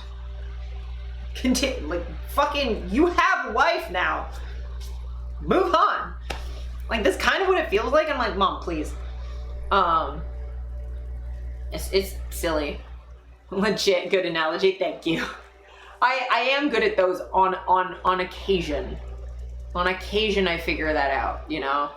continue, like fucking, you have a wife now, move on. Like that's kind of what it feels like. I'm like, mom, please. It's silly. Legit good analogy, thank you. I am good at those on occasion. On occasion I figure that out, you know?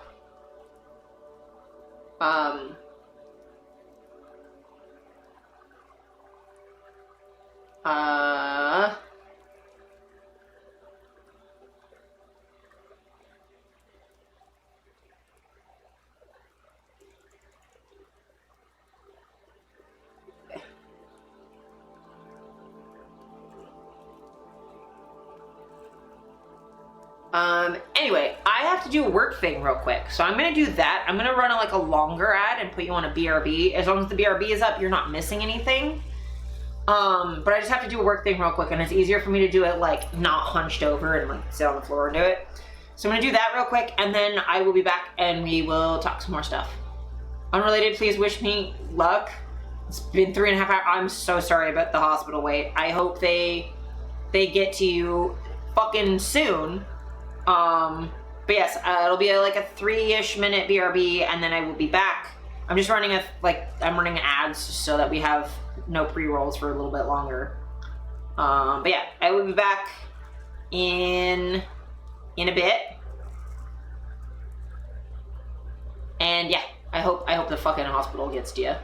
Anyway, I have to do a work thing real quick. So I'm gonna do that. I'm gonna run like a longer ad and put you on a BRB. As long as the BRB is up, you're not missing anything. But I just have to do a work thing real quick, and it's easier for me to do it like not hunched over and like sit on the floor and do it. So I'm gonna do that real quick, and then I will be back and we will talk some more stuff. Unrelated, please wish me luck. It's been 3.5 hours. I'm so sorry about the hospital wait. I hope they get to you fucking soon. But yes, it'll be like a 3-ish minute BRB, and then I will be back. I'm just running I'm running ads so that we have no pre-rolls for a little bit longer. But yeah, I will be back in a bit. And yeah, I hope the fucking hospital gets to you.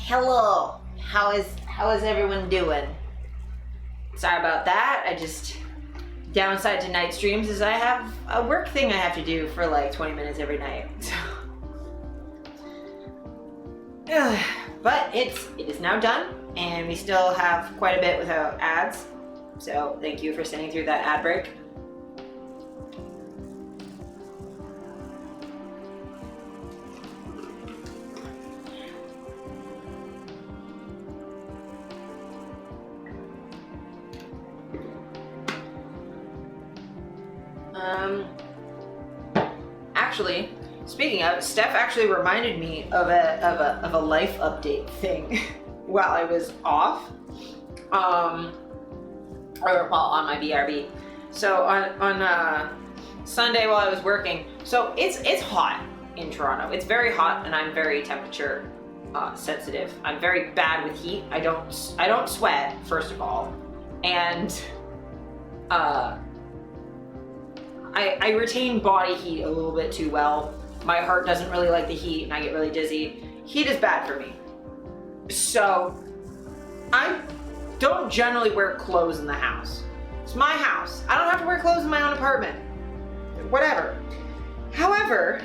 Hello. How is everyone doing? Sorry about that. I just downside to night streams is I have a work thing I have to do for like 20 minutes every night. So. But it is now done, and we still have quite a bit without ads. So thank you for sitting through that ad break. Actually, speaking of, Steph actually reminded me of a life update thing while I was off, or well, on my BRB. So on Sunday while I was working, so it's hot in Toronto. It's very hot, and I'm very temperature sensitive. I'm very bad with heat. I don't sweat, first of all, and I retain body heat a little bit too well. My heart doesn't really like the heat, and I get really dizzy. Heat is bad for me. So I don't generally wear clothes in the house. It's my house. I don't have to wear clothes in my own apartment. Whatever. However,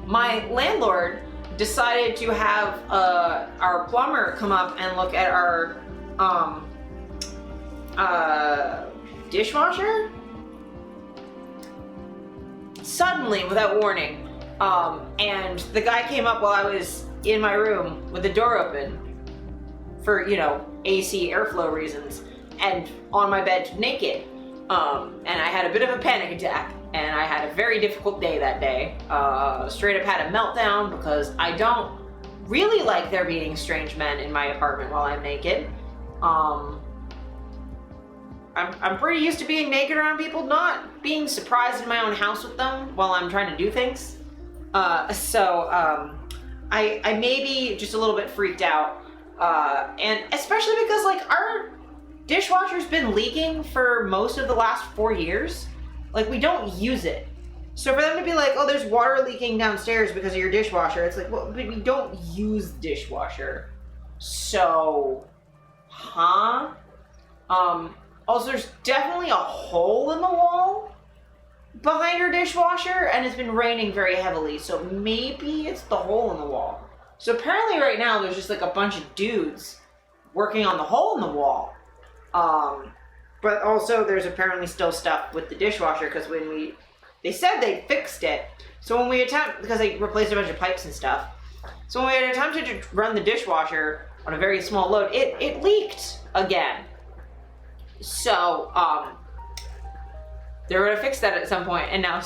my landlord decided to have our plumber come up and look at our dishwasher suddenly without warning, and the guy came up while I was in my room with the door open for, you know, AC airflow reasons, and on my bed naked, and I had a bit of a panic attack, and I had a very difficult day that day. Straight up had a meltdown because I don't really like there being strange men in my apartment while I'm naked. I'm pretty used to being naked around people, not being surprised in my own house with them while I'm trying to do things. I may be just a little bit freaked out, and especially because like our dishwasher's been leaking for most of the last 4 years. Like, we don't use it. So for them to be like, oh, there's water leaking downstairs because of your dishwasher, it's like, well, but we don't use dishwasher. So, huh? Also, there's definitely a hole in the wall behind your dishwasher, and it's been raining very heavily, so maybe it's the hole in the wall. So apparently right now there's just like a bunch of dudes working on the hole in the wall. But also there's apparently still stuff with the dishwasher, because they said they fixed it. So when we because they replaced a bunch of pipes and stuff. So when we had attempted to run the dishwasher on a very small load, it leaked again. So, they're gonna fix that at some point, and now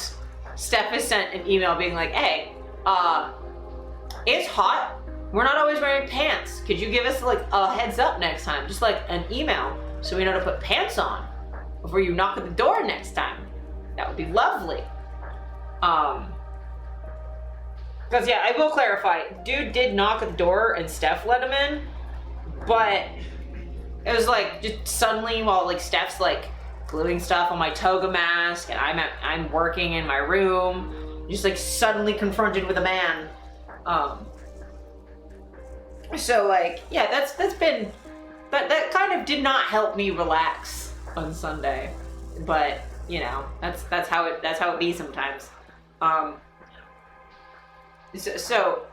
Steph has sent an email being like, hey, it's hot, we're not always wearing pants, could you give us like a heads up next time, just like an email, so we know to put pants on before you knock at the door next time. That would be lovely. Because yeah, I will clarify, dude did knock at the door and Steph let him in, but it was like just suddenly while like Steph's like gluing stuff on my toga mask and I'm working in my room, just like suddenly confronted with a man. So like, yeah, that's been, that kind of did not help me relax on Sunday, but you know, that's how it be sometimes. So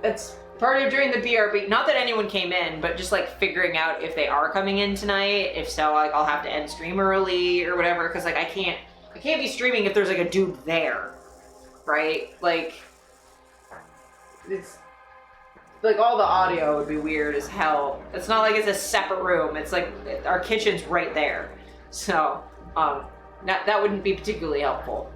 it's part of during the BRB, not that anyone came in, but just like figuring out if they are coming in tonight. If so, like I'll have to end stream early or whatever, because like I can't be streaming if there's like a dude there, right? Like it's like all the audio would be weird as hell. It's not like it's a separate room. It's like our kitchen's right there, so that wouldn't be particularly helpful.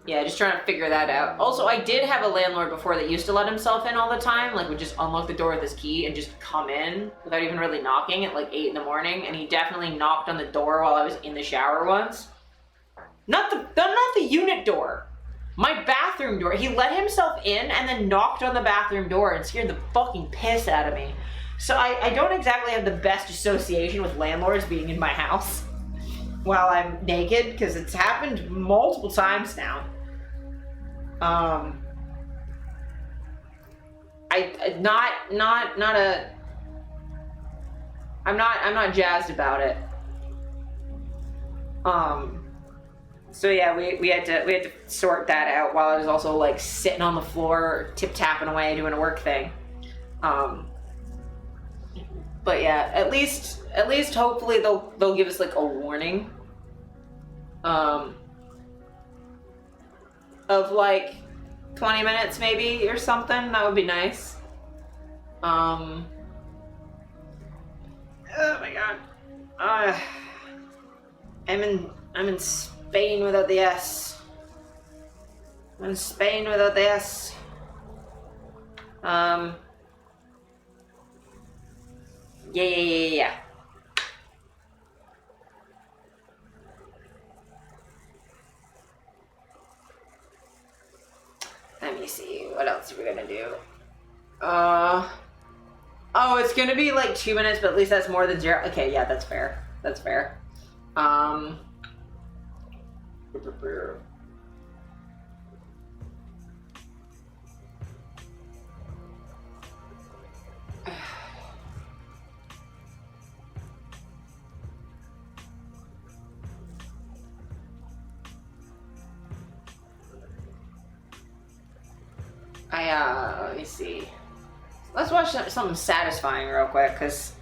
Yeah, just trying to figure that out. Also, I did have a landlord before that used to let himself in all the time, like would just unlock the door with his key and just come in without even really knocking at like 8 in the morning, and he definitely knocked on the door while I was in the shower once. Not the unit door. My bathroom door. He let himself in and then knocked on the bathroom door and scared the fucking piss out of me. So I don't exactly have the best association with landlords being in my house. while I'm naked, because it's happened multiple times now. I'm not jazzed about it. So yeah, we had to sort that out while I was also like sitting on the floor, tip-tapping away, doing a work thing. But yeah, at least hopefully they'll give us like a warning. Of like 20 minutes maybe or something. That would be nice. Oh my god. I'm in Spain without the S. I'm in Spain without the S. Yeah. Let me see, what else are we gonna do? Oh, it's gonna be like 2 minutes, but at least that's more than 0. Okay, yeah, that's fair. That's fair. Let me see. Let's watch something satisfying real quick, because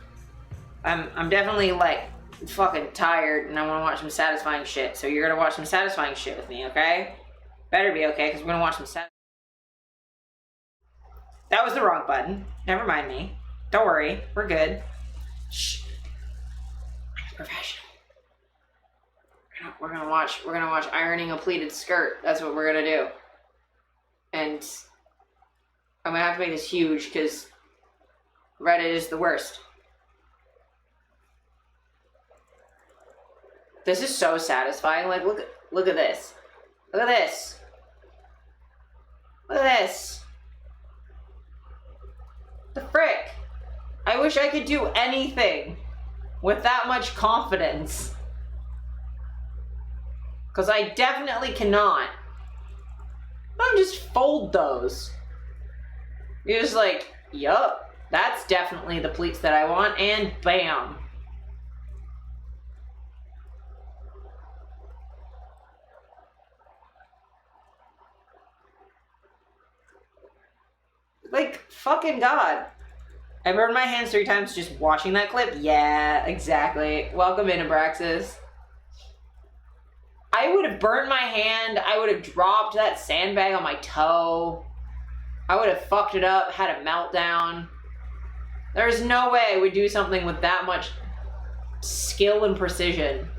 I'm definitely like fucking tired and I want to watch some satisfying shit. So you're gonna watch some satisfying shit with me, okay? Better be okay, because we're gonna watch some That was the wrong button. Never mind me. Don't worry, we're good. Shh. I'm professional. We're gonna watch ironing a pleated skirt. That's what we're gonna do. And I'm gonna have to make this huge because Reddit is the worst. This is so satisfying. Like, look at this. Look at this. Look at this. The frick. I wish I could do anything with that much confidence. Because I definitely cannot. I don't just fold those. You're just like, yup, that's definitely the pleats that I want, and bam. Like, fucking God. I burned my hands 3 times just watching that clip. Yeah, exactly. Welcome in, Abraxas. I would have burnt my hand. I would have dropped that sandbag on my toe. I would have fucked it up, had a meltdown. There's no way I would do something with that much skill and precision.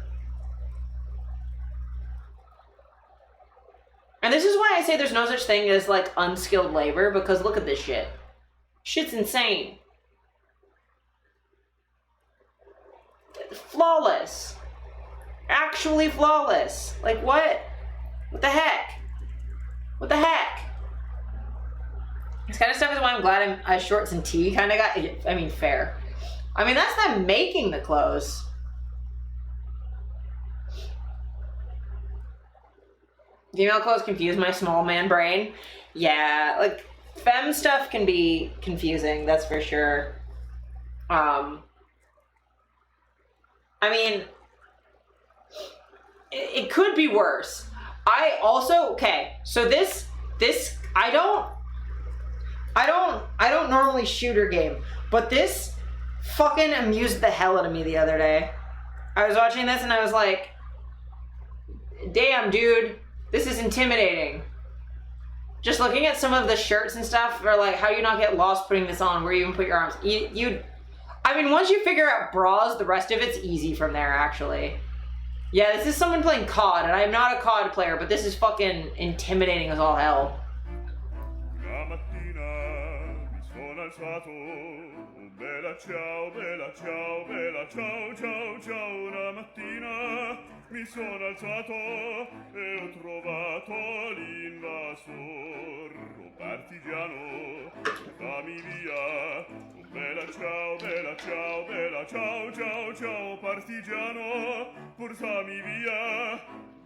And this is why I say there's no such thing as, like, unskilled labor, because look at this shit. Shit's insane. Flawless. Actually flawless. Like, what? What the heck? What the heck? This kind of stuff is why I'm glad I shorts and tee kind of got, I mean, fair. I mean, that's them making the clothes. Female clothes confuse my small man brain. Yeah, like, femme stuff can be confusing, that's for sure. I mean, it could be worse. I also, okay, so this, I don't normally shooter game, but this fucking amused the hell out of me the other day. I was watching this and I was like, damn, dude, this is intimidating. Just looking at some of the shirts and stuff, or like, how do you not get lost putting this on? Where you even put your arms? I mean, once you figure out bras, the rest of it's easy from there, actually. Yeah, this is someone playing COD, and I'm not a COD player, but this is fucking intimidating as all hell. Bella ciao, bella ciao, bella ciao, ciao, ciao. Una mattina mi sono alzato e ho trovato l'invasor, un partigiano, fammi via. Bella ciao, bella ciao, bella ciao, ciao, ciao, partigiano, portami via,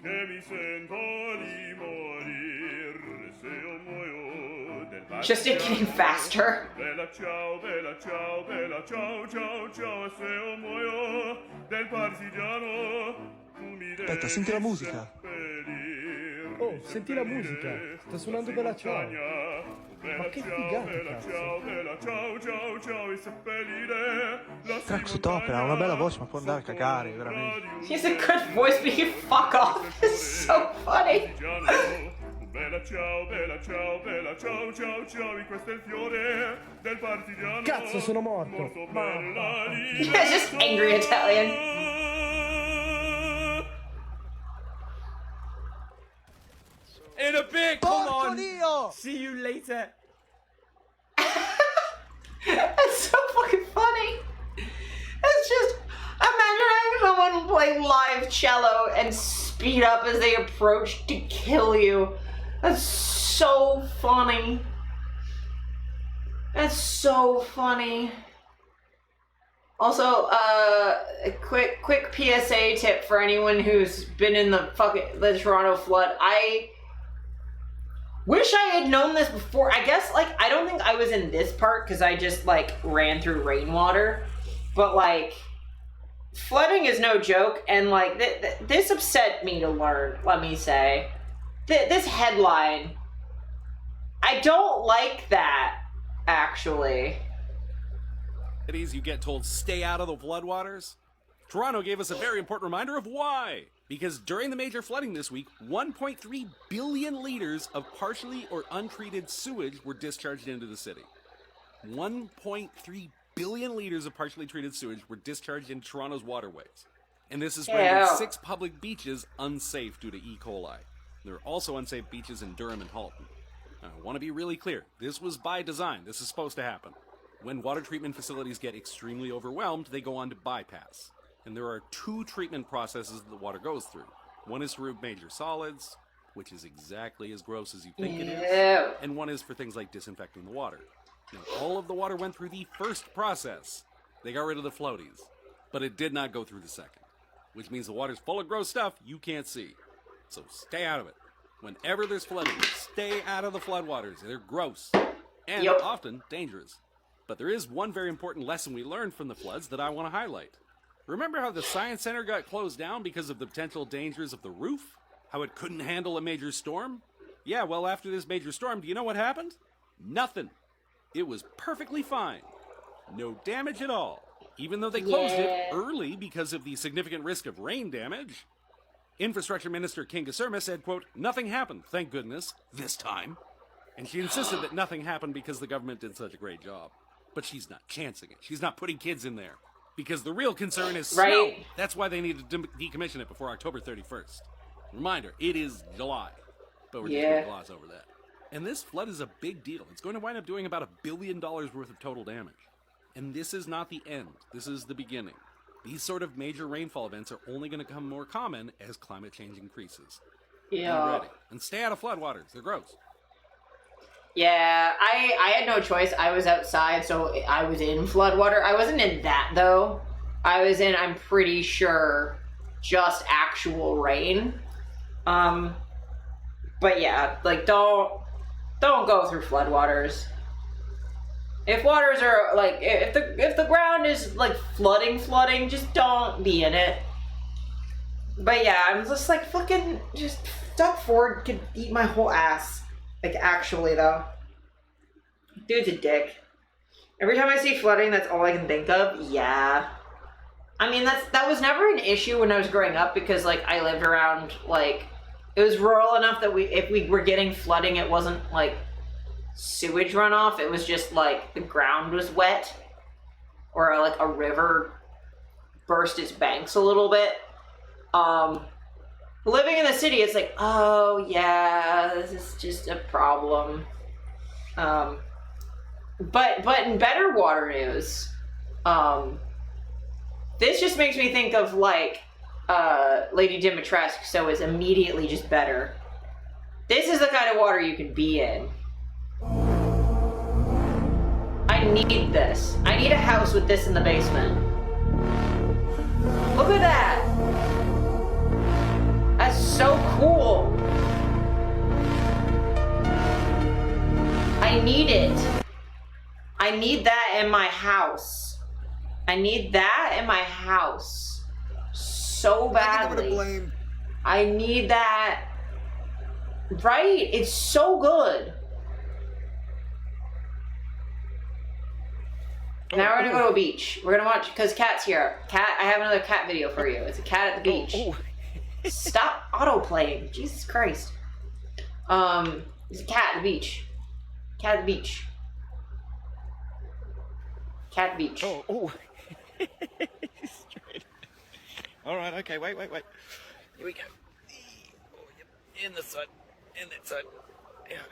che mi sento di morir, se io muoio del partigiano. Just it getting faster. Bella ciao, bella ciao, bella ciao, ciao, ciao, se io muoio del partigiano, tu mi devi Aspetta, senti la musica. Oh, senti la musica, sta suonando Bella ciao. Ma che figata, cazzo. Cazzo t'opera, ha una bella voce, ma può andare a cagare, veramente. He's a good voice, but you fuck off. This is so funny. Bella ciao, bella ciao, bella ciao, ciao, ciao, questo è il fiore del partigiano. Cazzo, sono morto. Yeah, just angry Italian. In a bit, come on. See you later. That's so fucking funny. It's just, imagine having someone play live cello and speed up as they approach to kill you. That's so funny. That's so funny. Also, a quick PSA tip for anyone who's been in the Toronto flood. I wish I had known this before. I guess, like, I don't think I was in this part because I just, like, ran through rainwater. But, like, flooding is no joke. And, like, this upset me to learn, let me say. This headline. I don't like that, actually. You get told stay out of the floodwaters? Toronto gave us a very important reminder of why. Because during the major flooding this week, 1.3 billion liters of partially or untreated sewage were discharged into the city. 1.3 billion liters of partially treated sewage were discharged into Toronto's waterways. And this has rendered 6 public beaches unsafe due to E. coli. There are also unsafe beaches in Durham and Halton. Now, I want to be really clear. This was by design. This is supposed to happen. When water treatment facilities get extremely overwhelmed, they go on to bypass. And there are 2 treatment processes that the water goes through. One is to remove major solids, which is exactly as gross as you think it is. And one is for things like disinfecting the water. Now, all of the water went through the first process. They got rid of the floaties. But it did not go through the second. Which means the water's full of gross stuff you can't see. So stay out of it. Whenever there's flooding, stay out of the floodwaters. They're gross. And often dangerous. But there is one very important lesson we learned from the floods that I want to highlight. Remember how the Science Center got closed down because of the potential dangers of the roof? How it couldn't handle a major storm? Yeah, well, after this major storm, do you know what happened? Nothing. It was perfectly fine. No damage at all. Even though they closed it early because of the significant risk of rain damage. Infrastructure Minister Kinga Surma said, quote, nothing happened, thank goodness, this time. And she insisted that nothing happened because the government did such a great job. But she's not chancing it. She's not putting kids in there. Because the real concern is snow. That's why they need to decommission it before October 31st. Reminder, it is July. But we're just going to gloss over that. And this flood is a big deal. It's going to wind up doing about $1 billion worth of total damage. And this is not the end. This is the beginning. These sort of major rainfall events are only going to become more common as climate change increases. Be ready. And stay out of floodwaters. They're gross. Yeah, I had no choice. I was outside, so I was in floodwater. I wasn't in that, though. I was in, I'm pretty sure, just actual rain. But yeah, like, don't go through floodwaters. If waters are, like, if the ground is, like, flooding, just don't be in it. But yeah, I'm just like, fucking, just, Doug Ford could eat my whole ass. Like, actually, though. Dude's a dick. Every time I see flooding, that's all I can think of. Yeah. I mean, that was never an issue when I was growing up because, like, I lived around, like, it was rural enough that if we were getting flooding, it wasn't, like, sewage runoff. It was just, like, the ground was wet. Or, like, a river burst its banks a little bit. Living in the city, it's like, oh, yeah, this is just a problem. But in better water news, this just makes me think of, like, Lady Dimitrescu, so it's immediately just better. This is the kind of water you can be in. I I need this. I need a house with this in the basement. Look at that. That's so cool. I need it. I need that in my house. I need that in my house so badly. I need that. Right? It's so good. Now we're gonna go to a beach. We're gonna watch, because Cat's here. Cat, I have another cat video for you. It's a cat at the beach. Stop auto-playing. Jesus Christ. There's a cat at the beach. Cat at the beach. Cat at the beach. All right, okay, wait. Here we go. In this side, in that side. Yeah,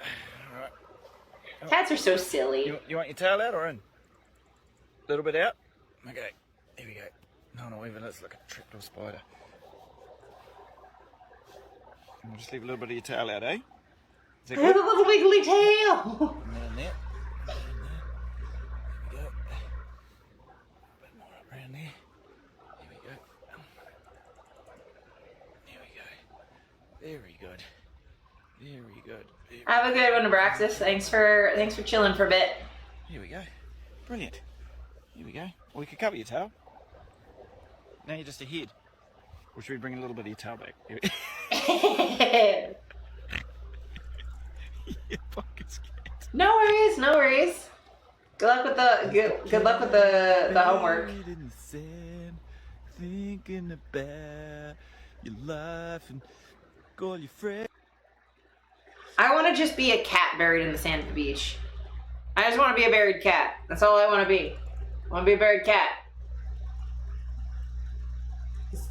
all right. Cats are so silly. You want your tail out or in? A little bit out? Okay, here we go. No, even let's look at a trickle spider. And we'll just leave a little bit of your tail out, eh? Is that I have a good? little wiggly tail. And there. There we go. A bit more up around there. Here we go. Very good. Very good. Have a good one, Abraxas. Thanks for chilling for a bit. Here we go. Brilliant. Here we go. Well, we could cover your tail. Now you're just a head. Or should we bring a little bit of your tail back? You fucking scared. No worries, no worries. Good luck with the homework. Thinking about your life and all your friends. I want to just be a cat buried in the sand at the beach. I just want to be a buried cat. That's all I want to be. I want to be a buried cat.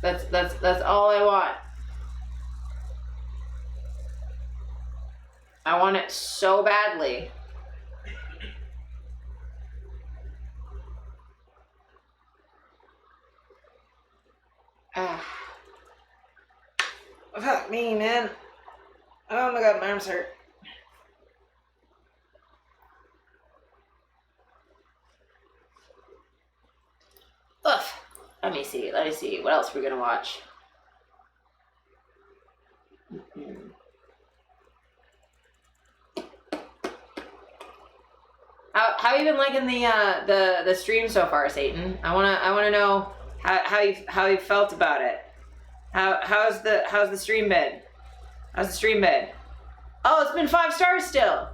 That's all I want. I want it so badly. Fuck me, man. Oh my god, my arms hurt. Ugh. Let me see. What else we're gonna watch? How you been liking the stream so far, Satan? I wanna know how you felt about it. How's the stream been? How's the stream been? Oh, it's been 5 stars still.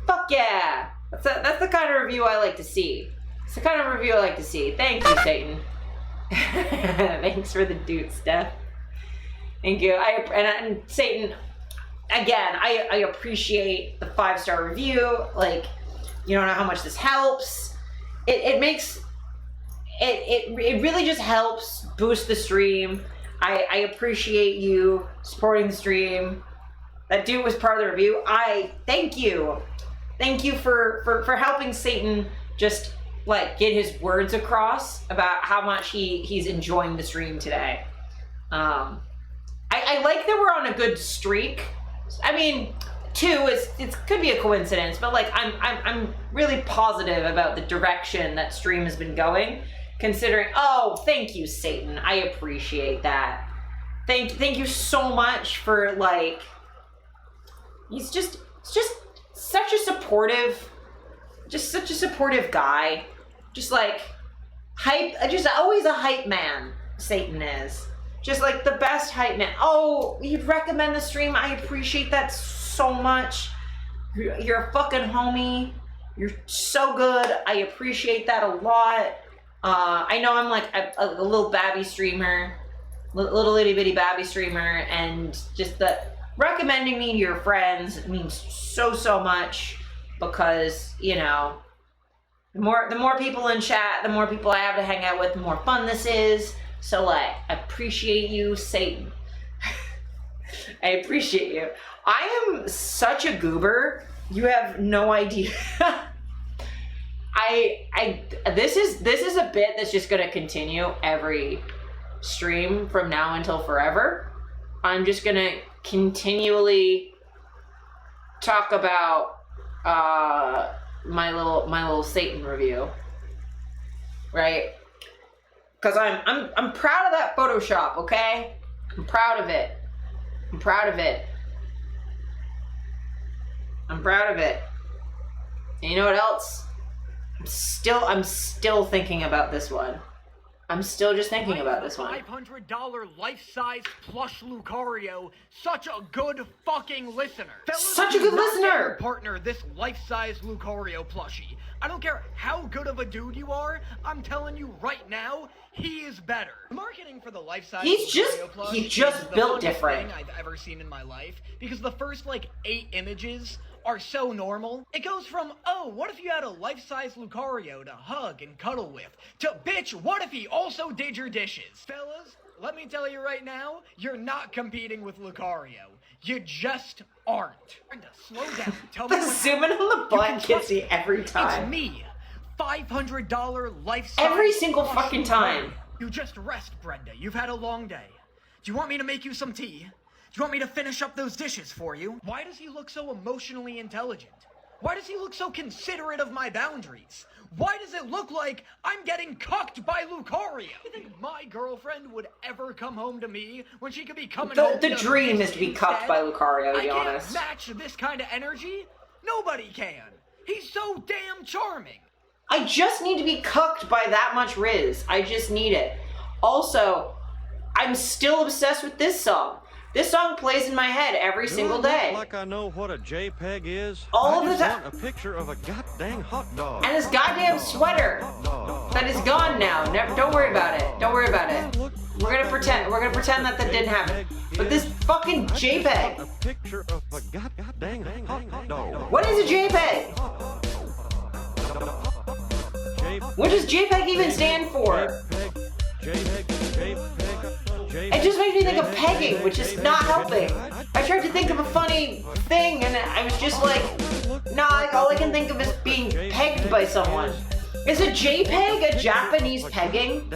Fuck yeah! That's the kind of review I like to see. It's the kind of review I like to see. Thank you, Satan. Thanks for the dude, Steph. Thank you. And Satan, again, I appreciate the 5-star review. Like, you don't know how much this helps. It makes it really just helps boost the stream. I appreciate you supporting the stream. That dude was part of the review. I thank you. Thank you for helping Satan just like get his words across about how much he's enjoying the stream today. I like that we're on a good streak. I mean, 2 it could be a coincidence, but like I'm really positive about the direction that stream has been going. Considering, oh, thank you, Satan. I appreciate that. Thank you so much for like. He's just such a supportive guy. Just like hype. Just always a hype man. Satan is just like the best hype man. Oh, you'd recommend the stream. I appreciate that so much. You're a fucking homie. You're so good. I appreciate that a lot. I know I'm like a little babby streamer, little itty bitty babby streamer, and just the recommending me to your friends means so much, because you know, the more people in chat, the more people I have to hang out with, the more fun this is. So like, I appreciate you, Satan. I appreciate you. I am such a goober. You have no idea. This is a bit that's just gonna continue every stream from now until forever. I'm just gonna continually talk about my little Satan review, right? Because I'm proud of that Photoshop, okay? I'm proud of it. I'm proud of it. I'm proud of it. And you know what else? I'm still thinking about this one. I'm still just thinking about this one. $500 life-size plush Lucario, such a good fucking listener. Fellas, Such a good do not listener! get your partner this life-size Lucario plushie. I don't care how good of a dude you are, I'm telling you right now, he is better. Marketing for the life-size Lucario plush he just is the built funniest different. thing I've ever seen in my life, because the first, 8 images are so normal. It goes from, oh, what if you had a life-size Lucario to hug and cuddle with, to, bitch, what if he also did your dishes? Fellas, let me tell you right now, you're not competing with Lucario. You just aren't. Brenda, slow down. Tell me The what's zooming on the butt gets me every It's time. me. $500 life-size Every single plush fucking time. You just rest, Brenda. You've had a long day. Do you want me to make you some tea? Do you want me to finish up those dishes for you? Why does he look so emotionally intelligent? Why does he look so considerate of my boundaries? Why does it look like I'm getting cucked by Lucario? You think my girlfriend would ever come home to me when she could be coming home The to dream me is to be instead? cucked by Lucario, to be I can't honest. match this kind of energy. Nobody can. He's so damn charming. I just need to be cucked by that much Riz. I just need it. Also, I'm still obsessed with this song. This song plays in my head every single day. Like I know what a JPEG is. All I of the just time. want a picture of a goddamn hot dog. And this goddamn sweater that is gone now. Don't worry about it. Don't worry about it. We're gonna pretend that didn't happen. But this fucking JPEG. A picture of a goddamn hot dog. What is a JPEG? What does JPEG even stand for? It just makes me think of pegging, which is not helping. I tried to think of a funny thing, and I was just like, nah, all I can think of is being pegged by someone. Is a JPEG a Japanese pegging?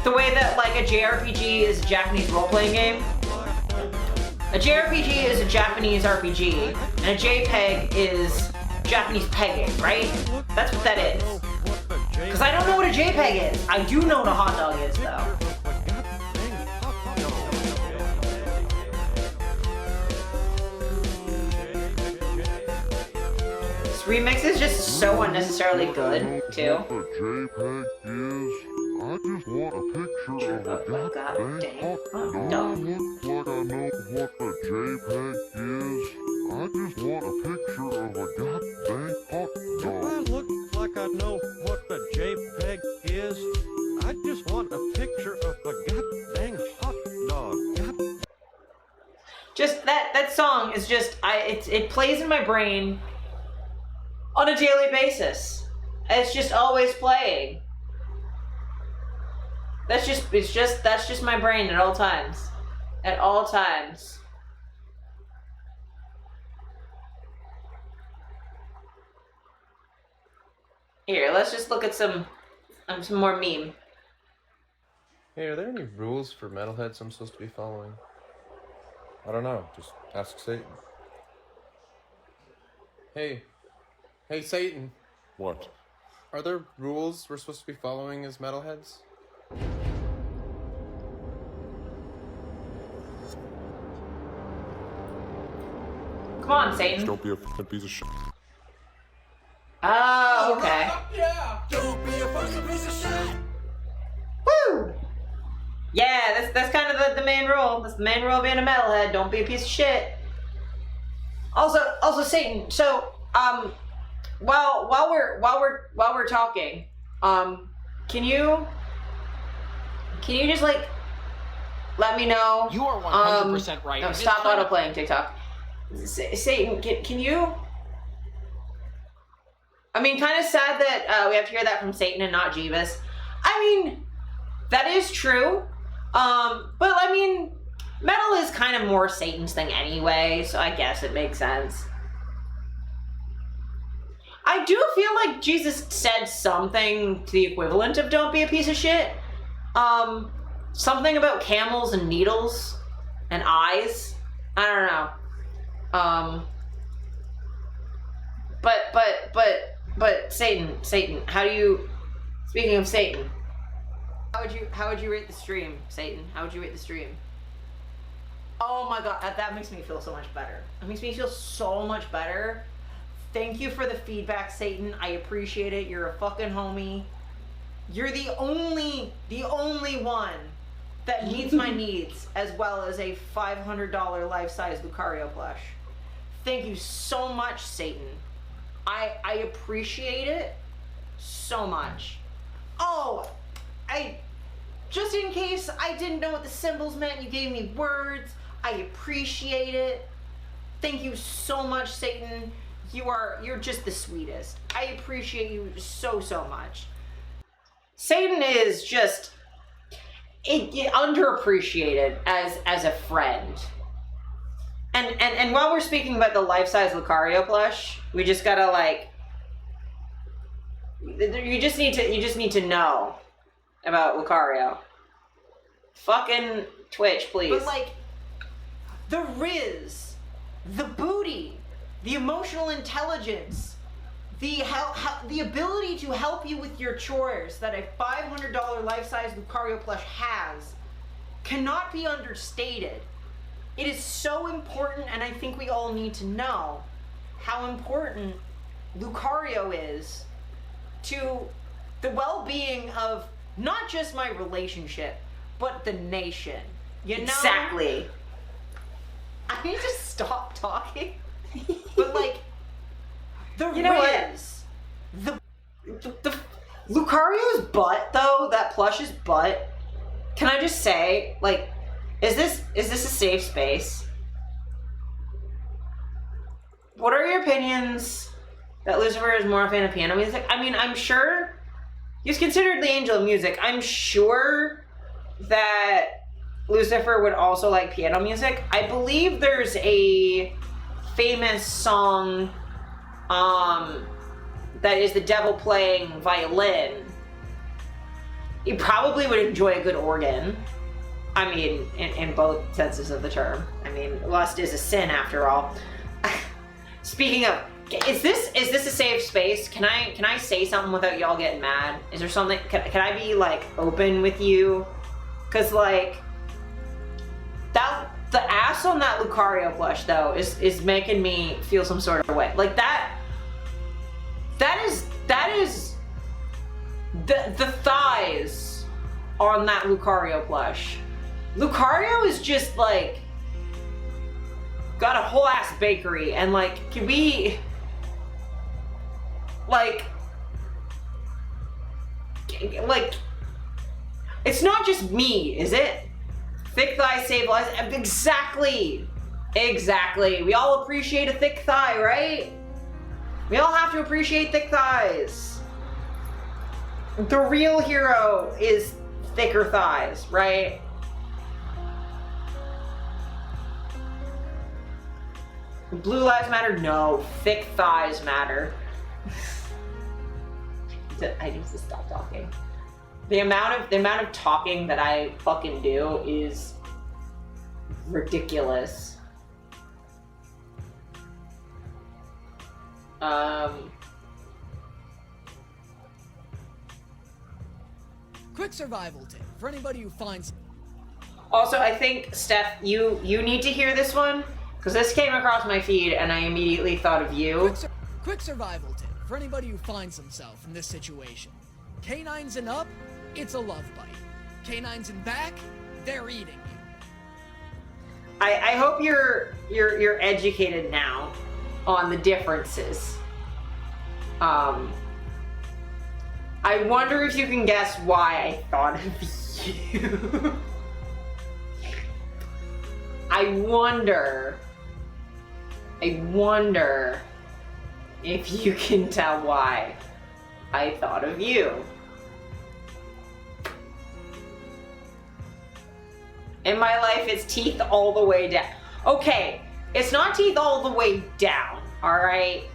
The way that, a JRPG is a Japanese role-playing game? A JRPG is a Japanese RPG, and a JPEG is Japanese pegging, right? That's what that is. Because I don't know what a JPEG is. I do know what a hot dog is, though. This remix is just so unnecessarily good, too. I just want a picture of a goddamn hot dog. Look like I know what a JPEG is. I just want a picture of a goddamn hot dog. I look like I know what a JPEG is. I just want a picture of a goddamn hot dog. Just that song is just it plays in my brain on a daily basis. It's just always playing. That's just my brain at all times. At all times. Here, let's just look at some more meme. Hey, are there any rules for metalheads I'm supposed to be following? I don't know. Just ask Satan. Hey, Satan. What? Are there rules we're supposed to be following as metalheads? Come on, Satan. Just don't be a fucking piece of shit. Oh, okay. Yeah, don't be a fucking piece of shit. Woo! Yeah, that's kind of the main rule. That's the main rule of being a metalhead. Don't be a piece of shit. Also, Satan. So, while we're talking, can you just let me know? You are 100% right. No, stop autoplaying TikTok. Satan, can you? I mean, kind of sad that we have to hear that from Satan and not Jeebus. I mean, that is true. But I mean, metal is kind of more Satan's thing anyway, so I guess it makes sense. I do feel like Jesus said something to the equivalent of "don't be a piece of shit." Something about camels and needles and eyes. I don't know. But Satan, how do you, speaking of Satan, how would you rate the stream, Satan? How would you rate the stream? Oh my god, that makes me feel so much better. It makes me feel so much better. Thank you for the feedback, Satan. I appreciate it. You're a fucking homie. You're the only one that meets my needs, as well as a $500 life-size Lucario plush. Thank you so much, Satan. I appreciate it so much. Oh, just in case I didn't know what the symbols meant, you gave me words. I appreciate it. Thank you so much, Satan. You're just the sweetest. I appreciate you so much. Satan is just underappreciated as a friend. And while we're speaking about the life-size Lucario plush, we just gotta like, you just need to know about Lucario. Fucking Twitch, please. But like, the Riz, the booty, the emotional intelligence, the ability to help you with your chores that a $500 life-size Lucario plush has cannot be understated. It is so important, and I think we all need to know how important Lucario is to the well-being of not just my relationship, but the nation. You know? Exactly. I need to stop talking. But like, the Riz, the Lucario's butt though, that plush's butt, can I just say, like, is this a safe space? What are your opinions that Lucifer is more a fan of piano music? I mean, I'm sure he's considered the angel of music. I'm sure that Lucifer would also like piano music. I believe there's a famous song that is the devil playing violin. He probably would enjoy a good organ. I mean, in both senses of the term. I mean, lust is a sin after all. Speaking of, is this a safe space? Can I say something without y'all getting mad? Is there something, can I be like open with you? Cause like, the ass on that Lucario plush though is making me feel some sort of way. Like that is the thighs on that Lucario plush. Lucario is just like got a whole ass bakery, and like, can we like it's not just me, is it? Thick thighs save lives. Exactly. We all appreciate a thick thigh, right? We all have to appreciate thick thighs. The real hero is thicker thighs, right? Blue lives matter? No, thick thighs matter. I need to stop talking. The amount of talking that I fucking do is ridiculous. Quick survival tip for anybody who finds. Also, I think Steph, you need to hear this one because this came across my feed and I immediately thought of you. Quick survival tip for anybody who finds himself in this situation. Canines and up, it's a love bite. Canines and back, they're eating you. I hope you're educated now on the differences. I wonder if you can guess why I thought of you. I wonder if you can tell why I thought of you. In my life, it's teeth all the way down. Okay, it's not teeth all the way down, all right?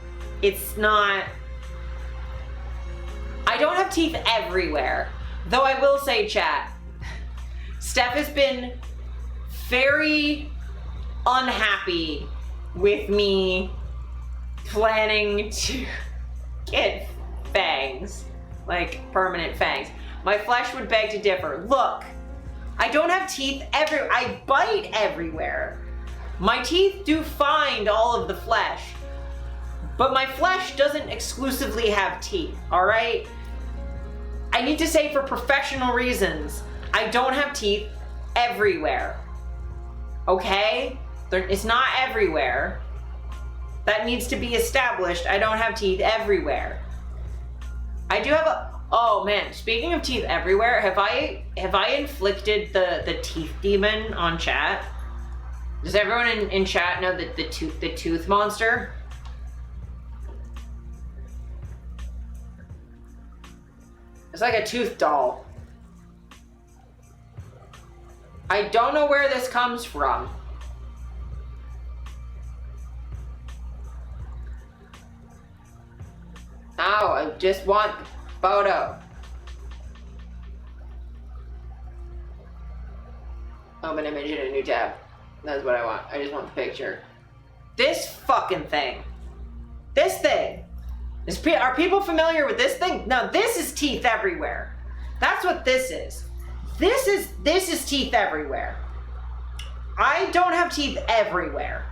It's not... I don't have teeth everywhere. Though I will say, chat, Steph has been very unhappy with me planning to get fangs, like permanent fangs. My flesh would beg to differ. Look, I don't have teeth I bite everywhere. My teeth do find all of the flesh, but my flesh doesn't exclusively have teeth, all right? I need to say, for professional reasons, I don't have teeth everywhere, okay? It's not everywhere. That needs to be established. I don't have teeth everywhere. I do have oh man, speaking of teeth everywhere, have I inflicted the teeth demon on chat? Does everyone in chat know that the tooth monster? It's like a tooth doll. I don't know where this comes from. Oh, I just want photo. Open image in a new tab. That's what I want. I just want the picture. This fucking thing. This thing. Are people familiar with this thing? No, this is teeth everywhere. That's what this is. This is teeth everywhere. I don't have teeth everywhere.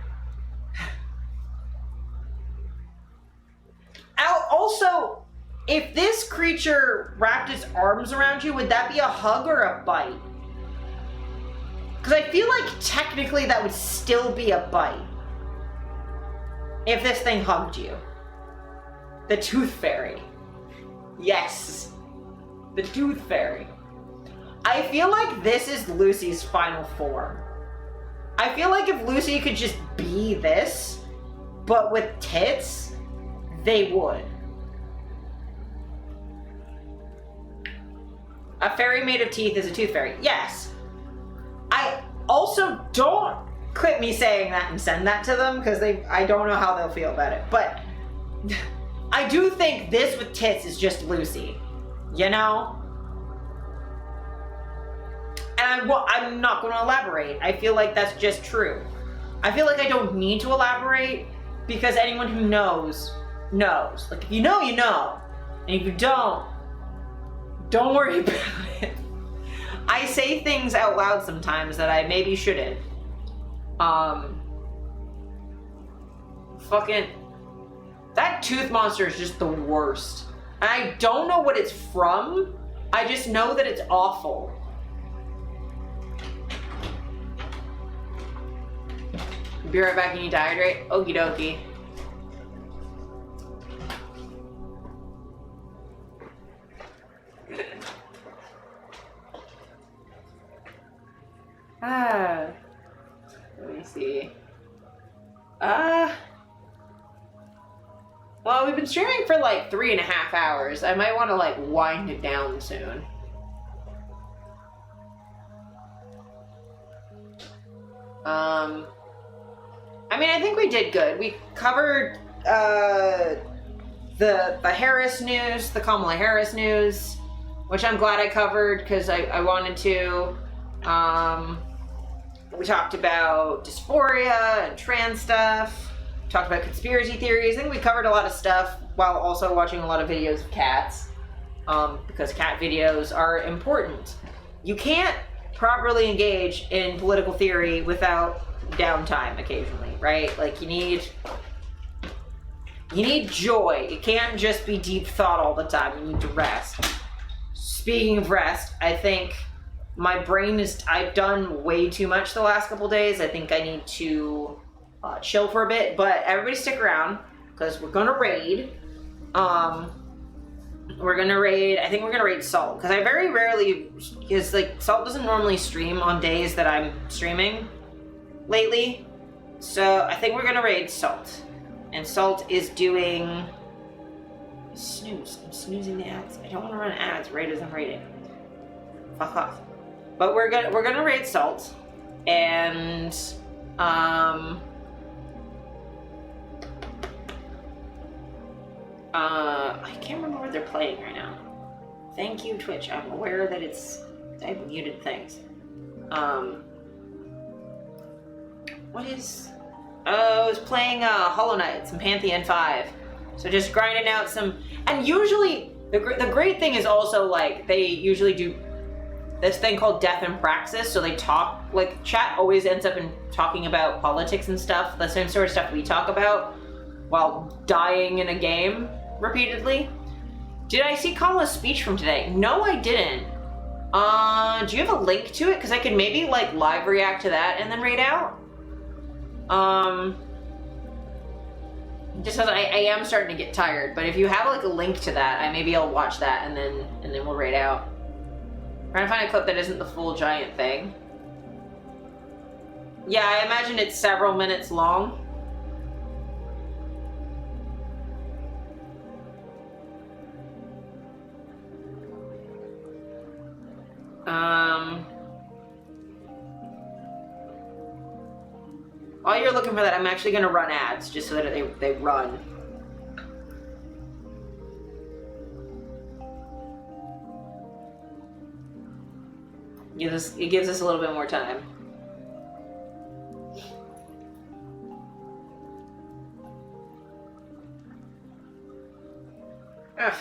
Also, if this creature wrapped its arms around you, would that be a hug or a bite? Because I feel like technically that would still be a bite. If this thing hugged you. The Tooth Fairy. Yes. The Tooth Fairy. I feel like this is Lucy's final form. I feel like if Lucy could just be this, but with tits, they would. A fairy made of teeth is a tooth fairy. Yes. I also don't quit me saying that and send that to them, because I don't know how they'll feel about it. But I do think this with tits is just Lucy. You know? And I'm not going to elaborate. I feel like that's just true. I feel like I don't need to elaborate, because anyone who knows, knows. Like, if you know, you know. And if you don't worry about it. I say things out loud sometimes that I maybe shouldn't. Fucking... That tooth monster is just the worst. And I don't know what it's from. I just know that it's awful. Be right back and you dehydrate? Okie dokie. Let me see. Well, we've been streaming for like 3.5 hours. I might want to like wind it down soon. I mean, I think we did good. We covered the Harris news, the Kamala Harris news, which I'm glad I covered because I wanted to. We talked about dysphoria and trans stuff. We talked about conspiracy theories. I think we covered a lot of stuff while also watching a lot of videos of cats, because cat videos are important. You can't properly engage in political theory without downtime occasionally, right? Like, you need joy. It can't just be deep thought all the time. You need to rest. Speaking of rest, I think my brain I've done way too much the last couple days. I think I need to chill for a bit, but everybody stick around because we're gonna raid. I think we're gonna raid Salt, because I very rarely, because like Salt doesn't normally stream on days that I'm streaming lately. So I think we're gonna raid Salt. And Salt is doing snooze. I'm snoozing the ads. I don't want to run ads right as I'm raiding. Fuck off. But we're gonna raid Salt, and I can't remember what they're playing right now. Thank you, Twitch. I'm aware that I've muted things. What is... Oh, I was playing Hollow Knight, some Pantheon 5. So just grinding out some... And usually, the great thing is also, like, they usually do this thing called Death in Praxis. So they talk, like, chat always ends up in talking about politics and stuff. The same sort of stuff we talk about while dying in a game repeatedly. Did I see Kamala's speech from today? No, I didn't. Do you have a link to it? Because I could maybe, like, live react to that and then raid out. Just because I am starting to get tired, but if you have, like, a link to that, maybe I'll watch that and then we'll raid out. I'm trying to find a clip that isn't the full giant thing. Yeah, I imagine it's several minutes long. While you're looking for that, I'm actually gonna run ads just so that they run. It gives us a little bit more time. Ugh.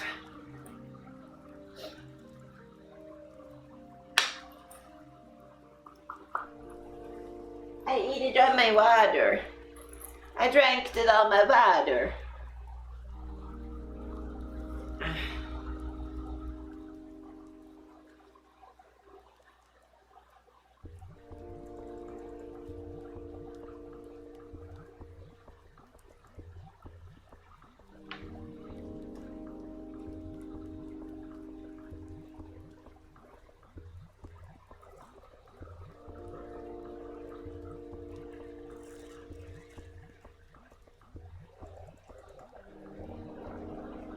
I ate it on my water. I drank it on my water.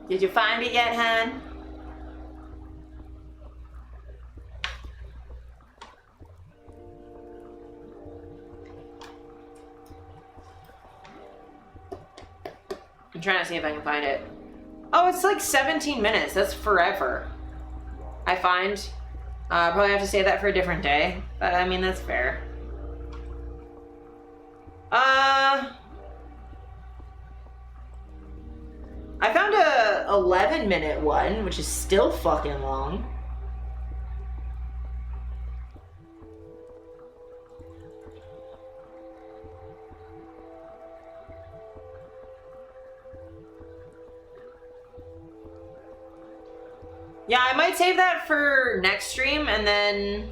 Did you find it yet, hon? I'm trying to see if I can find it. Oh, it's like 17 minutes. That's forever. I find. Probably have to save that for a different day. But I mean, that's fair. I found a 11-minute one, which is still fucking long. Yeah, I might save that for next stream and then...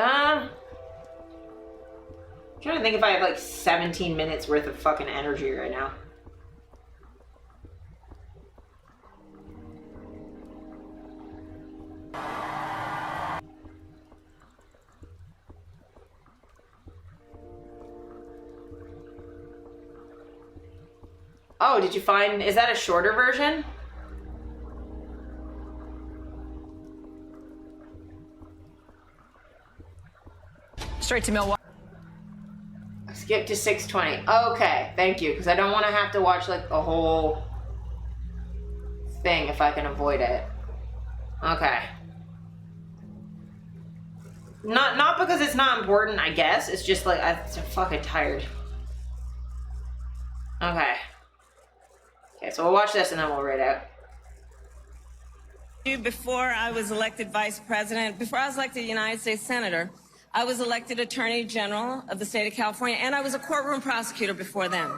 I'm trying to think if I have like 17 minutes worth of fucking energy right now. Oh, did you find, is that a shorter version? Straight to Milwaukee. Skip to 6:20. Okay, thank you, because I don't want to have to watch like a whole thing if I can avoid it. Okay. Not because it's not important, I guess. It's just like I'm fucking tired. Okay. Okay, so we'll watch this and then we'll read out. Before I was elected vice president, before I was elected United States Senator, I was elected Attorney General of the state of California, and I was a courtroom prosecutor before then.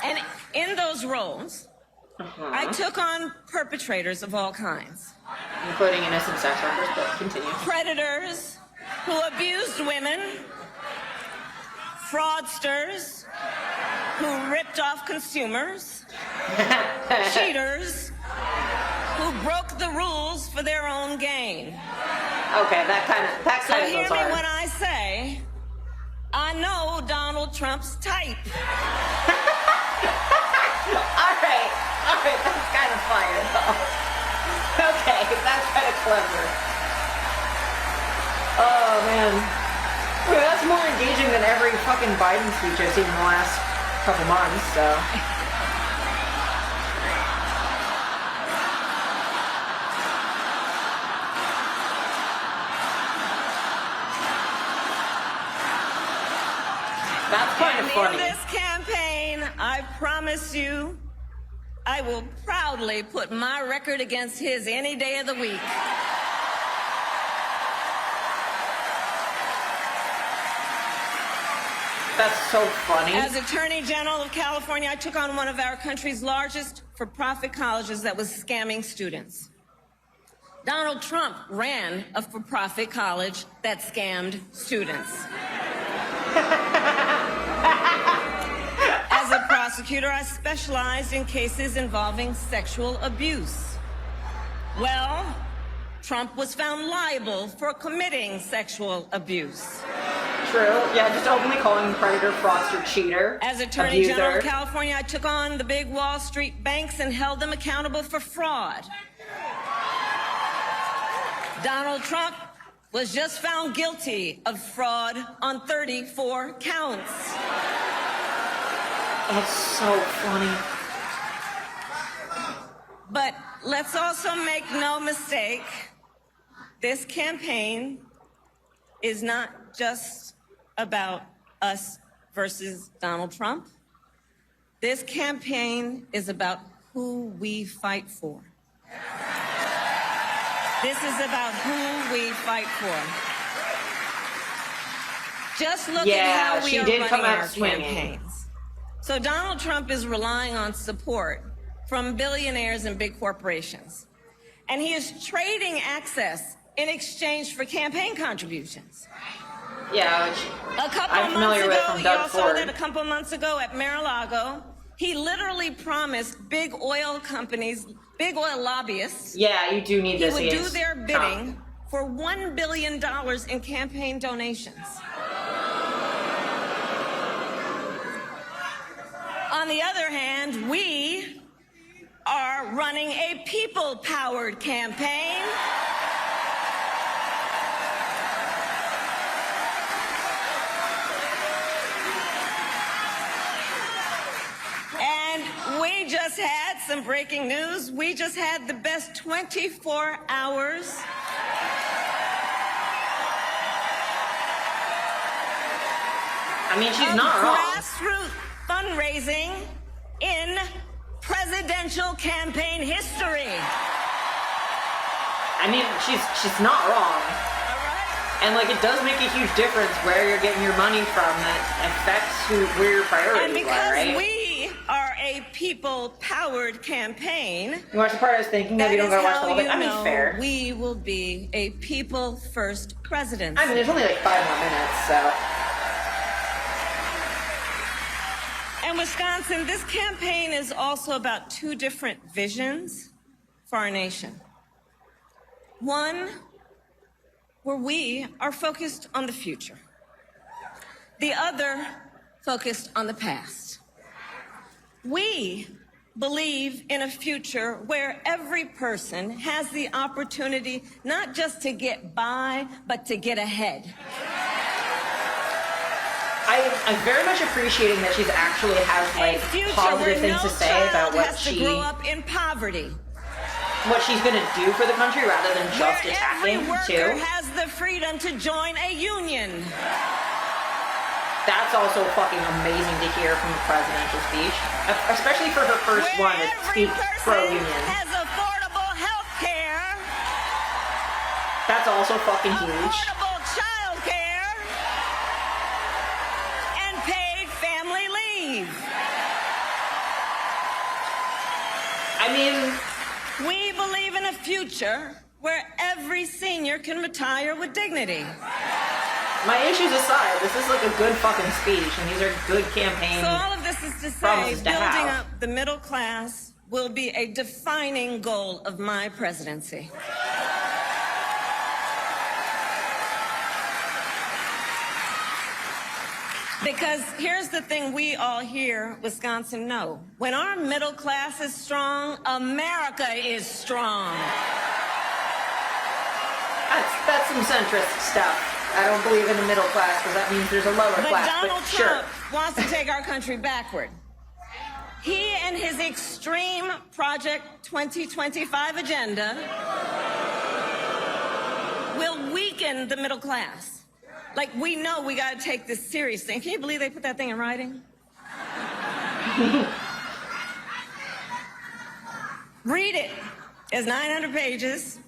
And in those roles, I took on perpetrators of all kinds. Including innocent sex workers, but continue. Predators who abused women, fraudsters who ripped off consumers, cheaters who broke the rules for their own gain. Okay, that kind of goes hard. So hear me when I say, I know Donald Trump's type. Alright, that's kind of fire though. Okay, that's kind of clever. Oh man. Wait, that's more engaging than every fucking Biden speech I've seen in the last couple months, so. That's kind of funny. In this campaign, I promise you, I will proudly put my record against his any day of the week. That's so funny. As Attorney General of California, I took on one of our country's largest for-profit colleges that was scamming students. Donald Trump ran a for-profit college that scammed students. As a prosecutor, I specialized in cases involving sexual abuse. Well, Trump was found liable for committing sexual abuse. True. Yeah, just openly calling him predator, fraudster, cheater, As Attorney abuser. General of California, I took on the big Wall Street banks and held them accountable for fraud. Donald Trump was just found guilty of fraud on 34 counts. That's so funny. But let's also make no mistake, this campaign is not just about us versus Donald Trump. This campaign is about who we fight for. This is about who we fight for. Just look at how we she are did running come out our swinging. campaigns. So Donald Trump is relying on support from billionaires and big corporations. And he is trading access in exchange for campaign contributions. Yeah, which A couple I'm months familiar with ago, from y'all Doug saw Ford. that a couple months ago at Mar-a-Lago, he literally promised big oil companies, big oil lobbyists, Yeah, you do need he this would do against their Trump. bidding for $1 billion in campaign donations. On the other hand, we are running a people-powered campaign. And we just had some breaking news. We just had the best 24 hours I mean, she's of not wrong. grassroots fundraising in presidential campaign history. I mean, she's not wrong. And like, it does make a huge difference where you're getting your money from. That affects where your And priorities because are, right? we are a people-powered campaign, You watch the part I was thinking that we don't that gotta is watch the how whole thing. you I mean, know fair. we will be a people-first presidency. I mean, there's only like 5 more minutes, so. And Wisconsin, this campaign is also about two different visions for our nation. One, where we are focused on the future. The other, focused on the past. We believe in a future where every person has the opportunity not just to get by, but to get ahead. I'm very much appreciating that she's actually has like A future positive where things no to say child about what has to grow up in poverty. what she's gonna do for the country rather than just Where every attacking worker too. has the freedom to join a union. That's also fucking amazing to hear from a presidential speech, especially for her first one to speak pro-union. Has affordable health care. That's also fucking huge. Affordable child care. And paid family leave. I mean, we believe in a future where every senior can retire with dignity. My issues aside, this is like a good fucking speech, and these are good campaign So all of this is to say, promises to building have. up the middle class will be a defining goal of my presidency. Because here's the thing we all here, Wisconsin, know. When our middle class is strong, America is strong. That's some centrist stuff. I don't believe in the middle class because that means there's a lower But class. Donald but sure. Trump wants to take our country backward. He and his extreme Project 2025 agenda will weaken the middle class. Like, we know we got to take this seriously. And can you believe they put that thing in writing? Read it. It's 900 pages.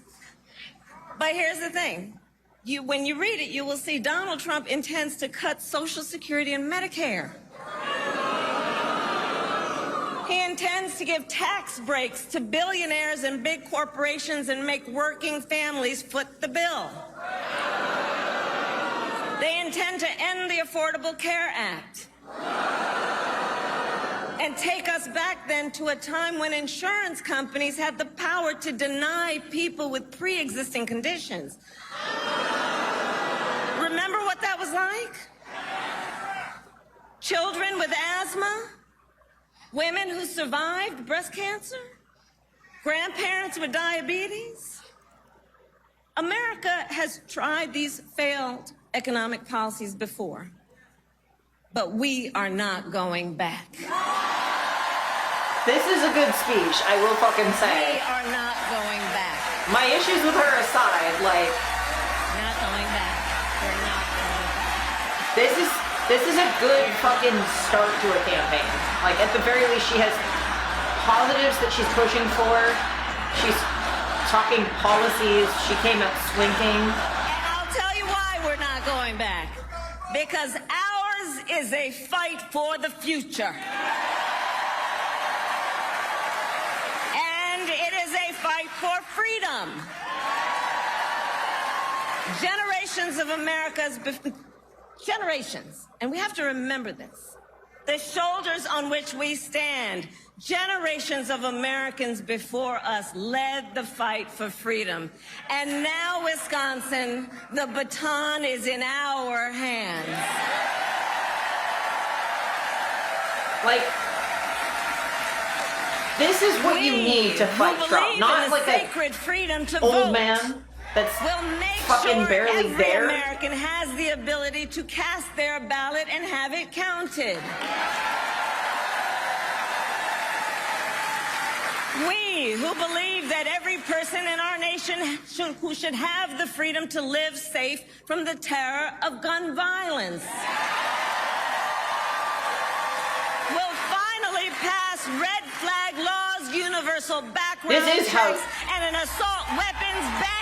But here's the thing. When you read it, you will see Donald Trump intends to cut Social Security and Medicare. He intends to give tax breaks to billionaires and big corporations and make working families foot the bill. They intend to end the Affordable Care Act and take us back then to a time when insurance companies had the power to deny people with pre-existing conditions. Remember what that was like? Children with asthma, women who survived breast cancer, grandparents with diabetes. America has tried these failed economic policies before, but we are not going back. This is a good speech, I will fucking say. We are not going back. My issues with her aside, like, Not going back. We're not going back. this is a good fucking start to a campaign. Like, at the very least, she has positives that she's pushing for. She's talking policies. She came out swinking. And I'll tell you why we're not going back. Because ours is a fight for the future. And it is a fight for freedom. Generations of America's generations, and we have to remember this. The shoulders on which we stand, generations of Americans before us led the fight for freedom. And now, Wisconsin, the baton is in our hands. Like, this is what you need to fight Trump. Not like a sacred freedom to old vote. man that's We'll make fucking sure barely every there. American has the ability to cast their ballot and have it counted. We who believe that every person in our nation who should have the freedom to live safe from the terror of gun violence will finally pass red flag laws, universal background checks, and an assault weapons ban.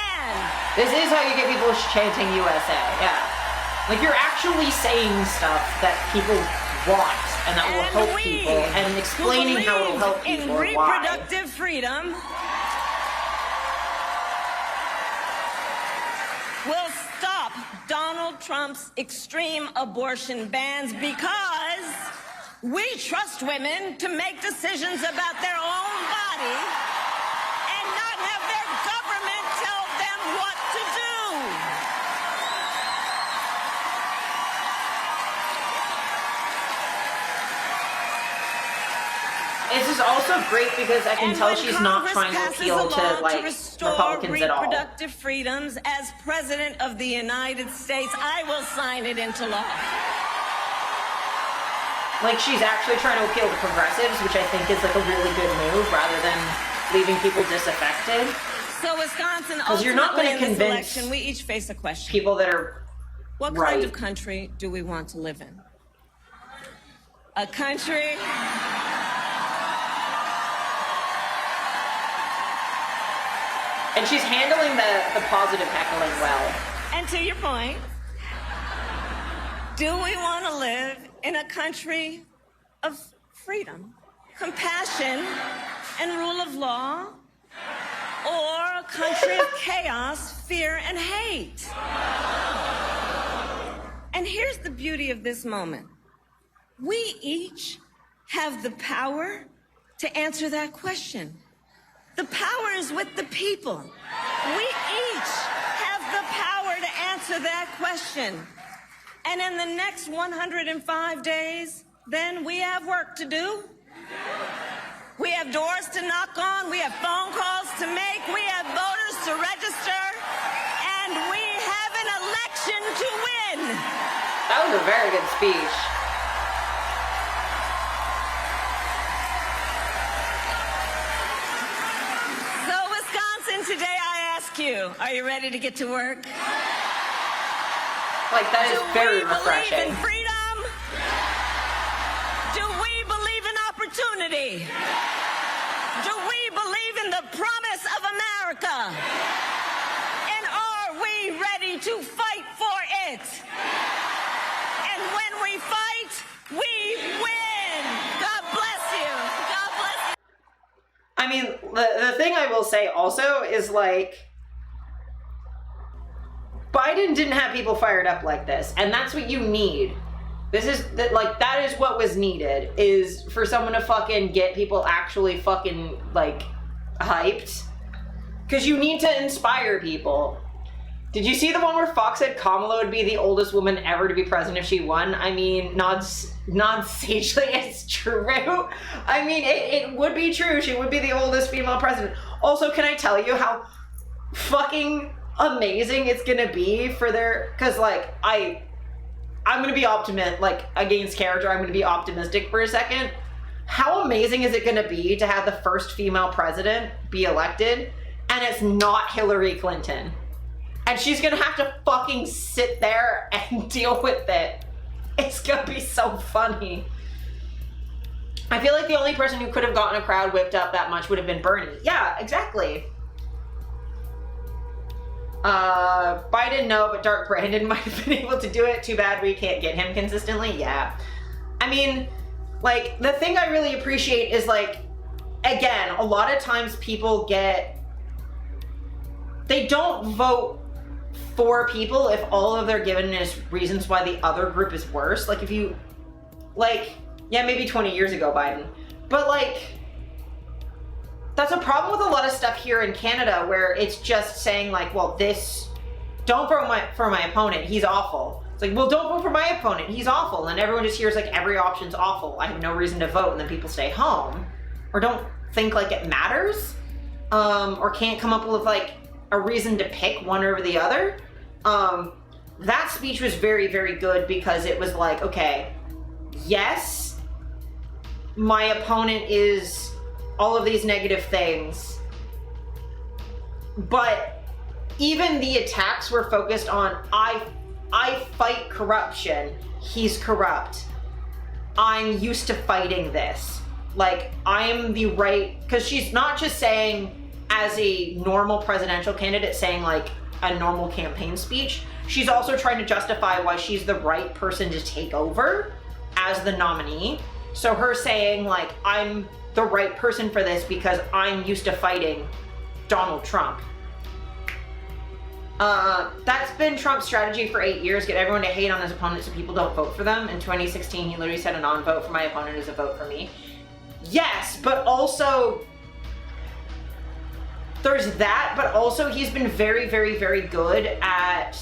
This is how you get people chanting USA, yeah. Like, you're actually saying stuff that people want and that will help people, and explaining how it will help people in and why. reproductive freedom will stop Donald Trump's extreme abortion bans because we trust women to make decisions about their own body and not have their government tell them what to do. This is also great because I can tell she's not trying to appeal to, like, Republicans at all. Reproductive freedoms as President of the United States, I will sign it into law. Like, she's actually trying to appeal to progressives, which I think is, like, a really good move, rather than leaving people disaffected. So, Wisconsin, Because you're not going to ultimately in this convince election, we each face a question. people that are What right. kind of country do we want to live in? A country And she's handling the positive heckling well. And to your point, do we want to live in a country of freedom, compassion, and rule of law, or a country of chaos, fear, and hate? And here's the beauty of this moment. We each have the power to answer that question. The power is with the people. We each have the power to answer that question. And in the next 105 days, then we have work to do. We have doors to knock on. We have phone calls to make. We have voters to register. And we have an election election to win. That was a very good speech. So, Wisconsin, today I ask you, are you ready to get to work? Like, that is very Do we refreshing. believe in freedom? Do we believe in opportunity? Do we believe in the promise of America? And are we ready to fight for it? And when we fight, we win. God bless you. God bless you. I mean, the thing I will say also is, like, Biden didn't have people fired up like this, and that's what you need. That is what was needed, is for someone to fucking get people actually fucking, like, hyped. Because you need to inspire people. Did you see the one where Fox said Kamala would be the oldest woman ever to be president if she won? I mean, non-sagely, it's true. I mean, it would be true. She would be the oldest female president. Also, can I tell you how fucking amazing it's gonna be for their... Because, like, I'm gonna be optimistic, like, against character, I'm gonna be optimistic for a second. How amazing is it gonna be to have the first female president be elected, and it's not Hillary Clinton? And she's gonna have to fucking sit there and deal with it. It's gonna be so funny. I feel like the only person who could have gotten a crowd whipped up that much would have been Bernie. Yeah, exactly. Biden, no, but Dark Brandon might have been able to do it. Too bad we can't get him consistently. Yeah. I mean, like, the thing I really appreciate is, like, again, a lot of times people they don't vote for people if all of they're given is reasons why the other group is worse. Like, if you, like, yeah, maybe 20 years ago, Biden. But, like, that's a problem with a lot of stuff here in Canada where it's just saying, like, well, don't vote for my opponent, he's awful. It's like, well, don't vote for my opponent, he's awful. And everyone just hears, like, every option's awful, I have no reason to vote, and then people stay home. Or don't think, like, it matters. Or can't come up with, like, a reason to pick one over the other. That speech was very, very good because it was like, okay, yes, my opponent is all of these negative things, but even the attacks were focused on, I fight corruption, he's corrupt, I'm used to fighting this, like, I'm the right, because she's not just saying as a normal presidential candidate saying, like, a normal campaign speech, she's also trying to justify why she's the right person to take over as the nominee. So her saying, like, I'm the right person for this because I'm used to fighting Donald Trump. That's been Trump's strategy for 8 years, get everyone to hate on his opponent so people don't vote for them. In 2016, he literally said a non-vote for my opponent is a vote for me. Yes, but also, there's that, but also he's been very, very, very good at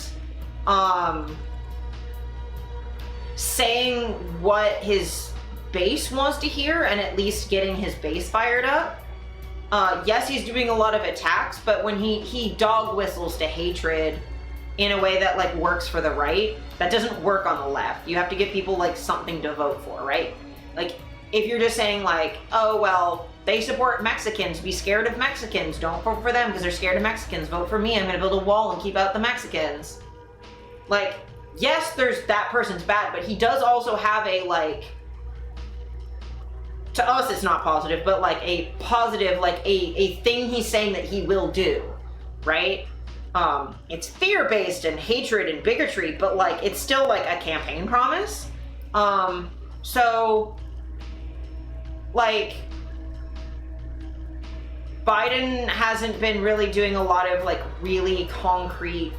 saying what his base wants to hear and at least getting his base fired up. Yes, he's doing a lot of attacks, but when he dog whistles to hatred in a way that, like, works for the right, that doesn't work on the left. You have to give people, like, something to vote for, right? Like, if you're just saying, like, oh, well, they support Mexicans, be scared of Mexicans, don't vote for them because they're scared of Mexicans, vote for me, I'm gonna build a wall and keep out the Mexicans. Like, yes, there's that person's bad, but he does also have a, like, to us it's not positive, but, like, a positive, like, a thing he's saying that he will do, right? It's fear-based and hatred and bigotry, but, like, it's still, like, a campaign promise. So, like, Biden hasn't been really doing a lot of, like, really concrete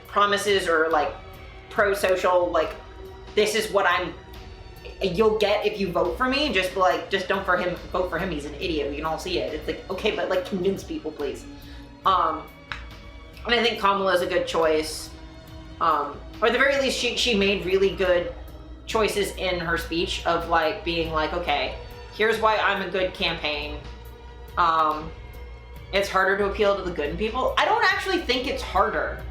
promises or, like, pro-social, like, this is what you'll get if you vote for me. Just, like, just don't vote for him, he's an idiot, we can all see it. It's like, okay, but, like, convince people, please. And I think Kamala is a good choice. Or at the very least, she made really good choices in her speech of, like, being like, okay, here's why I'm a good campaign. it's harder to appeal to the good in people. I don't actually think it's harder.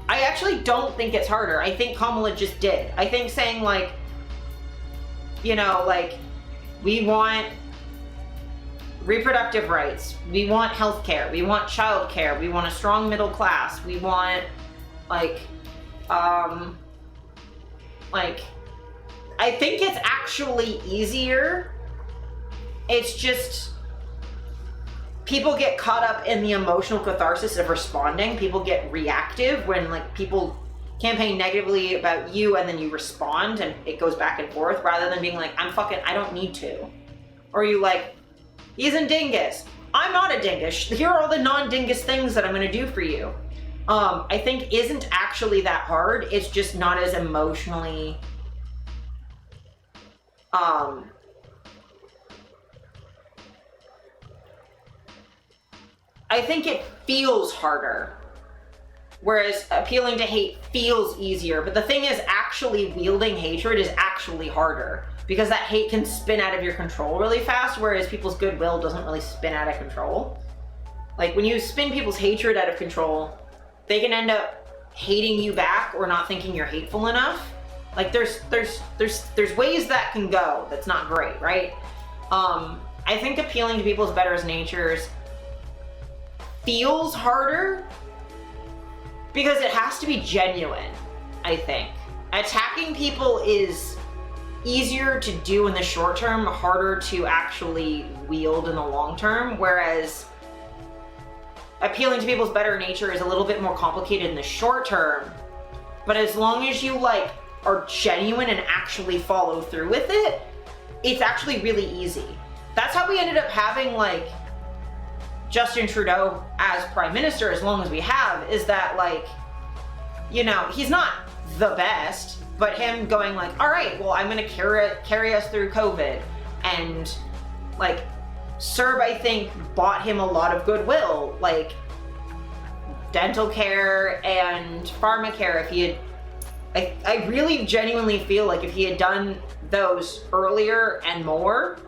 I actually don't think it's harder. I think Kamala just did. I think saying like, you know, like, we want reproductive rights, we want healthcare, we want childcare, we want a strong middle class, we want like, I think it's actually easier. It's just people get caught up in the emotional catharsis of responding. People get reactive when like people campaign negatively about you and then you respond and it goes back and forth rather than being like, I don't need to. Or you like, he's a dingus. I'm not a dingus. Here are all the non-dingus things that I'm gonna do for you. I think isn't actually that hard. It's just not as emotionally, I think it feels harder. Whereas appealing to hate feels easier. But the thing is, actually wielding hatred is actually harder because that hate can spin out of your control really fast, whereas people's goodwill doesn't really spin out of control. Like when you spin people's hatred out of control, they can end up hating you back or not thinking you're hateful enough. Like there's ways that can go that's not great, right? I think appealing to people's better natures feels harder because it has to be genuine, I think. Attacking people is easier to do in the short term, harder to actually wield in the long term, whereas appealing to people's better nature is a little bit more complicated in the short term, but as long as you like are genuine and actually follow through with it, it's actually really easy. That's how we ended up having like Justin Trudeau as prime minister as long as we have, is that like, you know, he's not the best, but him going like, all right, well, I'm gonna carry us through COVID. And like, CERB, I think, bought him a lot of goodwill, like dental care and pharmacare. If he had, I really genuinely feel like if he had done those earlier and more,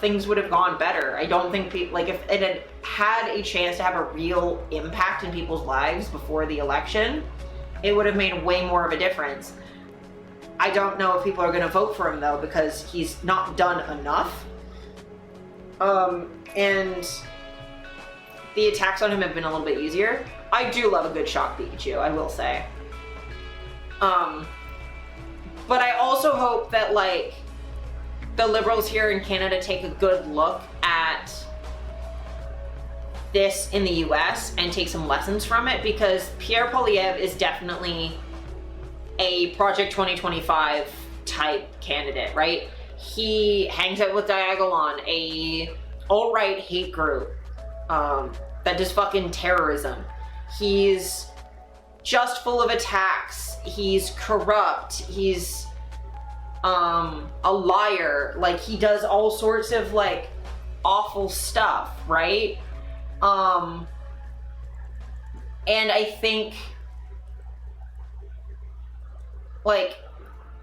things would have gone better. I don't think people, like if it had had a chance to have a real impact in people's lives before the election, it would have made way more of a difference. I don't know if people are going to vote for him though, because he's not done enough. And the attacks on him have been a little bit easier. I do love a good shock Pikachu, I will say. But I also hope that like the Liberals here in Canada take a good look at this in the US and take some lessons from it, because Pierre Poilievre is definitely a Project 2025 type candidate, right? He hangs out with Diagolon, a alt-right hate group that does fucking terrorism. He's just full of attacks. He's corrupt. He's a liar. Like, he does all sorts of like awful stuff, right? And I think like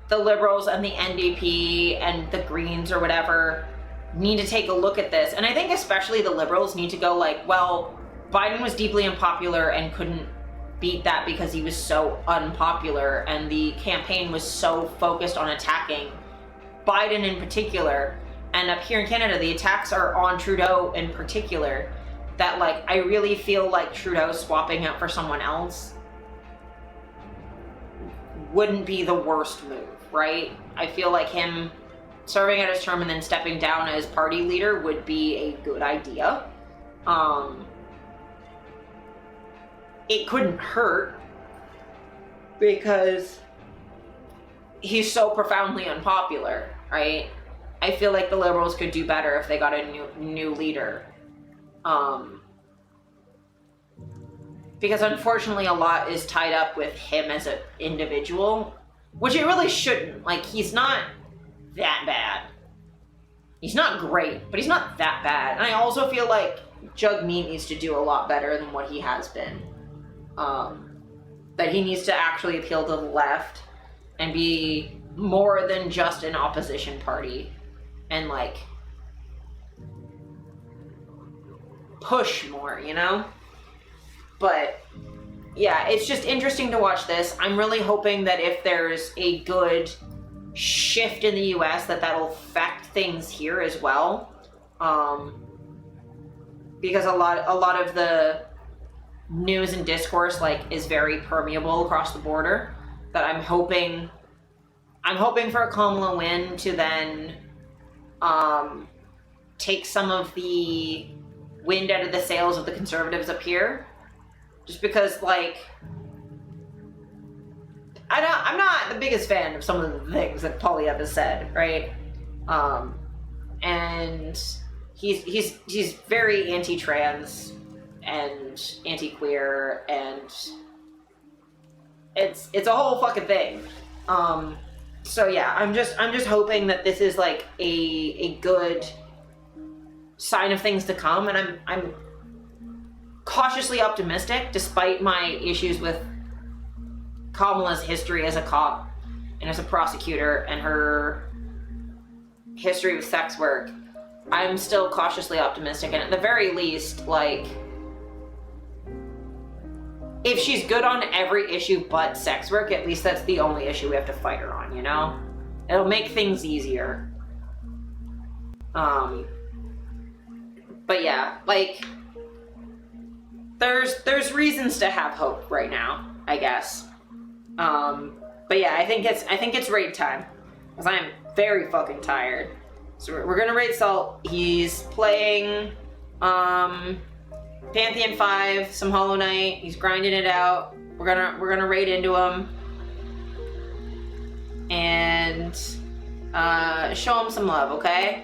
the Liberals and the NDP and the Greens or whatever need to take a look at this. And I think especially the Liberals need to go like, well, Biden was deeply unpopular and couldn't beat that because he was so unpopular, and the campaign was so focused on attacking Biden in particular. And up here in Canada, the attacks are on Trudeau in particular, that like I really feel like Trudeau swapping out for someone else wouldn't be the worst move, right? I feel like him serving out his term and then stepping down as party leader would be a good idea. It couldn't hurt because he's so profoundly unpopular, right? I feel like the Liberals could do better if they got a new leader. Because unfortunately a lot is tied up with him as an individual, which it really shouldn't. Like, he's not that bad. He's not great, but he's not that bad. And I also feel like Jagmeet needs to do a lot better than what he has been. That he needs to actually appeal to the left and be more than just an opposition party. And like push more, you know? But yeah, it's just interesting to watch this. I'm really hoping that if there's a good shift in the US, that'll affect things here as well. Because a lot of the news and discourse like is very permeable across the border. That I'm hoping for a Kamala win to then take some of the wind out of the sails of the conservatives up here. Just because, like, I'm not the biggest fan of some of the things that Polyev has said, right? And he's very anti-trans and anti-queer, and it's a whole fucking thing. So yeah, I'm just hoping that this is like a good sign of things to come, and I'm cautiously optimistic despite my issues with Kamala's history as a cop and as a prosecutor and her history with sex work. I'm still cautiously optimistic, and at the very least, like, if she's good on every issue but sex work, at least that's the only issue we have to fight her on, you know? It'll make things easier. But yeah, like, there's reasons to have hope right now, I guess. But yeah, I think it's raid time, because I'm very fucking tired. So we're gonna raid Salt. He's playing Pantheon 5, some Hollow Knight. He's grinding it out. We're gonna raid into him and show him some love, okay?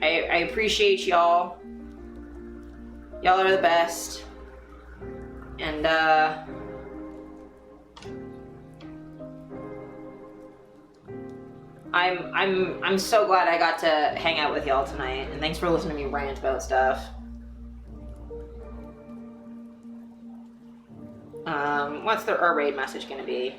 I appreciate y'all. Y'all are the best. And I'm so glad I got to hang out with y'all tonight, and thanks for listening to me rant about stuff. What's our raid message gonna be?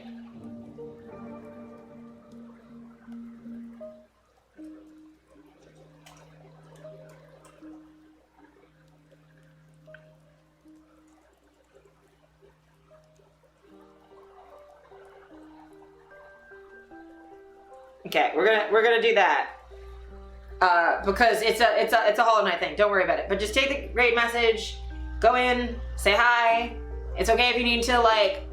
Okay, we're gonna do that because it's a Hollow Knight thing. Don't worry about it. But just take the raid message, go in, say hi. It's okay if you need to like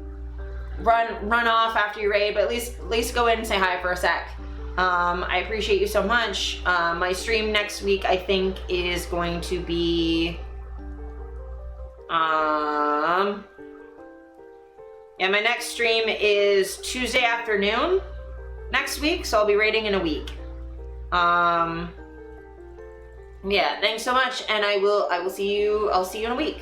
run off after you raid, but at least go in and say hi for a sec. I appreciate you so much. My stream next week, I think, is going to be yeah, my next stream is Tuesday afternoon next week, so I'll be raiding in a week. Yeah, thanks so much, and I'll see you in a week.